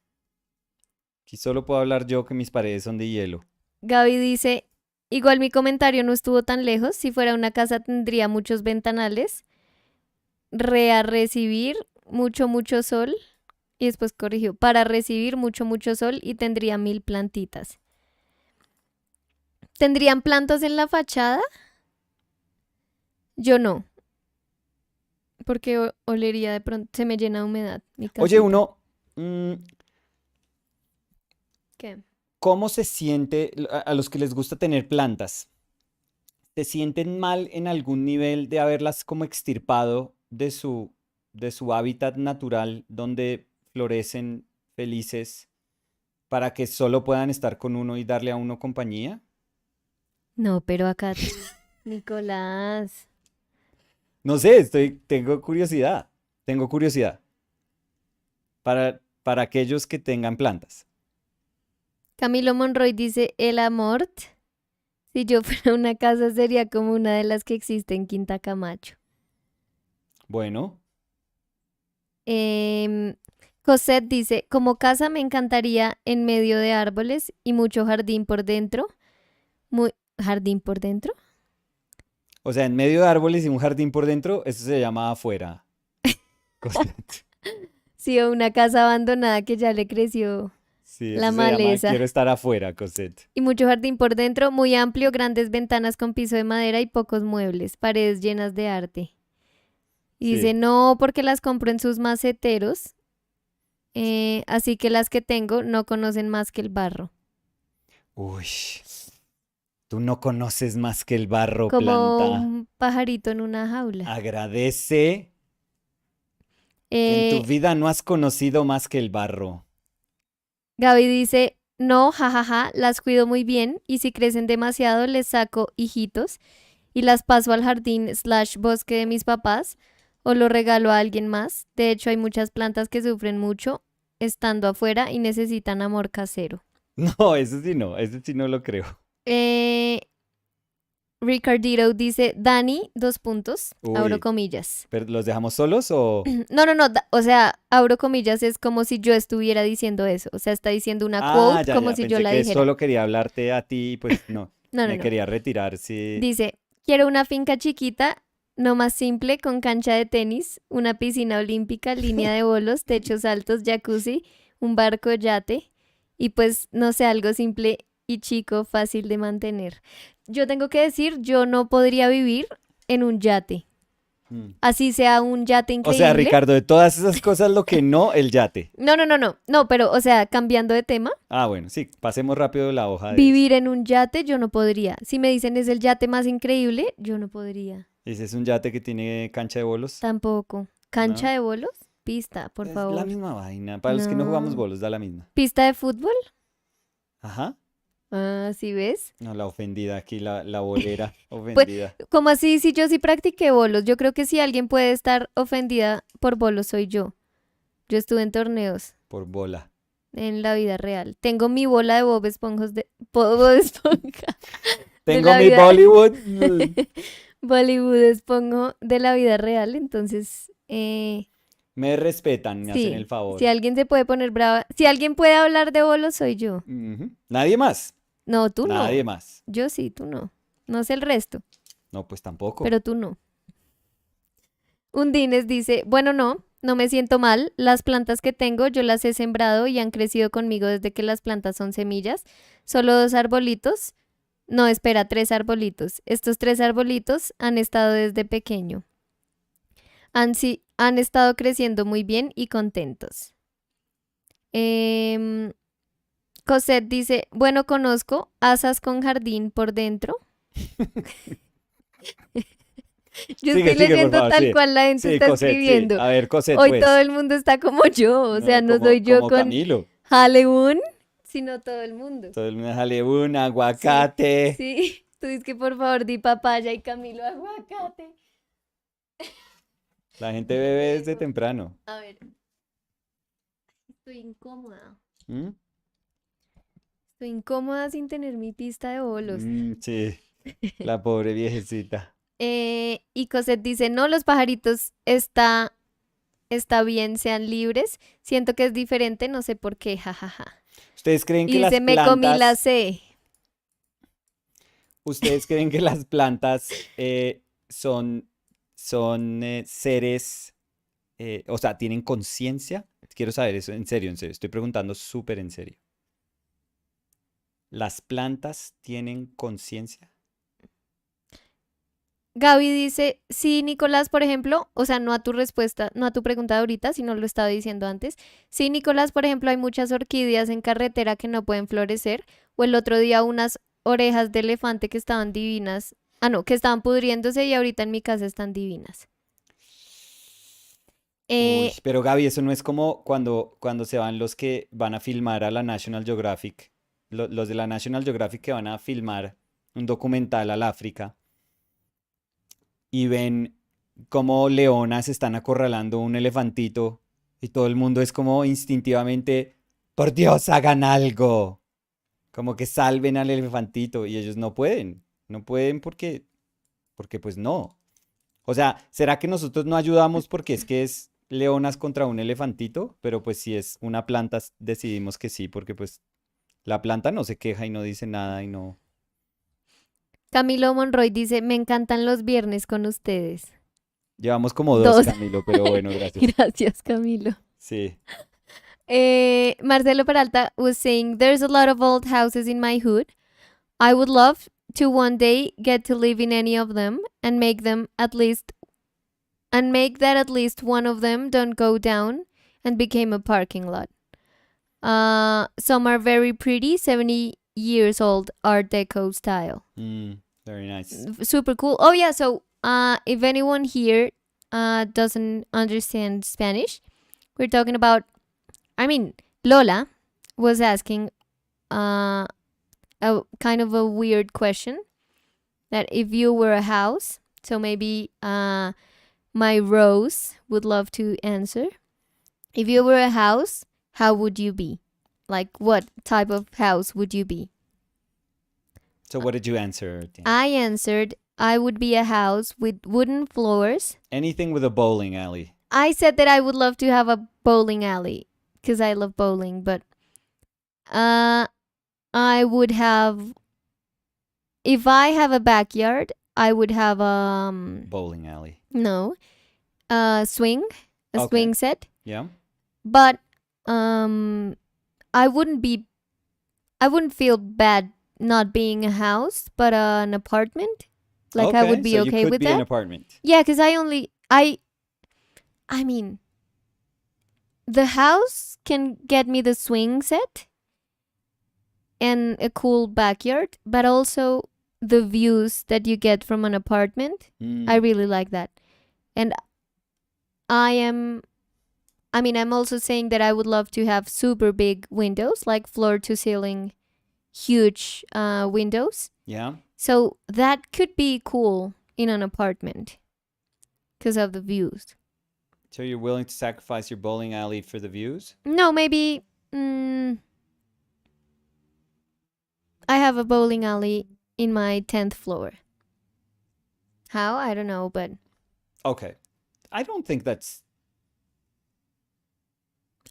Si solo puedo hablar yo que mis paredes son de hielo. Gaby dice, igual mi comentario no estuvo tan lejos. Si fuera una casa tendría muchos ventanales, a recibir mucho sol. Y después corrigió, para recibir mucho sol y tendría 1000 plantitas. ¿Tendrían plantas en la fachada? Yo no, porque olería de pronto, se me llena de humedad mi Oye, casita. mm, ¿Qué? ¿cómo se siente a los que les gusta tener plantas? ¿Se sienten mal en algún nivel de haberlas como extirpado de su hábitat natural donde florecen felices para que solo puedan estar con uno y darle a uno compañía? No, pero acá, Nicolás. No sé, tengo curiosidad para aquellos que tengan plantas. Camilo Monroy dice, el amor, si yo fuera una casa sería como una de las que existe en Quinta Camacho. Bueno, Em, Cosette dice, como casa me encantaría en medio de árboles y mucho jardín por dentro. ¿Jardín por dentro? o sea, en medio de árboles y un jardín por dentro, eso se llama afuera. Cosette. Sí, o una casa abandonada que ya le creció. Sí, La eso se llama maleza. quiero estar afuera, Cosette. Y mucho jardín por dentro, muy amplio, grandes ventanas con piso de madera y pocos muebles, paredes llenas de arte. Y dice, Sí. no, porque las compro en sus maceteros, así que las que tengo no conocen más que el barro. Uy, tú no conoces más que el barro, Como planta. un pajarito en una jaula. Agradece que en tu Eh, vida no has conocido más que el barro. Gaby dice, no, jajaja, las cuido muy bien y si crecen demasiado les saco hijitos y las paso al jardín slash bosque de mis papás o lo regalo a alguien más. De hecho, hay muchas plantas que sufren mucho estando afuera y necesitan amor casero. No, eso sí no lo creo. Eh, Ricardito dice, Dani, dos puntos, abro Uy, comillas. ¿pero los dejamos solos o...? No, no, no, o sea, abro comillas es como si yo estuviera diciendo eso, o sea, está diciendo una Ah, quote ya, como ya, si yo pensé la que dijera. solo quería hablarte a ti y pues no, No, no, me no. quería retirar, sí. Dice, quiero una finca chiquita, no más simple, con cancha de tenis, una piscina olímpica, línea de bolos, techos altos, jacuzzi, un barco yate y pues, no sé, algo simple y chico, fácil de mantener. Yo tengo que decir, yo no podría vivir en un yate. Mm. Así sea un yate O sea, increíble. Ricardo, de todas esas cosas, lo que no, el yate. No, no, no, no, no, pero, o sea, cambiando de tema, Ah, bueno, sí, pasemos rápido la hoja de eso. vivir en un yate yo no podría. Si me dicen es el yate más increíble, yo no podría. Ese es un yate que tiene cancha de bolos, Tampoco. ¿Cancha ¿no? de bolos? Pista, por Es la favor. misma vaina. Para los que no jugamos No. bolos, da la misma. ¿Pista de fútbol? Ajá. Ah, ¿sí ves? No, la ofendida aquí, la bolera Pues, ofendida ¿cómo así? Si yo sí practiqué bolos, yo creo que si alguien puede estar ofendida por bolos soy yo. Yo estuve en torneos por bola. en la vida real. Tengo mi bola de Bob Esponjas de Bob Esponja de Tengo la mi vida Bollywood. Bollywood Esponjo de la vida real, entonces Me respetan, me hacen el sí, si favor. alguien se puede poner brava, si alguien puede hablar de bolos soy yo. Ujú. Nadie más. No, tú Nadie no. más. Yo sí, tú no. No sé el resto, No, pues tampoco. pero tú no. Undines dice, bueno, no, no me siento mal. Las plantas que tengo yo las he sembrado y han crecido conmigo desde que las plantas son semillas. Solo dos arbolitos. No, espera, tres arbolitos. Estos tres arbolitos han estado desde pequeño. Han estado creciendo muy bien y contentos. Em, Cosette dice, bueno, conozco asas con jardín por dentro. Yo estoy Sigue, por leyendo favor, tal sí. cual la gente Sí, está Cosette, sí. escribiendo. A ver, Cosette, Hoy todo pues. el mundo está como yo, o sea, No, no soy yo como con Camilo. Halloween, sino todo el mundo. Todo el mundo jale un Sí, aguacate. sí, tú dices que por favor di papaya y Camilo aguacate. La gente Yo bebe desde luego, temprano. a ver, estoy incómoda. ¿Mm? Estoy incómoda sin tener mi pista de bolos. Sí, la pobre viejecita. Y Cosette dice, no, los pajaritos está bien, sean libres. Siento que es diferente, no sé por qué, jajaja. ¿Ustedes creen Y que dice, las me comí la plantas, C. ustedes creen que las plantas son, son seres, o sea, tienen conciencia? Quiero saber eso, en serio, estoy preguntando súper en serio. ¿Las plantas tienen conciencia? Gaby dice, sí, Nicolás, por ejemplo, o sea, no a tu respuesta, no a tu pregunta de ahorita, sino lo estaba diciendo antes. Sí, Nicolás, por ejemplo, hay muchas orquídeas en carretera que no pueden florecer, o el otro día unas orejas de elefante que estaban divinas, no, que estaban pudriéndose y ahorita en mi casa están divinas. Uy, Eh, pero Gaby, eso no es como cuando se van los que van a filmar a la National Geographic, los de la National Geographic que van a filmar un documental al África y ven cómo leonas están acorralando un elefantito y todo el mundo es como instintivamente, por Dios, hagan algo, como que salven al elefantito y ellos no pueden porque pues no. O sea, ¿será que nosotros no ayudamos porque es que es leonas contra un elefantito? Pero pues si es una planta decidimos que sí, porque pues la planta no se queja y no dice nada y no. Camilo Monroy dice, me encantan los viernes con ustedes. Llevamos como dos, Dos. Camilo, pero bueno, gracias. Gracias, Camilo. Sí. Marcelo Peralta was saying, there's a lot of old houses in my hood. I would love to one day get to live in any of them and make that at least one of them don't go down and became a parking lot. Some are very pretty, 70 years old Art Deco style. Very nice. Super cool. Oh yeah, so if anyone here doesn't understand Spanish, we're talking about, Lola was asking a kind of a weird question, that if you were a house, so maybe my Rose would love to answer. If you were a house, how would you be? Like, what type of house would you be? So what did you answer, Dan? I answered, I would be a house with wooden floors. Anything with a bowling alley. I said that I would love to have a bowling alley because I love bowling, but I would have, if I have a backyard, I would have Bowling alley. no, swing, a Okay. swing set. Yeah. But I wouldn't feel bad not being a house, but an apartment. Like, I would be so okay you could with be that. an apartment. Yeah, because the house can get me the swing set and a cool backyard, but also the views that you get from an apartment. I really like that. And I'm also saying that I would love to have super big windows, like floor to ceiling, huge windows. Yeah. So that could be cool in an apartment because of the views. So you're willing to sacrifice your bowling alley for the views? No, maybe I have a bowling alley in my 10th floor. How? I don't know, but Okay. I don't think that's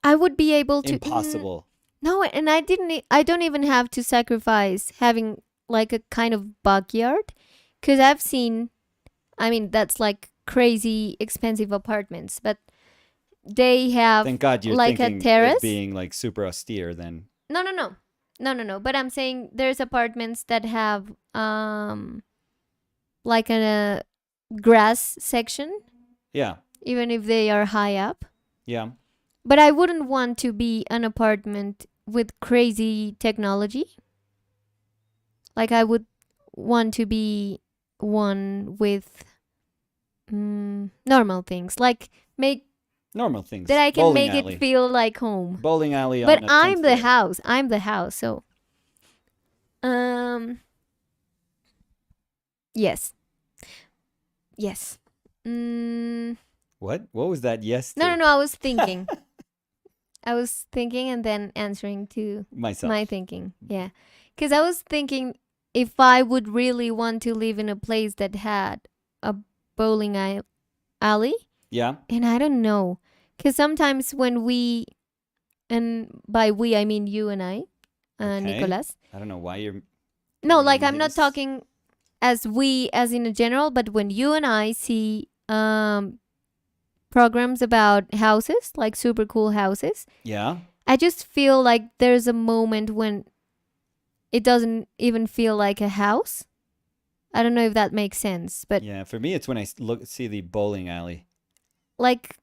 I would be able to. impossible. No, and I don't even have to sacrifice having like a kind of backyard, because I've seen, that's like crazy expensive apartments, but they have Thank God you're like a thinking terrace. of being like super austere then. No. But I'm saying there's apartments that have like a grass section, Yeah. even if they are high up. Yeah. But I wouldn't want to be an apartment with crazy technology. Like, I would want to be one with normal things, like make Normal things. that I can Bowling make alley. it feel like home. Bowling alley But on a I'm 10th the floor. house. I'm the house. So, yes. What? What was that yes to? No. I was thinking. And then answering to Myself. my thinking. Yeah. Because I was thinking if I would really want to live in a place that had a bowling alley. Yeah. And I don't know. Because sometimes when we, and by we, I mean you and I, Okay. Nicolas. I don't know why you're. No, doing like, I'm not this. talking as we, as in a general, but when you and I see programs about houses, like super cool houses, Yeah. I just feel like there's a moment when it doesn't even feel like a house. I don't know if that makes sense, but Yeah. For me, it's when I see the bowling alley. like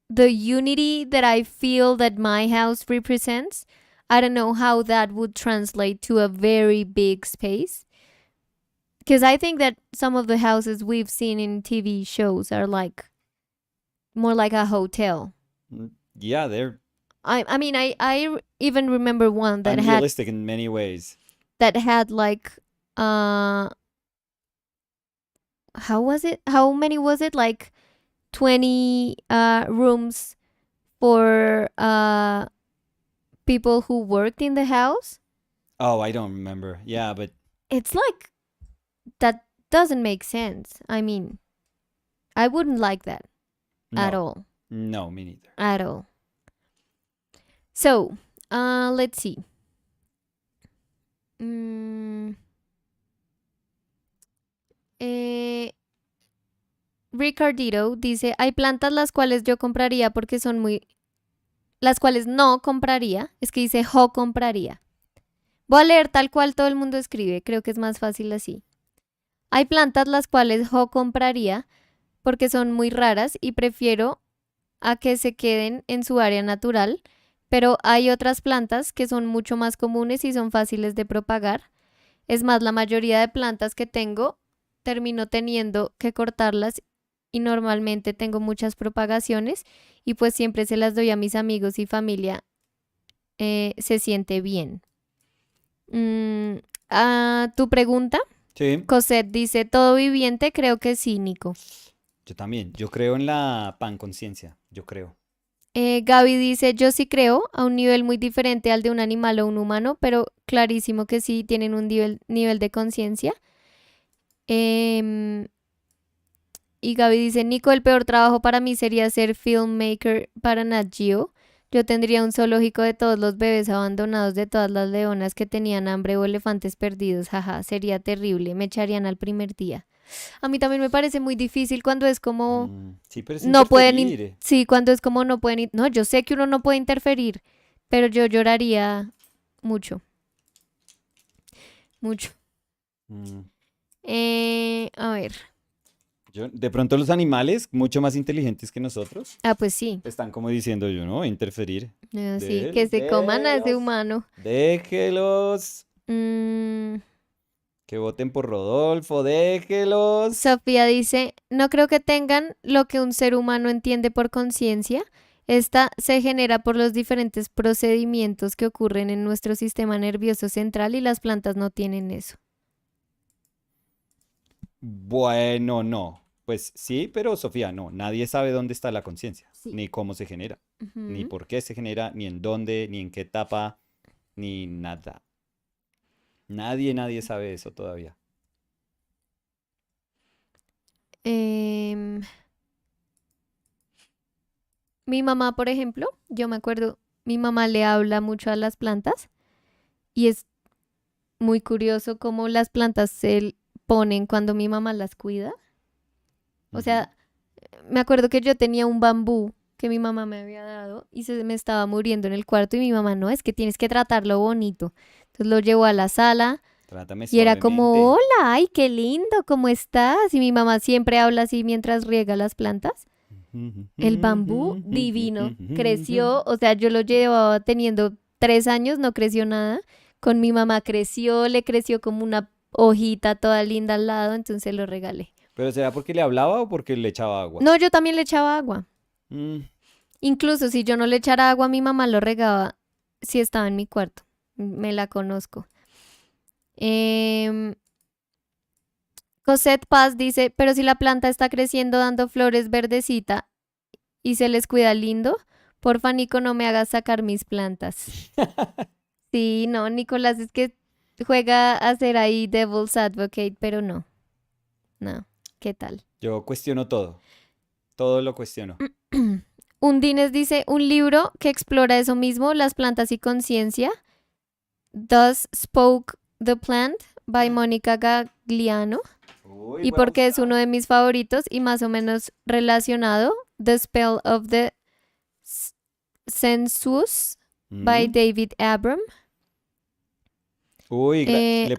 the unity that I feel that my house represents, I don't know how that would translate to a very big space. Because I think that some of the houses we've seen in TV shows are like more like a hotel. Yeah, they're I even remember one that unrealistic in many ways. had like how was it? How many was it? Like 20 rooms for people who worked in the house. Oh, I don't remember. Yeah, but It's like, that doesn't make sense. I wouldn't like that no. at all. No, me neither. At all. So, let's see. Ricardito dice, hay plantas las cuales yo compraría porque son muy las cuales no compraría, es que dice jo compraría. Voy a leer tal cual todo el mundo escribe, creo que es más fácil así. Hay plantas las cuales jo compraría porque son muy raras y prefiero a que se queden en su área natural, pero hay otras plantas que son mucho más comunes y son fáciles de propagar. Es más, la mayoría de plantas que tengo termino teniendo que cortarlas y normalmente tengo muchas propagaciones y pues siempre se las doy a mis amigos y familia. Se siente bien. Tu pregunta, Sí, Cosette dice, ¿todo viviente? Creo que sí, Nico. yo también. Yo creo en la panconciencia, yo creo. Gaby dice, yo sí creo, a un nivel muy diferente al de un animal o un humano, pero clarísimo que sí tienen un nivel de conciencia. Em, y Gaby dice, Nico, el peor trabajo para mí sería ser filmmaker para Nat Geo. Yo tendría un zoológico de todos los bebés abandonados, de todas las leonas que tenían hambre o elefantes perdidos. Jaja, sería terrible. Me echarían al primer día. A mí también me parece muy difícil cuando es como Sí, pero es no pueden, interferir. sí, cuando es como no pueden, no, yo sé que uno no puede interferir, pero yo lloraría mucho, mucho. Mm, A ver, de pronto los animales, mucho más inteligentes que nosotros, pues sí, están como diciendo yo, ¿no? Interferir. sí, que se coman a ese Déjelos, humano. déjelos, Mm, que voten por Rodolfo, déjelos. Sofía dice, no creo que tengan lo que un ser humano entiende por conciencia. Esta se genera por los diferentes procedimientos que ocurren en nuestro sistema nervioso central y las plantas no tienen eso. Bueno, no. Pues sí, pero Sofía, no. Nadie sabe dónde está la conciencia, Sí. ni cómo se genera, ni Ujú. por qué se genera, ni en dónde, ni en qué etapa, ni nada. Nadie sabe eso todavía. Em, Mi mamá, por ejemplo, yo me acuerdo, mi mamá le habla mucho a las plantas y es muy curioso cómo las plantas se ponen cuando mi mamá las cuida. O Ujú. sea, me acuerdo que yo tenía un bambú que mi mamá me había dado y se me estaba muriendo en el cuarto y mi mamá, no, es que tienes que tratarlo bonito. Entonces lo llevó a la sala Trátame y era como, suavemente. hola, ay, qué lindo, ¿cómo estás? Y mi mamá siempre habla así mientras riega las plantas. El bambú divino creció, o sea, yo lo llevaba teniendo 3 años, no creció nada. Con mi mamá creció, le creció como una hojita toda linda al lado, entonces lo regalé. ¿Pero será porque le hablaba o porque le echaba agua? No, yo también le echaba agua. Mm, Incluso si yo no le echara agua, mi mamá lo regaba si estaba en mi cuarto. Me la conozco. Em, Cosette Paz dice, pero si la planta está creciendo dando flores verdecita y se les cuida lindo, porfa, Nico, no me hagas sacar mis plantas. Sí, no, Nicolás, es que juega a ser ahí Devil's Advocate, pero no, no. ¿Qué tal? Yo cuestiono todo. Todo lo cuestiono. Undines dice un libro que explora eso mismo, las plantas y conciencia. Thus Spoke the Plant by Mónica Gagliano. Uy, Y voy a porque es uno buscar. de mis favoritos y más o menos relacionado, The Spell of the Sensuous by Mm. David Abram. Uy, Eh,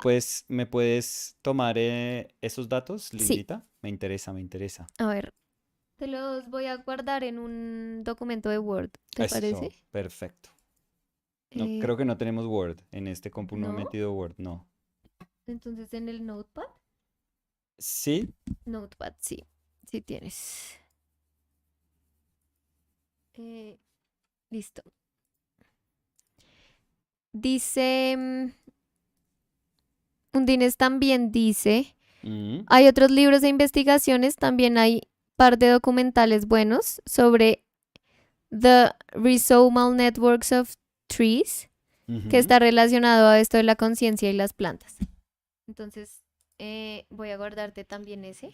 ¿me puedes tomar esos datos, sí, Lindita? Me interesa, me interesa. a ver, te los voy a guardar en un documento de Word, ¿te parece? Eso, perfecto. No, Eh, creo que no tenemos Word. En este compu no he no, metido Word, no. entonces en el Notepad. Sí. Notepad, sí, sí tienes. Eh, Listo. Dice, Undines también dice, Mm, hay otros libros de investigaciones, también hay par de documentales buenos sobre The Rhizomal Networks of Trees, que ujú. está relacionado a esto de la conciencia y las plantas. Entonces, voy a guardarte también ese.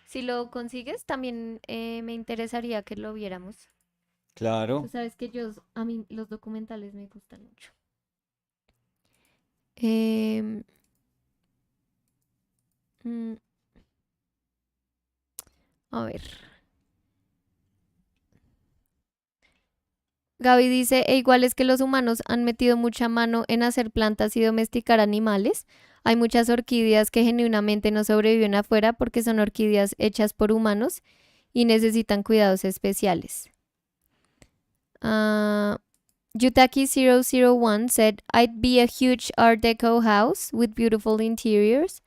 Si lo consigues, también me interesaría que lo viéramos. Tú Claro. sabes que a mí los documentales me gustan mucho. Em, mm, a ver. Gaby dice, e igual es que los humanos han metido mucha mano en hacer plantas y domesticar animales. Hay muchas orquídeas que genuinamente no sobreviven afuera porque son orquídeas hechas por humanos y necesitan cuidados especiales. Yutaki001 said, I'd be a huge Art Deco house with beautiful interiors,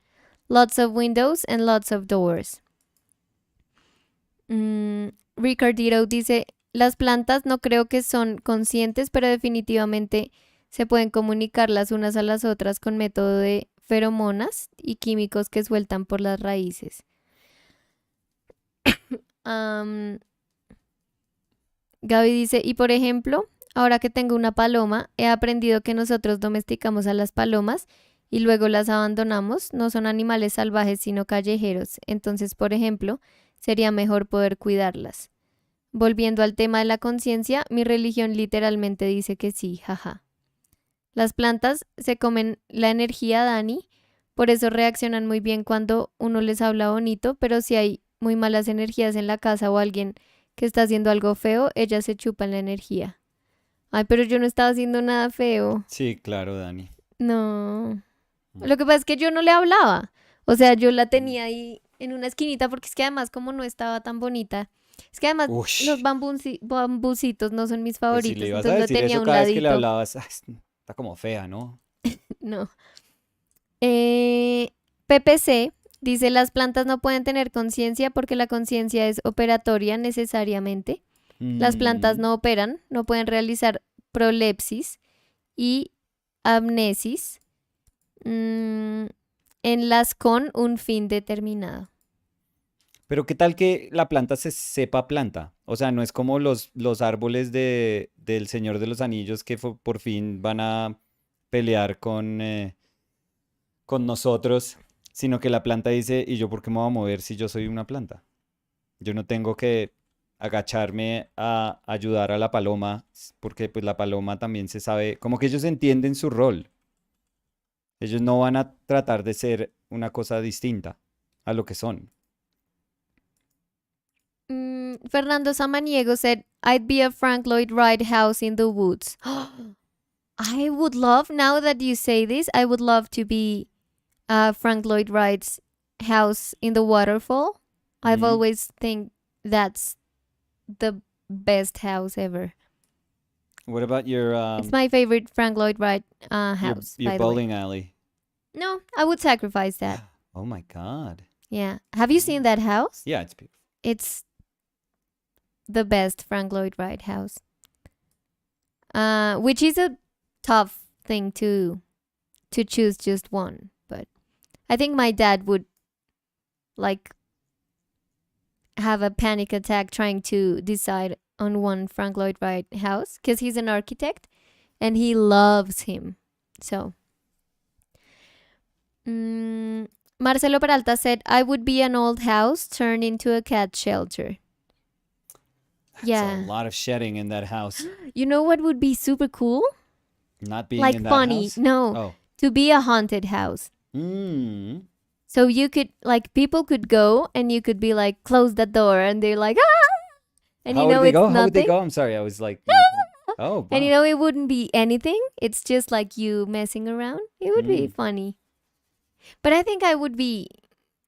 lots of windows and lots of doors. Ricardito dice, las plantas no creo que son conscientes, pero definitivamente se pueden comunicar las unas a las otras con método de feromonas y químicos que sueltan por las raíces. Gaby dice, y por ejemplo, ahora que tengo una paloma, he aprendido que nosotros domesticamos a las palomas y luego las abandonamos. No son animales salvajes, sino callejeros. Entonces, por ejemplo, sería mejor poder cuidarlas. Volviendo al tema de la conciencia, mi religión literalmente dice que sí, jaja. Las plantas se comen la energía, Dani, por eso reaccionan muy bien cuando uno les habla bonito, pero si hay muy malas energías en la casa o alguien que está haciendo algo feo, ellas se chupan la energía. Ay, pero yo no estaba haciendo nada feo. Sí, claro, Dani. No. Lo que pasa es que yo no le hablaba. O sea, yo la tenía ahí en una esquinita porque es que además como no estaba tan bonita. Es que además Ush. los bambucitos no son mis Pues si favoritos, le ibas a entonces lo decir tenía a eso un cada vez que le ladito. hablabas, está como fea, ¿no? No. PPC dice, las plantas no pueden tener conciencia porque la conciencia es operatoria necesariamente. Las plantas no operan, no pueden realizar prolepsis y amnesis en las con un fin determinado. Pero ¿qué tal que la planta se sepa planta? O sea, no es como los árboles del Señor de los Anillos que por fin van a pelear con nosotros, sino que la planta dice, ¿y yo por qué me voy a mover si yo soy una planta? Yo no tengo que agacharme a ayudar a la paloma, porque pues la paloma también se sabe, como que ellos entienden su rol. Ellos no van a tratar de ser una cosa distinta a lo que son. Fernando Samaniego said, I'd be a Frank Lloyd Wright house in the woods. I would love, now that you say this, I would love to be Frank Lloyd Wright's house in the waterfall. I've Mm. always think that's the best house ever. What about your It's my favorite Frank Lloyd Wright house, your by the way. bowling alley? No, I would sacrifice that. Oh my God. Yeah. Have you seen that house? Yeah, it's beautiful. It's the best Frank Lloyd Wright house. Which is a tough thing to choose just one, but I think my dad would like have a panic attack trying to decide on one Frank Lloyd Wright house because he's an architect and he loves him. So Marcelo Peralta said, I would be an old house turned into a cat shelter. That's Yeah. a lot of shedding in that house. You know what would be super cool? Not being Like in that funny. house. No, Oh. to be a haunted house. Mm. So you could, like, people could go and you could be like, close the door, and they're like, ah! And How you would know they it's go? How would they nothing. go? I'm sorry, I was like, oh, And you wow. know it wouldn't be anything. It's just like you messing around. It would be funny. But I think I would be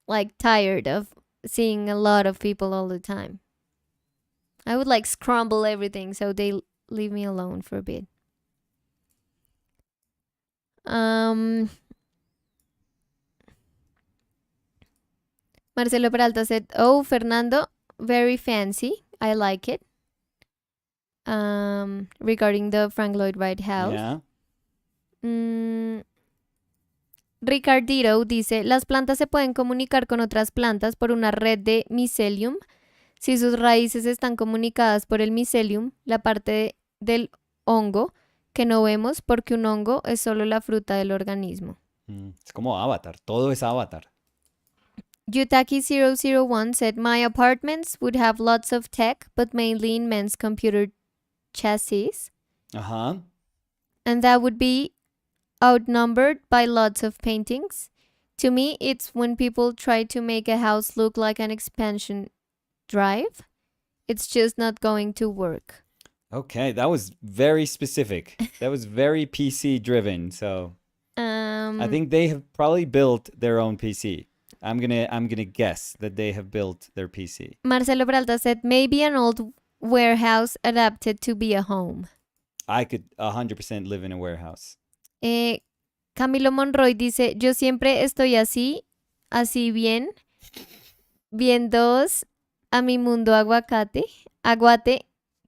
like tired of seeing a lot of people all the time. I would like scramble everything so they leave me alone for a bit. Marcelo Peralta said, "Oh, Fernando, very fancy. I like it." Regarding the Frank Lloyd Wright house. Yeah. Ricardito dice, las plantas se pueden comunicar con otras plantas por una red de mycelium. Si sus raíces están comunicadas por el mycelium, la parte del hongo que no vemos porque un hongo es solo la fruta del organismo. Es como Avatar. Todo es Avatar. Yutaki001 said, my apartments would have lots of tech, but mainly immense computer chassis. Ajá. And that would be outnumbered by lots of paintings. To me, it's when people try to make a house look like an expansion drive. It's just not going to work. Okay, that was very specific. That was very PC driven. So I think they have probably built their own PC. I'm gonna guess that they have built their PC. Marcelo Peralta said, maybe an old warehouse adapted to be a home. I could 100% live in a warehouse. Camilo Monroy dice, yo siempre estoy así bien, viendo a mi mundo aguacate.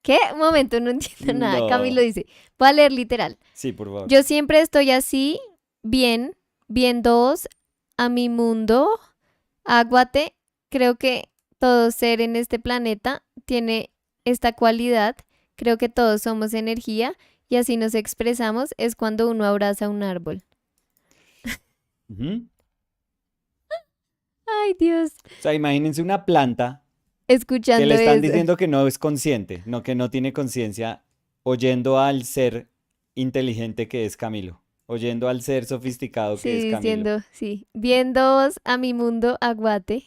¿Qué? Un momento, no entiendo nada. No. Camilo dice, voy a leer literal. Sí, por favor. Yo siempre estoy así, bien, viéndoos a mi mundo, aguate. Creo que todo ser en este planeta tiene esta cualidad. Creo que todos somos energía y así nos expresamos. Es cuando uno abraza un árbol. Ujú. Ay, Dios. O sea, imagínense una planta Escuchando que le están eso. diciendo que no es consciente, no, que no tiene conciencia, oyendo al ser inteligente que es Camilo, oyendo al ser sofisticado que Sí, es Camilo, diciendo, sí. Viéndoos a mi mundo, aguate.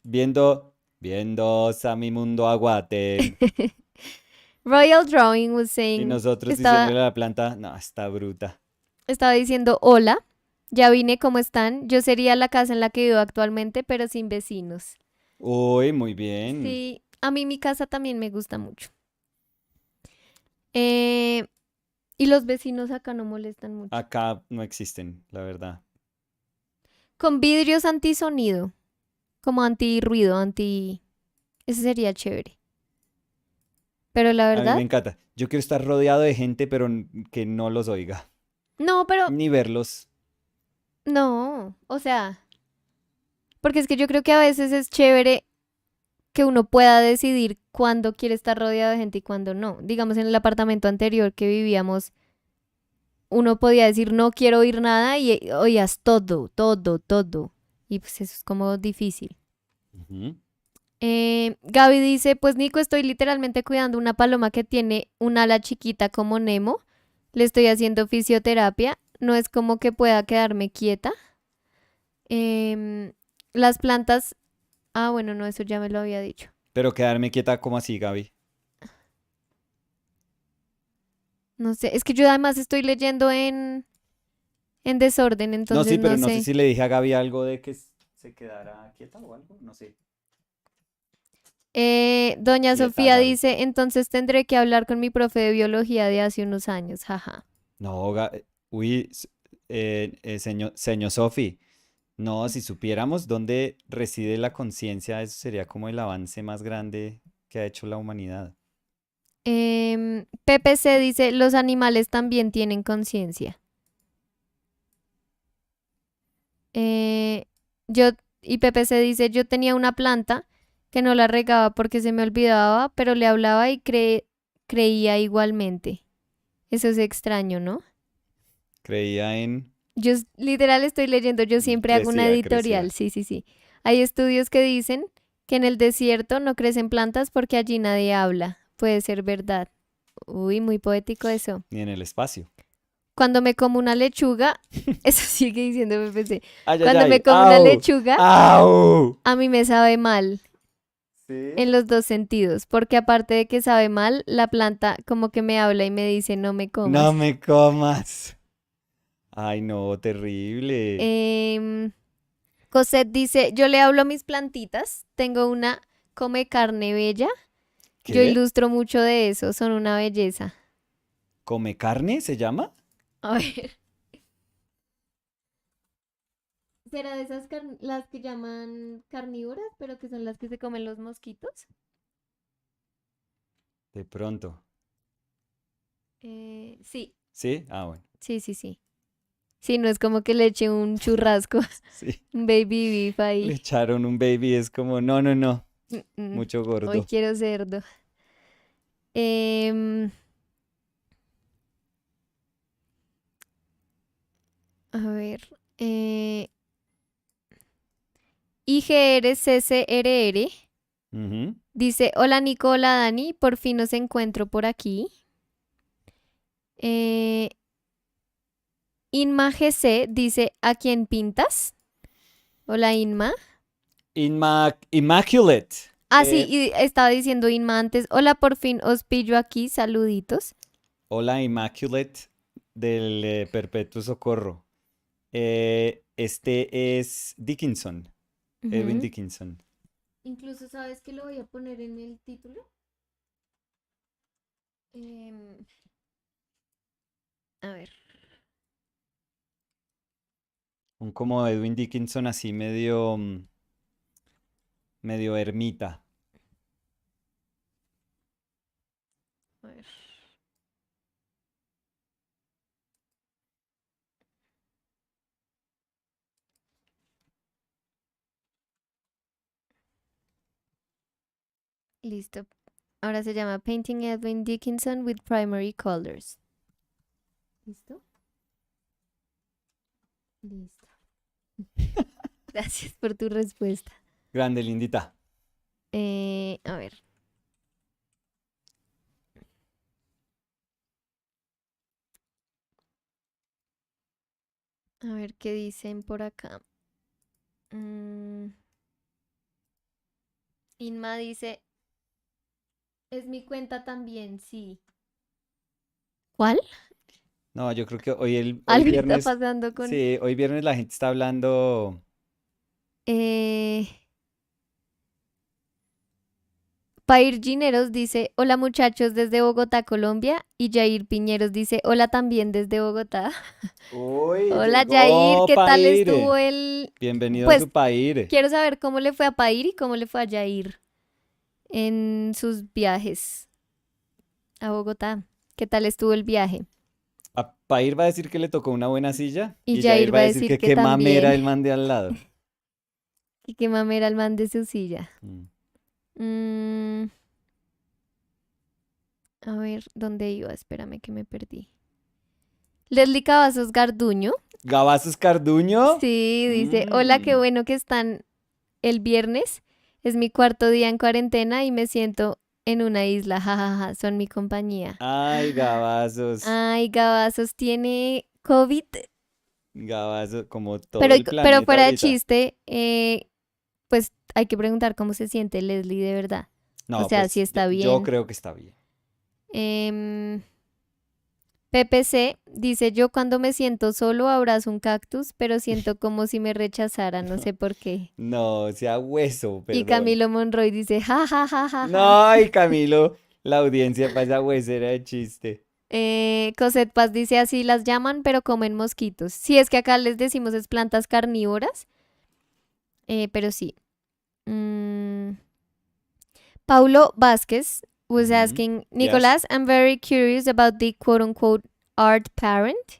viendo a mi mundo aguate, Royal Drawing was y saying, nosotros estaba, diciéndole a la planta, no, está bruta. estaba diciendo, hola, ya vine, ¿cómo están? Yo sería la casa en la que vivo actualmente, pero sin vecinos. Uy, muy bien. Sí, a mí mi casa también me gusta mucho. Y los vecinos acá no molestan mucho. Acá no existen, la verdad. Con vidrios antisonido, como anti-ruido, anti... Ese sería chévere. Pero la A mí me verdad, encanta. Yo quiero estar rodeado de gente, pero que no los oiga, no, pero ni verlos. no, o sea, porque es que yo creo que a veces es chévere que uno pueda decidir cuándo quiere estar rodeado de gente y cuándo no. Digamos, en el apartamento anterior que vivíamos, uno podía decir no quiero oír nada y oías todo, todo, todo. Y pues eso es como difícil. Ujú. Gaby dice, pues Nico, estoy literalmente cuidando una paloma que tiene un ala chiquita como Nemo. Le estoy haciendo fisioterapia. No es como que pueda quedarme quieta. Las plantas... Ah, bueno, no, eso ya me lo había dicho. Pero quedarme quieta como así, Gaby. No sé, es que yo además estoy leyendo en desorden, No, entonces sí, pero no no sé sé. si le dije a Gaby algo de que se quedara quieta o algo, no sé. Doña Quieta, Sofía Gaby. dice, entonces tendré que hablar con mi profe de biología de hace unos años, jaja. No, uy, señor Sofi, no, si supiéramos dónde reside la conciencia, eso sería como el avance más grande que ha hecho la humanidad. PPC dice, los animales también tienen conciencia. Eh, yo, y PPC dice, yo tenía una planta que no la regaba porque se me olvidaba, pero le hablaba y creía igualmente. Eso es extraño, ¿no? Creía en... Yo literal estoy leyendo, yo siempre hago una editorial, Crecía. sí, sí, sí. Hay estudios que dicen que en el desierto no crecen plantas porque allí nadie habla. Puede ser verdad. Uy, muy poético eso. Ni en el espacio. Cuando me como una lechuga, eso sigue diciendo PPC. Ay, ay, Cuando me ay. como una ¡Au! lechuga, ¡Au! a mí me sabe mal ¿Sí? en los dos sentidos, porque aparte de que sabe mal, la planta como que me habla y me dice, no me comas. No me comas. Ay, no, terrible. Cosette dice, yo le hablo a mis plantitas, tengo una come carne bella, yo ¿Qué? ilustro mucho de eso, son una belleza. ¿Come carne se llama? A ver. ¿Será de esas las que llaman carnívoras, pero que son las que se comen los mosquitos? De pronto. Sí, ¿Sí? Ah, bueno. sí, sí, sí. Sí, no es como que le eche un churrasco, Sí. un baby beef Le ahí. echaron un baby, es como, no, no, no. Mm, mm. Mucho Hoy gordo. quiero cerdo. Em, a ver. IGRCCRR Ujú. dice, hola Nico, hola Dani, por fin nos encuentro por aquí. Eh, Inma GC dice, ¿a quién pintas? Hola Inma. Immaculate. Ah, sí, Eh, y estaba diciendo Inma antes. Hola, por fin os pillo aquí. Saluditos. Hola Immaculate del Perpetuo Socorro. Este es Dickinson, Edwin Ujú. Dickinson. Incluso sabes que lo voy a poner en el título. Em, a ver. Un como Edwin Dickinson así medio, medio ermita. A ver. Listo. Ahora se llama Painting Edwin Dickinson with Primary Colors. ¿Listo? Listo. Gracias por tu respuesta. Grande, lindita. A ver. A ver qué dicen por acá. Mm, Inma dice, es mi cuenta también, sí. ¿Cuál? No, yo creo que hoy Algo está viernes, pasando con... sí, hoy viernes la gente está hablando. Eh, Pair Gineros dice, hola muchachos desde Bogotá, Colombia. Y Jair Piñeros dice, hola también desde Bogotá. Uy, Hola Jair, llegó ¿qué tal estuvo Paire. el...? Bienvenido a Pues su Paire. quiero saber cómo le fue a Pair y cómo le fue a Jair en sus viajes a Bogotá. ¿Qué tal estuvo el viaje? A Pair va a decir que le tocó una buena silla Y y Jair Jair va va a a decir decir que que qué mamera también. el man de al lado. Y que mamera el man de su silla. Mm. Mm, a ver, ¿dónde iba? Espérame que me perdí. Leslie Cavazos Garduño. Gabazos Carduño. Sí, dice, hola, qué Mm. bueno que están el viernes. Es mi cuarto día en cuarentena y me siento en una isla. Jajaja, son mi compañía. Ay, gabazos. Ay, Gavazos tiene COVID. Gabazos, como todo Pero, el pero planeta fuera de ahorita. chiste, pues hay que preguntar cómo se siente Leslie de verdad. O No, sea, si pues está yo bien. creo que está bien. Em, PPC dice, yo cuando me siento solo abrazo un cactus, pero siento como si me rechazara, no sé por qué. No, sea hueso, Y perdón. Camilo Monroy dice, ja, ja, ja, ja, ja. No, ay, Camilo, la audiencia para esa huesera de chiste. Cosette Paz dice, así las llaman, pero comen mosquitos. Sí, es que acá les decimos es plantas carnívoras, pero sí. Mm, Paulo Vázquez was Ujú. asking, Yes. Nicolás, I'm very curious about the quote unquote art parent.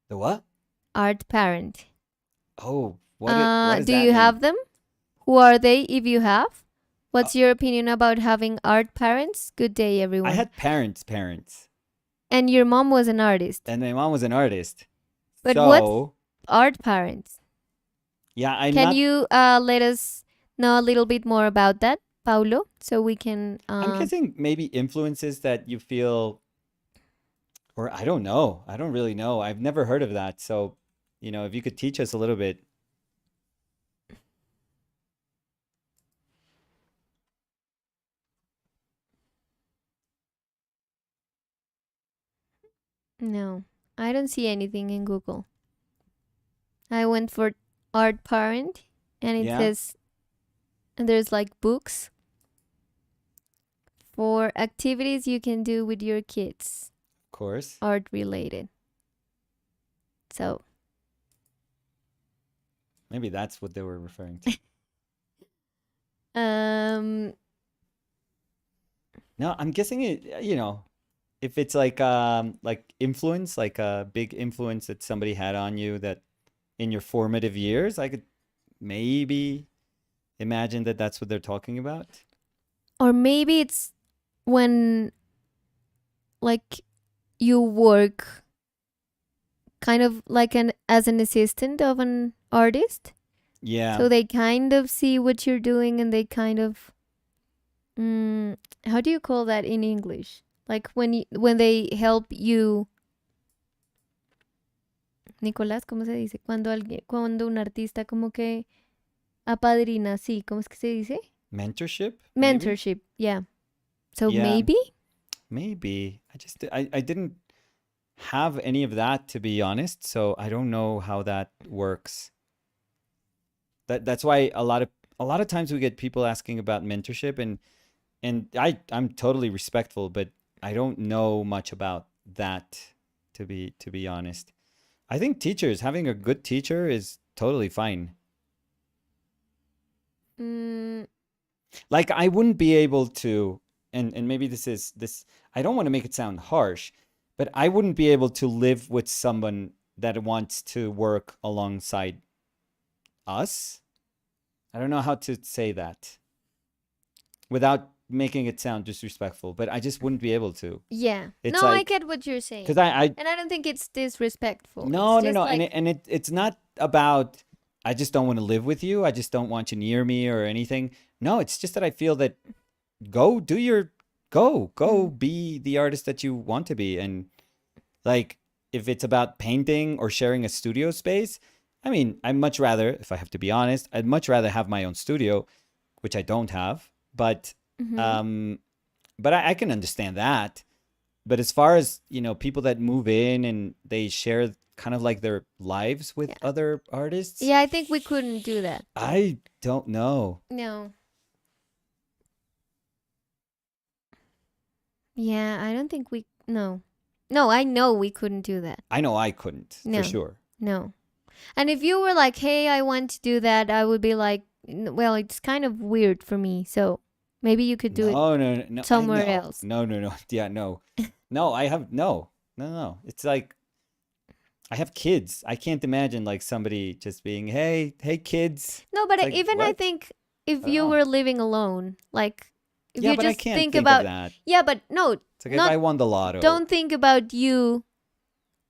The what? Art parent. Oh, what does Do that you mean? have them? Who are they if you have? Uh, What's your opinion about having art parents? Good day, I everyone. had parents, And your mom was an artist. and my mom was an artist. But what's So, art parents? yeah, I'm Can not. you let us know a little bit more about that, Paulo, so we can I'm guessing maybe influences that you feel, or I don't know. I don't really know. I've never heard of that. So, if you could teach us a little bit. no, I don't see anything in Google. I went for art parent and it Yeah, of says and there's like books for activities you can do with your kids, course. art related. So, Maybe that's what they were referring to. um No, I'm guessing if it's like influence, like a big influence that somebody had on you that in your formative years, I could maybe imagine that that's what they're talking about. or maybe it's when like you work kind of like an as an assistant of an artist. Yeah. So they kind of see what you're doing and they kind of how do you call that in English? Like when they help you, Nicolás, ¿cómo se dice? Cuando un artista como que apadrina, sí, ¿cómo es que se dice? Mentorship? Maybe? Mentorship, yeah. So Yeah, maybe? maybe. I didn't have any of that, to be honest, so I don't know how that works. That's why a lot of times we get people asking about mentorship, and I'm totally respectful, but I don't know much about that, to be honest. I think teachers, having a good teacher is totally fine. Mm, Like I wouldn't be able to, and maybe this I don't want to make it sound harsh, but I wouldn't be able to live with someone that wants to work alongside us. I don't know how to say that without making it sound disrespectful, but I just wouldn't be able to. yeah. It's No, I like get what you're because saying. I And I don't think it's disrespectful. It's no, no, just no, and like, it's not about I just don't want to live with you. I just don't want you near me or anything. No, it's just that I feel that go do your go mm, be the artist that you want to be, and like if it's about painting or sharing a studio space, I mean, I'd much rather, if I have to be honest, I'd much rather have my own studio, which I don't have, but mm-hmm. um I can understand that. But as far as, people that move in and they share kind of like their lives with Yeah. other artists, Yeah, I think we couldn't do that. I don't know. No. Yeah, I don't think we. No. No, I know we couldn't do that. I know I couldn't, for No. sure. No. And if you were like, hey, I want to do that, I would be like, well, it's kind of weird for me. So maybe you could do it No, no, no, no. I somewhere know. else. No, no, no. Yeah, no. No, I have no. No, no. It's like I have kids. I can't imagine like somebody just being, "Hey, hey kids." No, It's but like, even I what? think if I don't you know. were living alone, like if Yeah, you but I just can't think think of about, that. yeah, but no, It's like if not, I won the lotto. don't think about you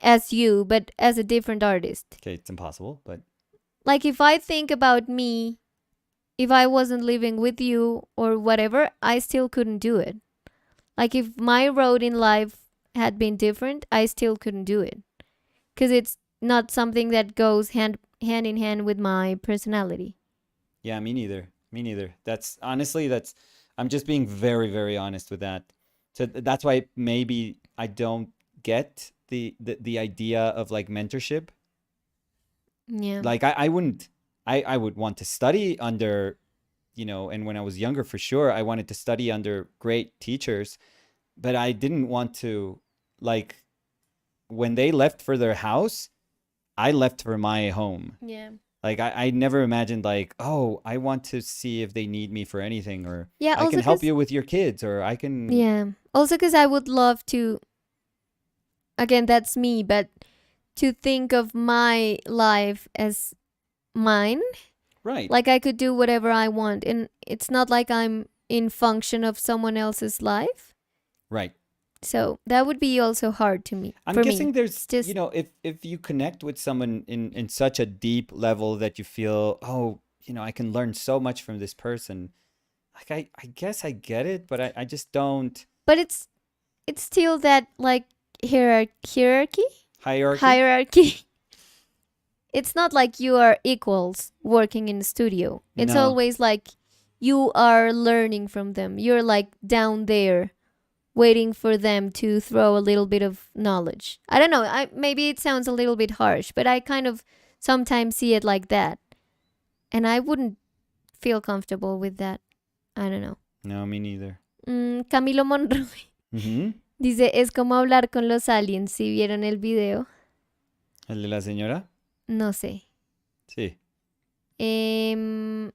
as you, but as a different artist. Okay, it's impossible, but Like if I think about me, if I wasn't living with you or whatever, I still couldn't do it. Like if my road in life had been different, I still couldn't do it because it's not something that goes hand in hand with my personality. yeah, me neither. Me neither. That's honestly, I'm just being very, very honest with that. So that's why maybe I don't get the idea of like mentorship. Yeah. Like I wouldn't I would want to study under, and when I was younger for sure, I wanted to study under great teachers, but I didn't want to like when they left for their house, I left for my home. Yeah. Like I never imagined like, oh, I want to see if they need me for anything, or Yeah. I Also, can help because you with your kids, or I can yeah. Also, because I would love to. Again, that's me, but to think of my life as mine, right, like I could do whatever I want, and it's not like I'm in function of someone else's life. right. So that would be also hard to me. I'm For me, guessing it's there's, just if you connect with someone in such a deep level that you feel, oh, I can learn so much from this person. Like I guess I get it, but I just don't. but it's still that like hierarchy Hierarchy? hierarchy. It's not like you are equals working in the studio. It's No. always like you are learning from them. You're like down there waiting for them to throw a little bit of knowledge. I don't know. I maybe it sounds a little bit harsh, but I kind of sometimes see it like that. And I wouldn't feel comfortable with that. I don't know. No, me neither. Camilo Monroy Ujú. dice, es como hablar con los aliens. Si vieron el video, ¿El de la señora? no sé. Sí. Em,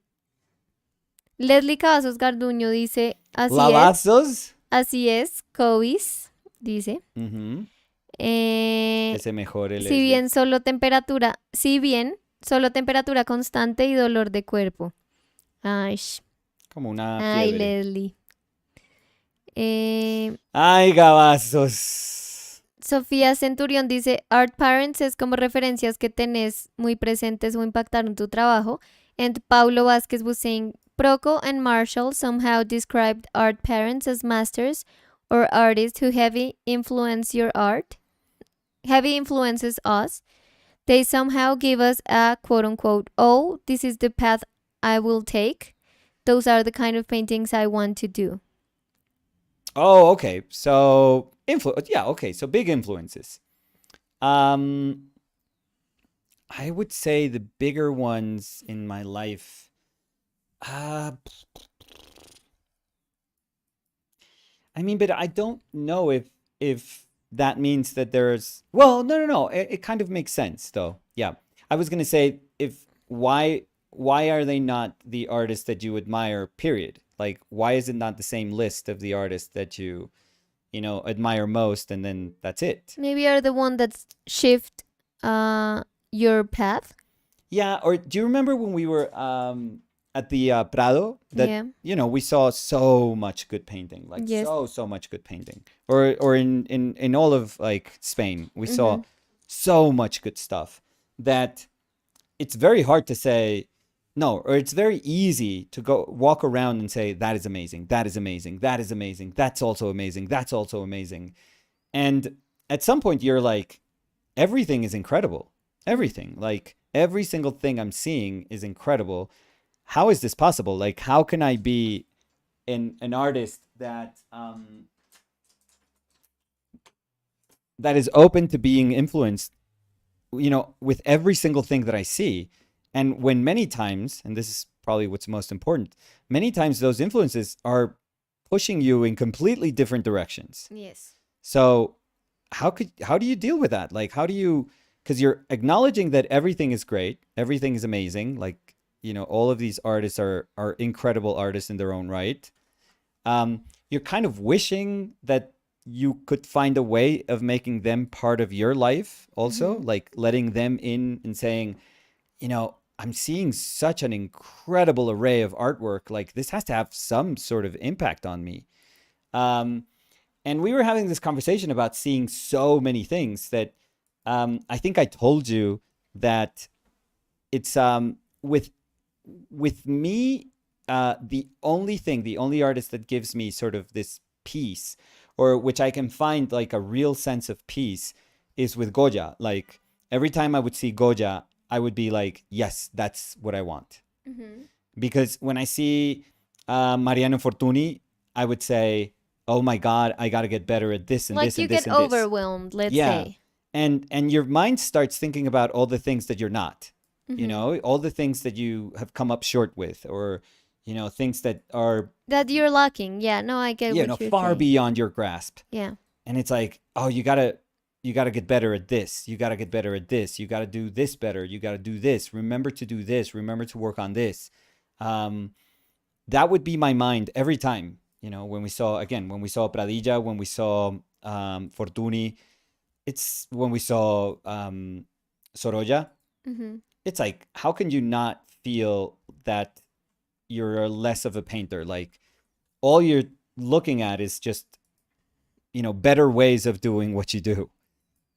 Leslie Cavazos Garduño dice, ¿Lavazos? así es, Covis, dice. Ujú. Eh, Ese mejor el si bien solo temperatura constante y dolor de cuerpo. Ay, como una ay, fiebre. Leslie. Eh, ¡Ay, gabazos! Sofía Centurión dice, Art Parents es como referencias que tenés muy presentes o impactaron tu trabajo. And Paulo Vázquez was saying, Proco and Marshall somehow described art parents as masters or artists who heavy influence your art. Heavy influences us. They somehow give us a quote unquote, oh, this is the path I will take. those are the kind of paintings I want to do. Oh, okay. So yeah, okay. So big influences. Um, I would say the bigger ones in my life. Uh, I mean, but I don't know if that means that there's. Well, no, no, no. It kind of makes sense, though. Yeah, I was gonna say if why are they not the artists that you admire? Period. Like, why is it not the same list of the artists that you admire most, and then that's it? Maybe you're the one that's shift your path. Yeah, or do you remember when we were at the Prado that Yeah. we saw so much good painting, like Yes. so much good painting, or in all of like Spain, we saw Mhm. so much good stuff that it's very hard to say no, or it's very easy to go walk around and say that is amazing, that is amazing, that is amazing, that's also amazing, that's also amazing, and at some point you're like everything is incredible. Everything. Like every single thing I'm seeing is incredible. How is this possible? Like how can I be an artist that is open to being influenced, with every single thing that I see? And when many times, and this is probably what's most important, many times those influences are pushing you in completely different directions. Yes. So how do you deal with that? Like how do you, because you're acknowledging that everything is great, everything is amazing, like all of these artists are incredible artists in their own right. You're kind of wishing that you could find a way of making them part of your life also, Mhm. like letting them in and saying, I'm seeing such an incredible array of artwork, like this has to have some sort of impact on me. um, and we were having this conversation about seeing so many things that I think I told you that it's with me, the only artist that gives me sort of this peace, or which I can find like a real sense of peace, is with Goya. Like every time I would see Goya, I would be like, yes, that's what I want. Mhm. Because when I see Mariano Fortuny, I would say, "Oh my God, I got to get better at this and Like this you and this get and this." overwhelmed, let's Yeah, say. and your mind starts thinking about all the things that you're not. Mhm. All the things that you have come up short with, or things that are That you're lacking. Yeah, no, I get what you're far saying. beyond your grasp. Yeah. And it's like, oh, you gotta get better at this. You gotta get better at this. You gotta do this better. You gotta do this. Remember to do this. Remember to work on this. Um, that would be my mind every time. When we saw Pradilla, when we saw Fortuny, it's when we saw Sorolla. Mhm. It's like, how can you not feel that you're less of a painter? Like all you're looking at is just better ways of doing what you do,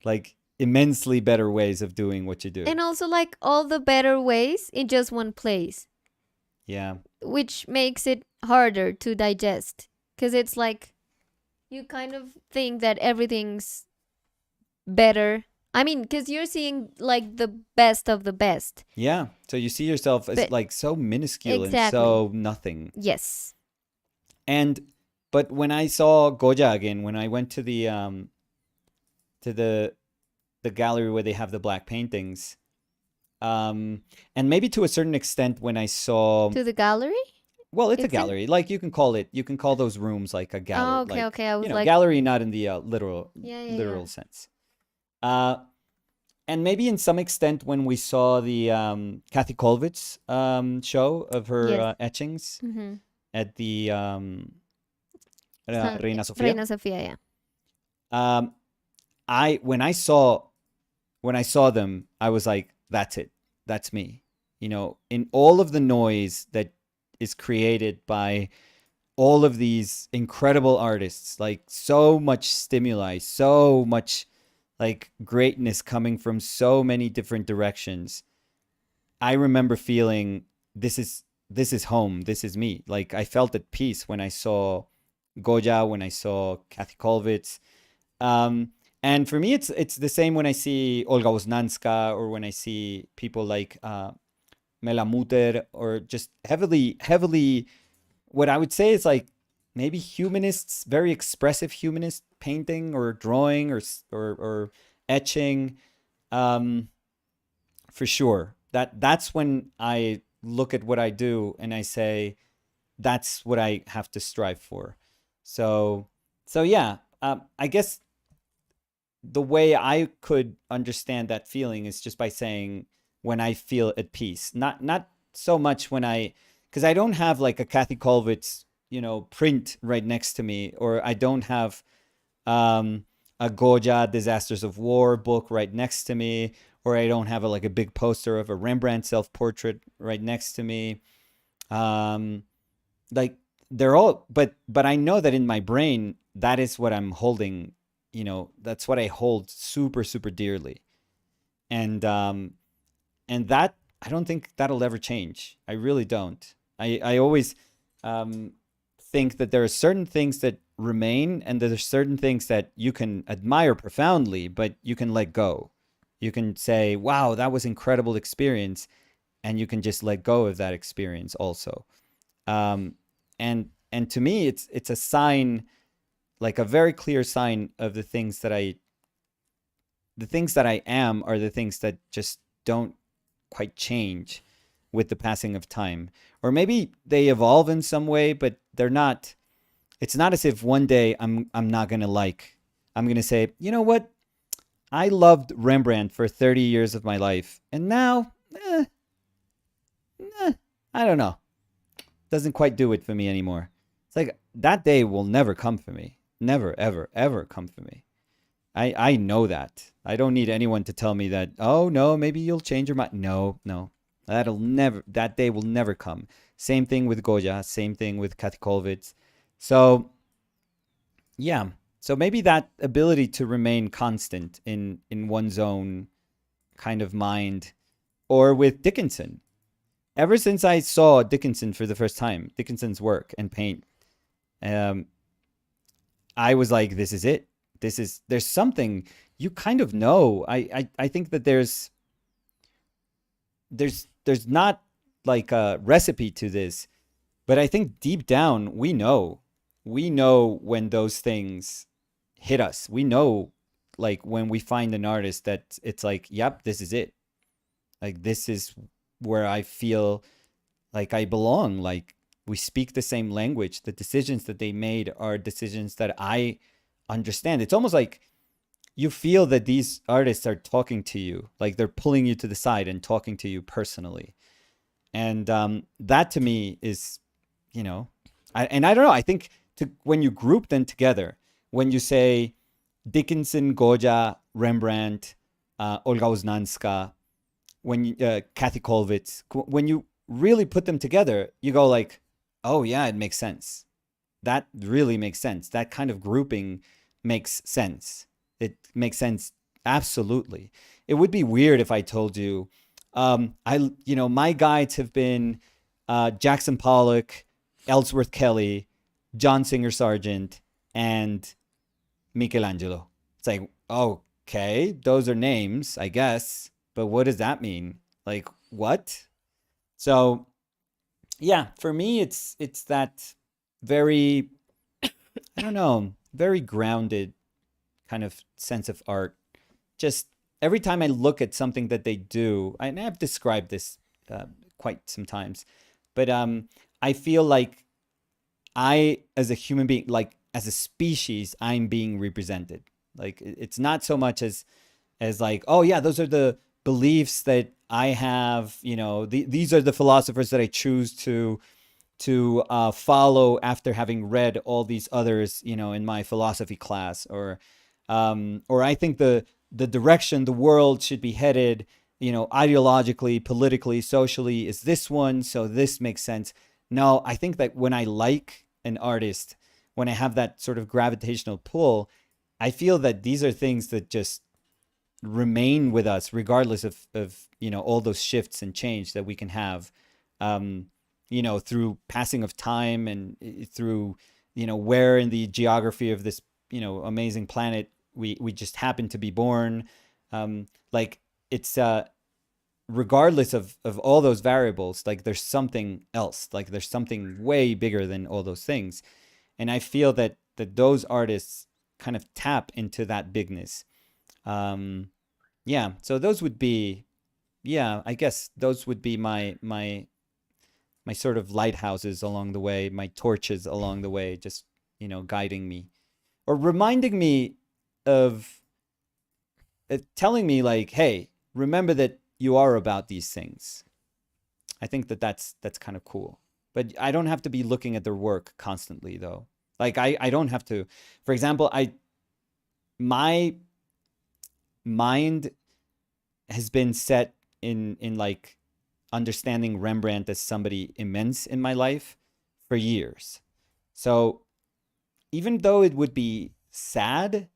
like immensely better ways of doing what you do. And also like all the better ways in just one place, Yeah, which makes it harder to digest because it's like you kind of think that everything's better. I mean, because you're seeing like the best of the best. yeah. So you see yourself as But like so minuscule and exactly. so nothing. Yes. And but when I saw Goya again, when I went to the gallery where they have the black paintings, and maybe to a certain extent when I saw, To the gallery? well, it's a It's in. gallery. Like you can call those rooms like a gallery, Oh, okay, like okay. I was like, gallery, not in the literal yeah, yeah, yeah. literal sense. Uh, and maybe in some extent when we saw the Kathy Kollwitz show of her Yes. etchings Mm-hmm. at the Reina Sofia. Reina Sofia, yeah. Um, I when I saw them, I was like, that's it. That's me. In all of the noise that is created by all of these incredible artists, like so much stimuli, so much like greatness coming from so many different directions. I remember feeling this is home. This is me. Like I felt at peace when I saw Goya, when I saw Kathy Kollwitz. Um, and for me, it's the same when I see Olga Oznanska, or when I see people like melamuter, or just heavily, what I would say is like maybe humanists, very expressive humanist painting or drawing or etching, um, for sure. That's when I look at what I do and I say that's what I have to strive for. So yeah, I guess the way I could understand that feeling is just by saying when I feel at peace, not so much when because I don't have like a Kathy Kolwitz, print right next to me, or I don't have a Goya Disasters of War book right next to me, or I don't have like a big poster of a Rembrandt self portrait right next to me. Um, like they're all, but I know that in my brain that is what I'm holding. That's what I hold super super dearly, and that I don't think that'll ever change. I really don't. I always um, think that there are certain things that remain, and there are certain things that you can admire profoundly, but you can let go. You can say, "Wow, that was incredible experience," and you can just let go of that experience also. Um, and to me, it's a sign, like a very clear sign of the things that I am are the things that just don't quite change with the passing of time. Or maybe they evolve in some way, but they're not. It's not as if one day I'm not gonna I'm gonna say, you know what? I loved Rembrandt for 30 years of my life, and now, I don't know. Doesn't quite do it for me anymore. It's like that day will never come for me. Never, ever, ever come for me. I know that. I don't need anyone to tell me that, oh no, maybe you'll change your mind. No, no. That day will never come. Same thing with Goya, same thing with Katikolvitz. So, yeah. So maybe that ability to remain constant in one's own kind of mind, or with Dickinson. Ever since I saw Dickinson for the first time, Dickinson's work and paint, um, I was like, this is it. There's something you kind of know. I think that there's not like a recipe to this, but I think deep down we know when those things hit us. We know like when we find an artist that it's like, yep, this is it. Like this is where I feel like I belong. Like we speak the same language. The decisions that they made are decisions that I understand. It's almost like you feel that these artists are talking to you, like they're pulling you to the side and talking to you personally. And that to me is, and I don't know. I think when you group them together, when you say Dickinson, Goya, Rembrandt, Olga Uznanska, Kathy Kolwitz, when you really put them together, you go like, oh yeah, it makes sense. That really makes sense. That kind of grouping makes sense. It makes sense absolutely. It would be weird if I told you, my guides have been Jackson Pollock, Ellsworth Kelly, John Singer Sargent, and Michelangelo. It's like, okay, those are names, I guess, but what does that mean? Like, what? So, yeah, for me, it's that very, I don't know, very grounded kind of sense of art. Just every time I look at something that they do, and I've described this quite sometimes, but I feel like as a human being, like as a species, I'm being represented. Like it's not so much as like, oh yeah, those are the beliefs that I have. These are the philosophers that I choose to follow after having read all these others, in my philosophy class, or I think the direction the world should be headed, ideologically, politically, socially, is this one, so this makes sense. No, I think that when I like an artist, when I have that sort of gravitational pull, I feel that these are things that just remain with us regardless of all those shifts and change that we can have, through passing of time and through where in the geography of this amazing planet we just happen to be born. Like it's regardless of all those variables, like there's something else, like there's something way bigger than all those things. And I feel that those artists kind of tap into that bigness. Um, yeah, so those would be, yeah, I guess those would be my sort of lighthouses along the way, my torches along the way, just, guiding me or reminding me of telling me like, hey, remember that you are about these things. I think that's kind of cool. But I don't have to be looking at their work constantly though. Like I don't have to. For example, my mind has been set in like understanding Rembrandt as somebody immense in my life for years. So even though it would be sad,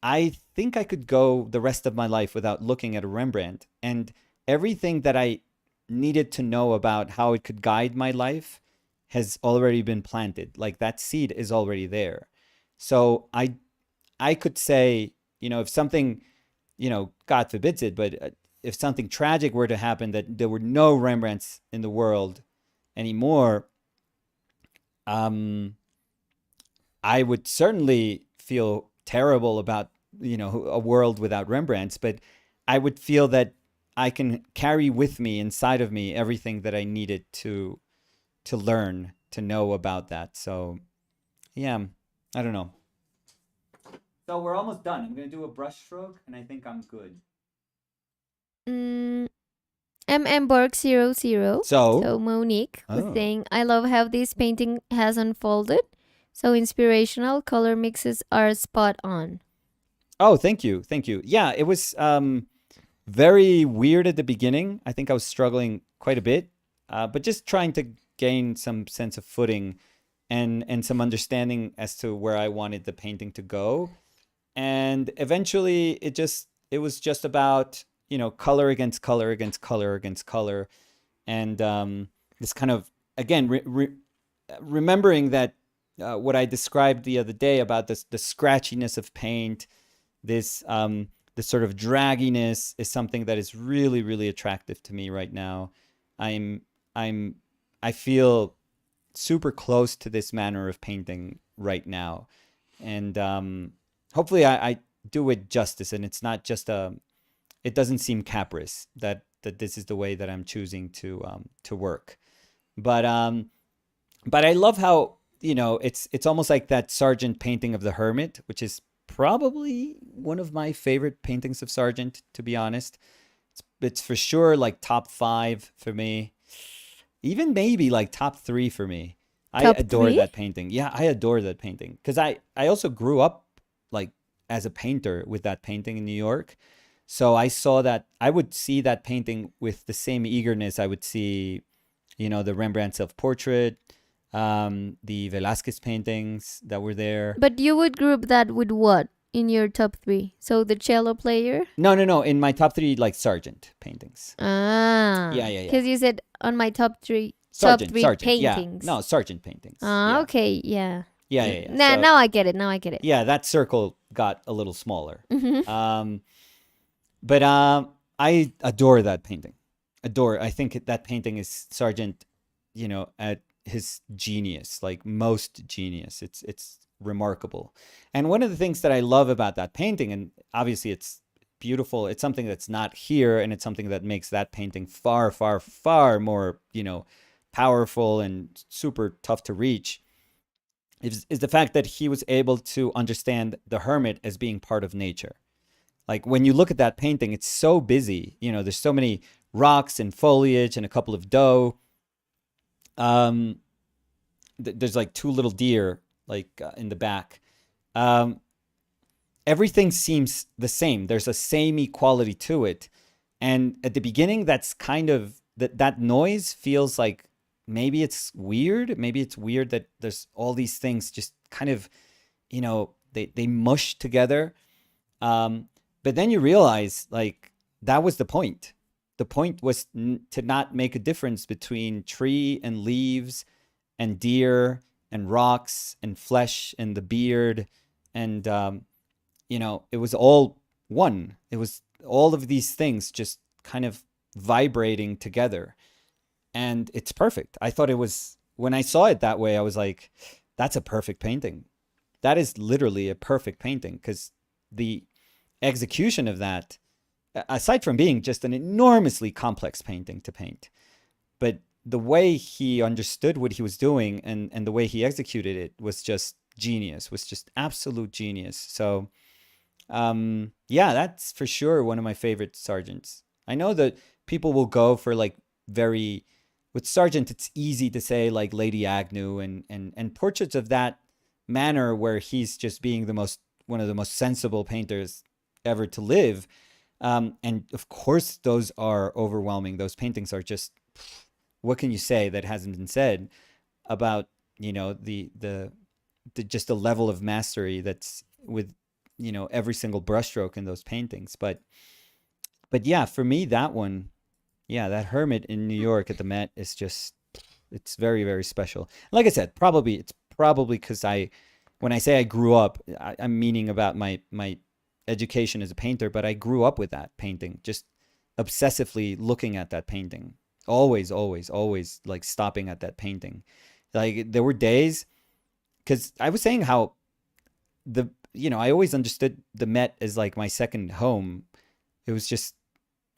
I think I could go the rest of my life without looking at a Rembrandt. And everything that I needed to know about how it could guide my life has already been planted. Like that seed is already there. So I could say, if something, God forbids it, but if something tragic were to happen, that there were no Rembrandts in the world anymore, um, I would certainly feel terrible about, a world without Rembrandts, but I would feel that I can carry with me inside of me everything that I needed to learn, to know about that. So, yeah, I don't know. So we're almost done. I'm going to do a brush stroke and I think I'm good. Mm, MM Borg 00. So, So Monique was oh, saying, I love how this painting has unfolded. So inspirational, color mixes are spot on. oh, thank you. Thank you. Yeah, it was very weird at the beginning. I think I was struggling quite a bit, but just trying to gain some sense of footing and some understanding as to where I wanted the painting to go. And eventually it was just about, color against color against color against color. And this kind of, again, remembering that what I described the other day about this, the scratchiness of paint, this sort of dragginess is something that is really, really attractive to me right now. I'm, I'm, I feel super close to this manner of painting right now, and hopefully I do it justice, and it's not just it doesn't seem caprice that this is the way that I'm choosing to work. But but I love how, it's almost like that Sargent painting of the Hermit, which is probably one of my favorite paintings of Sargent, to be honest. It's for sure like top five for me, even maybe like top three for me. I Top adore three? that painting. Yeah, I adore that painting because I also grew up like as a painter with that painting in New York. So I saw that I would see that painting with the same eagerness I would see, the Rembrandt self-portrait, the Velázquez paintings that were there. But you would group that with what in your top three? So the cello player? No, no, no. In my top three, like Sargent paintings. Ah, Yeah, yeah, yeah. because you said on my top Sargent, three Sargent. Yeah. paintings. No, Sargent paintings. Ah, Yeah. okay, yeah. Yeah, yeah, yeah. Now, So, now I get it. Now I get it. yeah, that circle got a little smaller. Mm-hmm. Um, but I adore that painting. Adore. I think that painting is Sargent, at his genius, like most genius. It's remarkable. And one of the things that I love about that painting, and obviously it's beautiful, it's something that's not here, and it's something that makes that painting far, far, far more, powerful and super tough to reach, is the fact that he was able to understand the hermit as being part of nature. Like when you look at that painting, it's so busy. There's so many rocks and foliage and a couple of doe. Um, there's like two little deer like in the back. Um, Everything seems the same. There's a samey quality to it. And at the beginning, that's kind of that noise feels like maybe it's weird. Maybe it's weird that there's all these things just kind of, they mush together. But then you realize like that was the point. The point was to not make a difference between tree and leaves and deer and rocks and flesh and the beard. And, it was all one. It was all of these things just kind of vibrating together, and it's perfect. I thought it was, when I saw it that way, I was like, that's a perfect painting. That is literally a perfect painting, because the execution of that, aside from being just an enormously complex painting to paint, but the way he understood what he was doing, and the way he executed it was just genius, was just absolute genius. So yeah, that's for sure one of my favorite Sargents. I know that people will go for like very, with Sargent, it's easy to say like Lady Agnew and portraits of that manner, where he's just being the most, one of the most sensible painters ever to live. And of course, those are overwhelming. Those paintings are just, what can you say that hasn't been said about, the just the level of mastery that's with, every single brushstroke in those paintings. But yeah, for me, that one, yeah, that Hermit in New York at the Met is just, it's very, very special. Like I said, it's probably because when I say I grew up, I'm meaning about my education as a painter, but I grew up with that painting, just obsessively looking at that painting, always, always, always, like stopping at that painting. Like there were days, because I was saying how I always understood the Met as like my second home. It was just,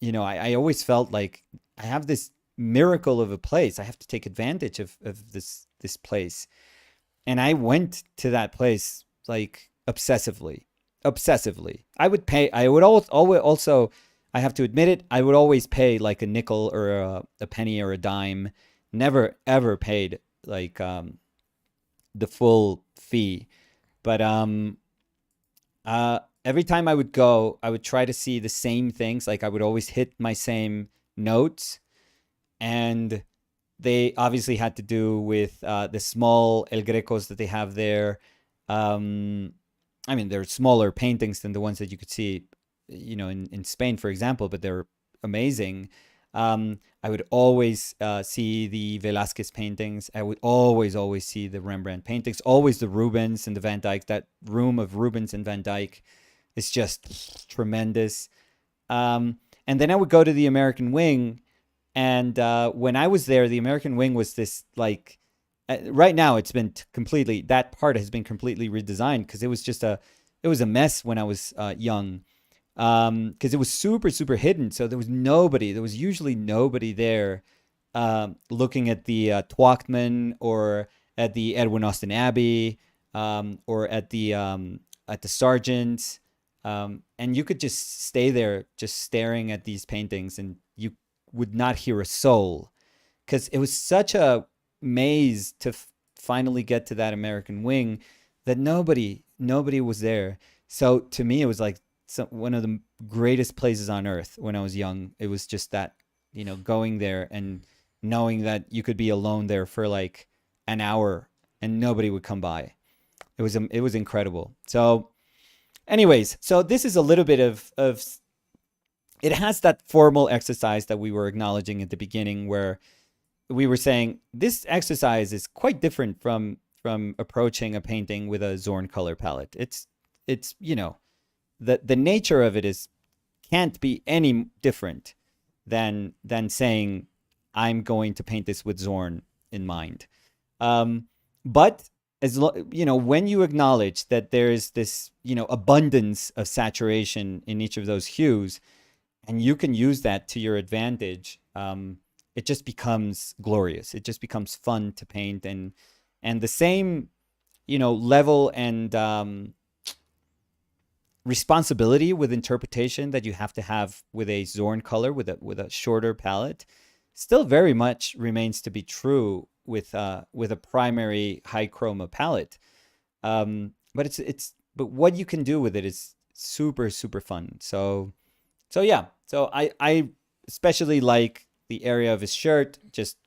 I always felt like I have this miracle of a place. I have to take advantage of this place. And I went to that place like obsessively, obsessively. I would always also, I have to admit it, I would always pay like a nickel or a penny or a dime. Never ever paid like the full fee. But every time I would go, I would try to see the same things. Like I would always hit my same notes, and they obviously had to do with the small El Grecos that they have there. I mean, they're smaller paintings than the ones that you could see, in Spain, for example, but they're amazing. I would always see the Velázquez paintings. I would always, always see the Rembrandt paintings, always the Rubens and the Van Dyck. That room of Rubens and Van Dyck is just tremendous. And then I would go to the American Wing. And when I was there, the American Wing was this like, right now it's been completely, that part has been completely redesigned, because it was a mess when I was young. Because it was super, super hidden. So there was usually nobody there looking at the Twachtman, or at the Edwin Austin Abbey, or at the Sargent. And you could just stay there just staring at these paintings, and you would not hear a soul, because it was such a maze to finally get to that American Wing, that nobody was there. So to me, it was like one of the greatest places on earth when I was young. It was just that, going there and knowing that you could be alone there for like an hour and nobody would come by. It was incredible. So anyways, so this is a little bit of it has that formal exercise that we were acknowledging at the beginning, where we were saying this exercise is quite different from approaching a painting with a Zorn color palette. It's the nature of it can't be any different than saying I'm going to paint this with Zorn in mind. But when you acknowledge that there's this abundance of saturation in each of those hues, and you can use that to your advantage, it just becomes glorious. It just becomes fun to paint, and the same level and responsibility with interpretation that you have to have with a Zorn color, with a shorter palette, still very much remains to be true with a primary high chroma palette. But what you can do with it is super, super fun. So yeah. So I especially like the area of his shirt, just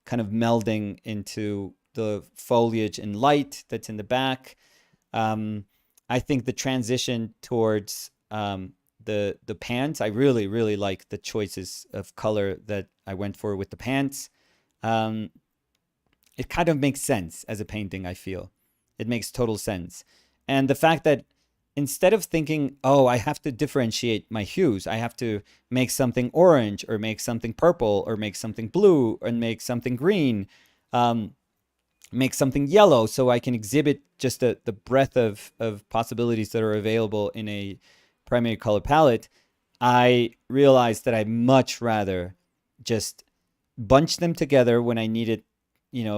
kind of melding into the foliage and light that's in the back. I think the transition towards the pants, I really, really like the choices of color that I went for with the pants. It kind of makes sense as a painting, I feel. It makes total sense. And the fact that instead of thinking, oh, I have to differentiate my hues, I have to make something orange or make something purple or make something blue and make something green, um, make something yellow so I can exhibit just the breadth of possibilities that are available in a primary color palette, I realized that I'd much rather just bunch them together when I need it,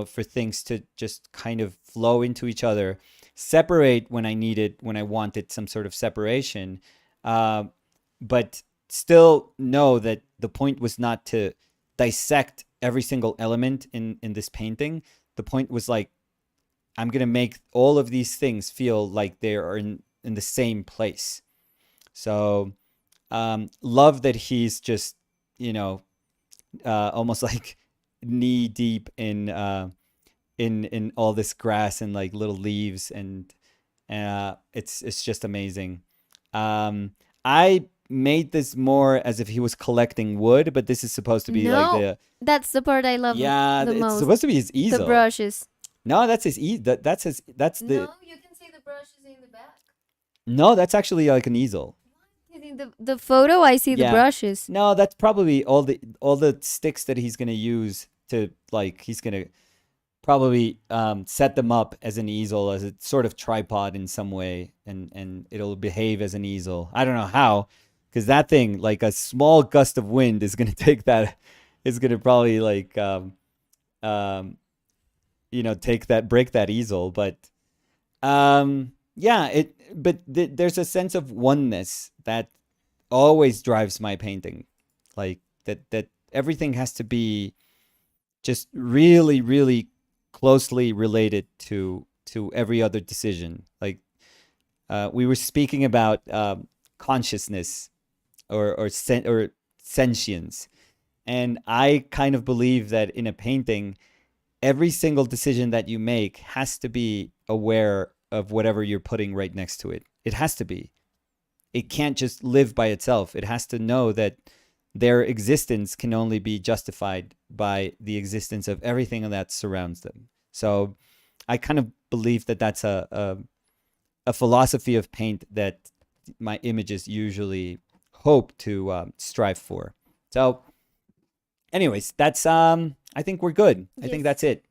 for things to just kind of flow into each other, separate when I need it, when I wanted some sort of separation, uh, but still know that the point was not to dissect every single element in this painting. The point was like, I'm going to make all of these things feel like they are in the same place. So, love that he's just, almost like knee deep in all this grass and like little leaves, and it's just amazing. I made this more as if he was collecting wood, but this is supposed to be like No, that's the part I love yeah, the it's most. supposed to be his The easel. brushes. No, that's his that's his that's the No, you can see the brushes in the back. no, that's actually like an easel. In the photo, I see the Yeah. brushes. No, that's probably all the sticks that he's gonna use to, like, he's gonna probably set them up as an easel, as a sort of tripod in some way, and it'll behave as an easel. I don't know how, because that thing, like a small gust of wind is gonna take that, is gonna probably like um break that easel. But yeah, there's a sense of oneness that always drives my painting, like that everything has to be just really, really closely related to every other decision. Like, we were speaking about consciousness or sentience, and I kind of believe that in a painting, every single decision that you make has to be aware of whatever you're putting right next to it. It has to be. It can't just live by itself. It has to know that their existence can only be justified by the existence of everything that surrounds them. So I kind of believe that that's a philosophy of paint that my images usually hope to strive for. So anyways, that's I think we're good. I think Yes. that's it.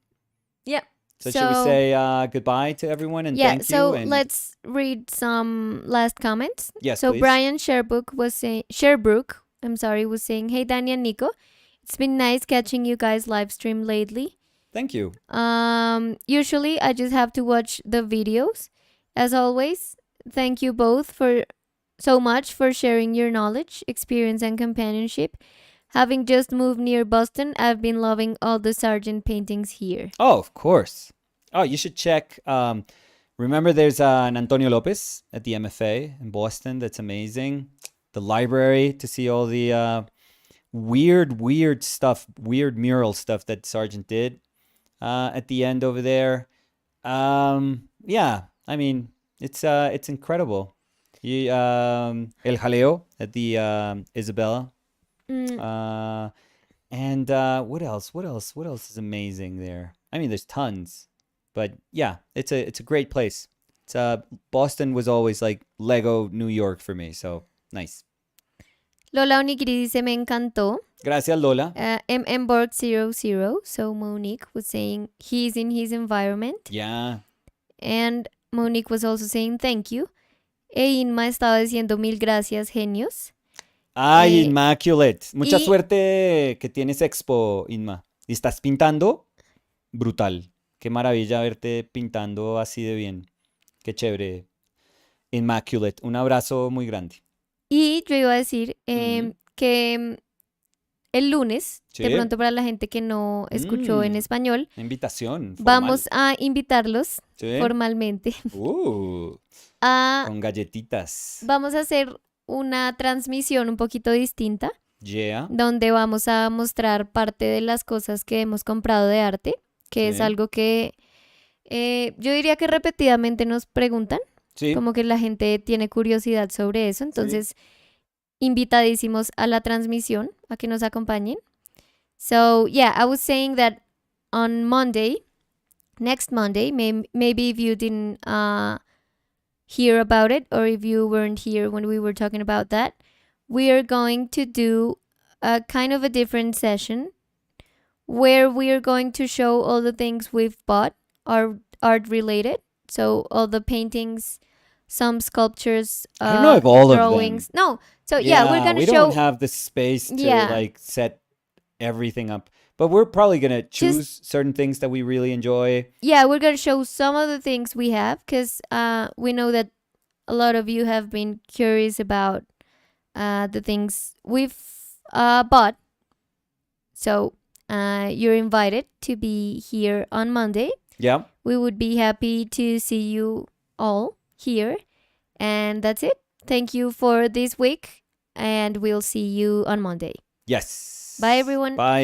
Yeah. So should we say goodbye to everyone and Yeah, thank so you? And let's read some last comments. yes, So please. Brian Sherbrooke, I'm sorry, was saying, "Hey Danny and Nico, it's been nice catching you guys live stream lately. Thank you. Usually I just have to watch the videos. As always, thank you both for so much for sharing your knowledge, experience, and companionship. Having just moved near Boston, I've been loving all the Sargent paintings here." Oh, of course. Oh, you should check. Remember, there's an Antonio Lopez at the MFA in Boston. That's amazing. The library to see all the weird stuff, weird mural stuff that Sargent did at the end over there. Yeah, I mean, it's incredible. El Jaleo at the Isabella. Mm, And what else? What else is amazing there? I mean, there's tons, but yeah, it's a great place. It's Boston was always like Lego New York for me, so nice. Lola Onigiri dice, "Me encantó." Gracias, Lola. Borg00, so Monique was saying he's in his environment. Yeah. And Monique was also saying thank you. E Inma estaba diciendo mil gracias, genios. Ay, Eh, Immaculate. Mucha y- suerte que tienes expo, Inma. ¿Y estás pintando? Brutal. Qué maravilla verte pintando así de bien. Qué chévere. Immaculate. Un abrazo muy grande. Y yo iba a decir Ujú. que el lunes, de Sí. pronto para la gente que no escuchó en Mm. español, Una invitación formal. vamos a invitarlos Sí. formalmente a... Con galletitas. Vamos a hacer una transmisión un poquito distinta, Yeah. donde vamos a mostrar parte de las cosas que hemos comprado de arte, que es Sí. algo que yo diría que repetidamente nos preguntan, Sí. como que la gente tiene curiosidad sobre eso, entonces invitadísimos a la transmisión, a que nos acompañen. So yeah, I was saying that on Monday, next Monday, maybe if you didn't hear about it, or if you weren't here when we were talking about that, we are going to do a kind of a different session where we are going to show all the things we've bought are art related. So all the paintings, some sculptures, I don't know if all of them. drawings. No. So yeah, we're gonna we show. don't have the space to Yeah. like set everything up, but we're probably gonna choose Just- certain things that we really enjoy. Yeah, we're gonna show some of the things we have because we know that a lot of you have been curious about the things we've bought. So you're invited to be here on Monday. Yeah. We would be happy to see you all here. And that's it. Thank you for this week. And we'll see you on Monday. Yes. Bye, everyone. Bye.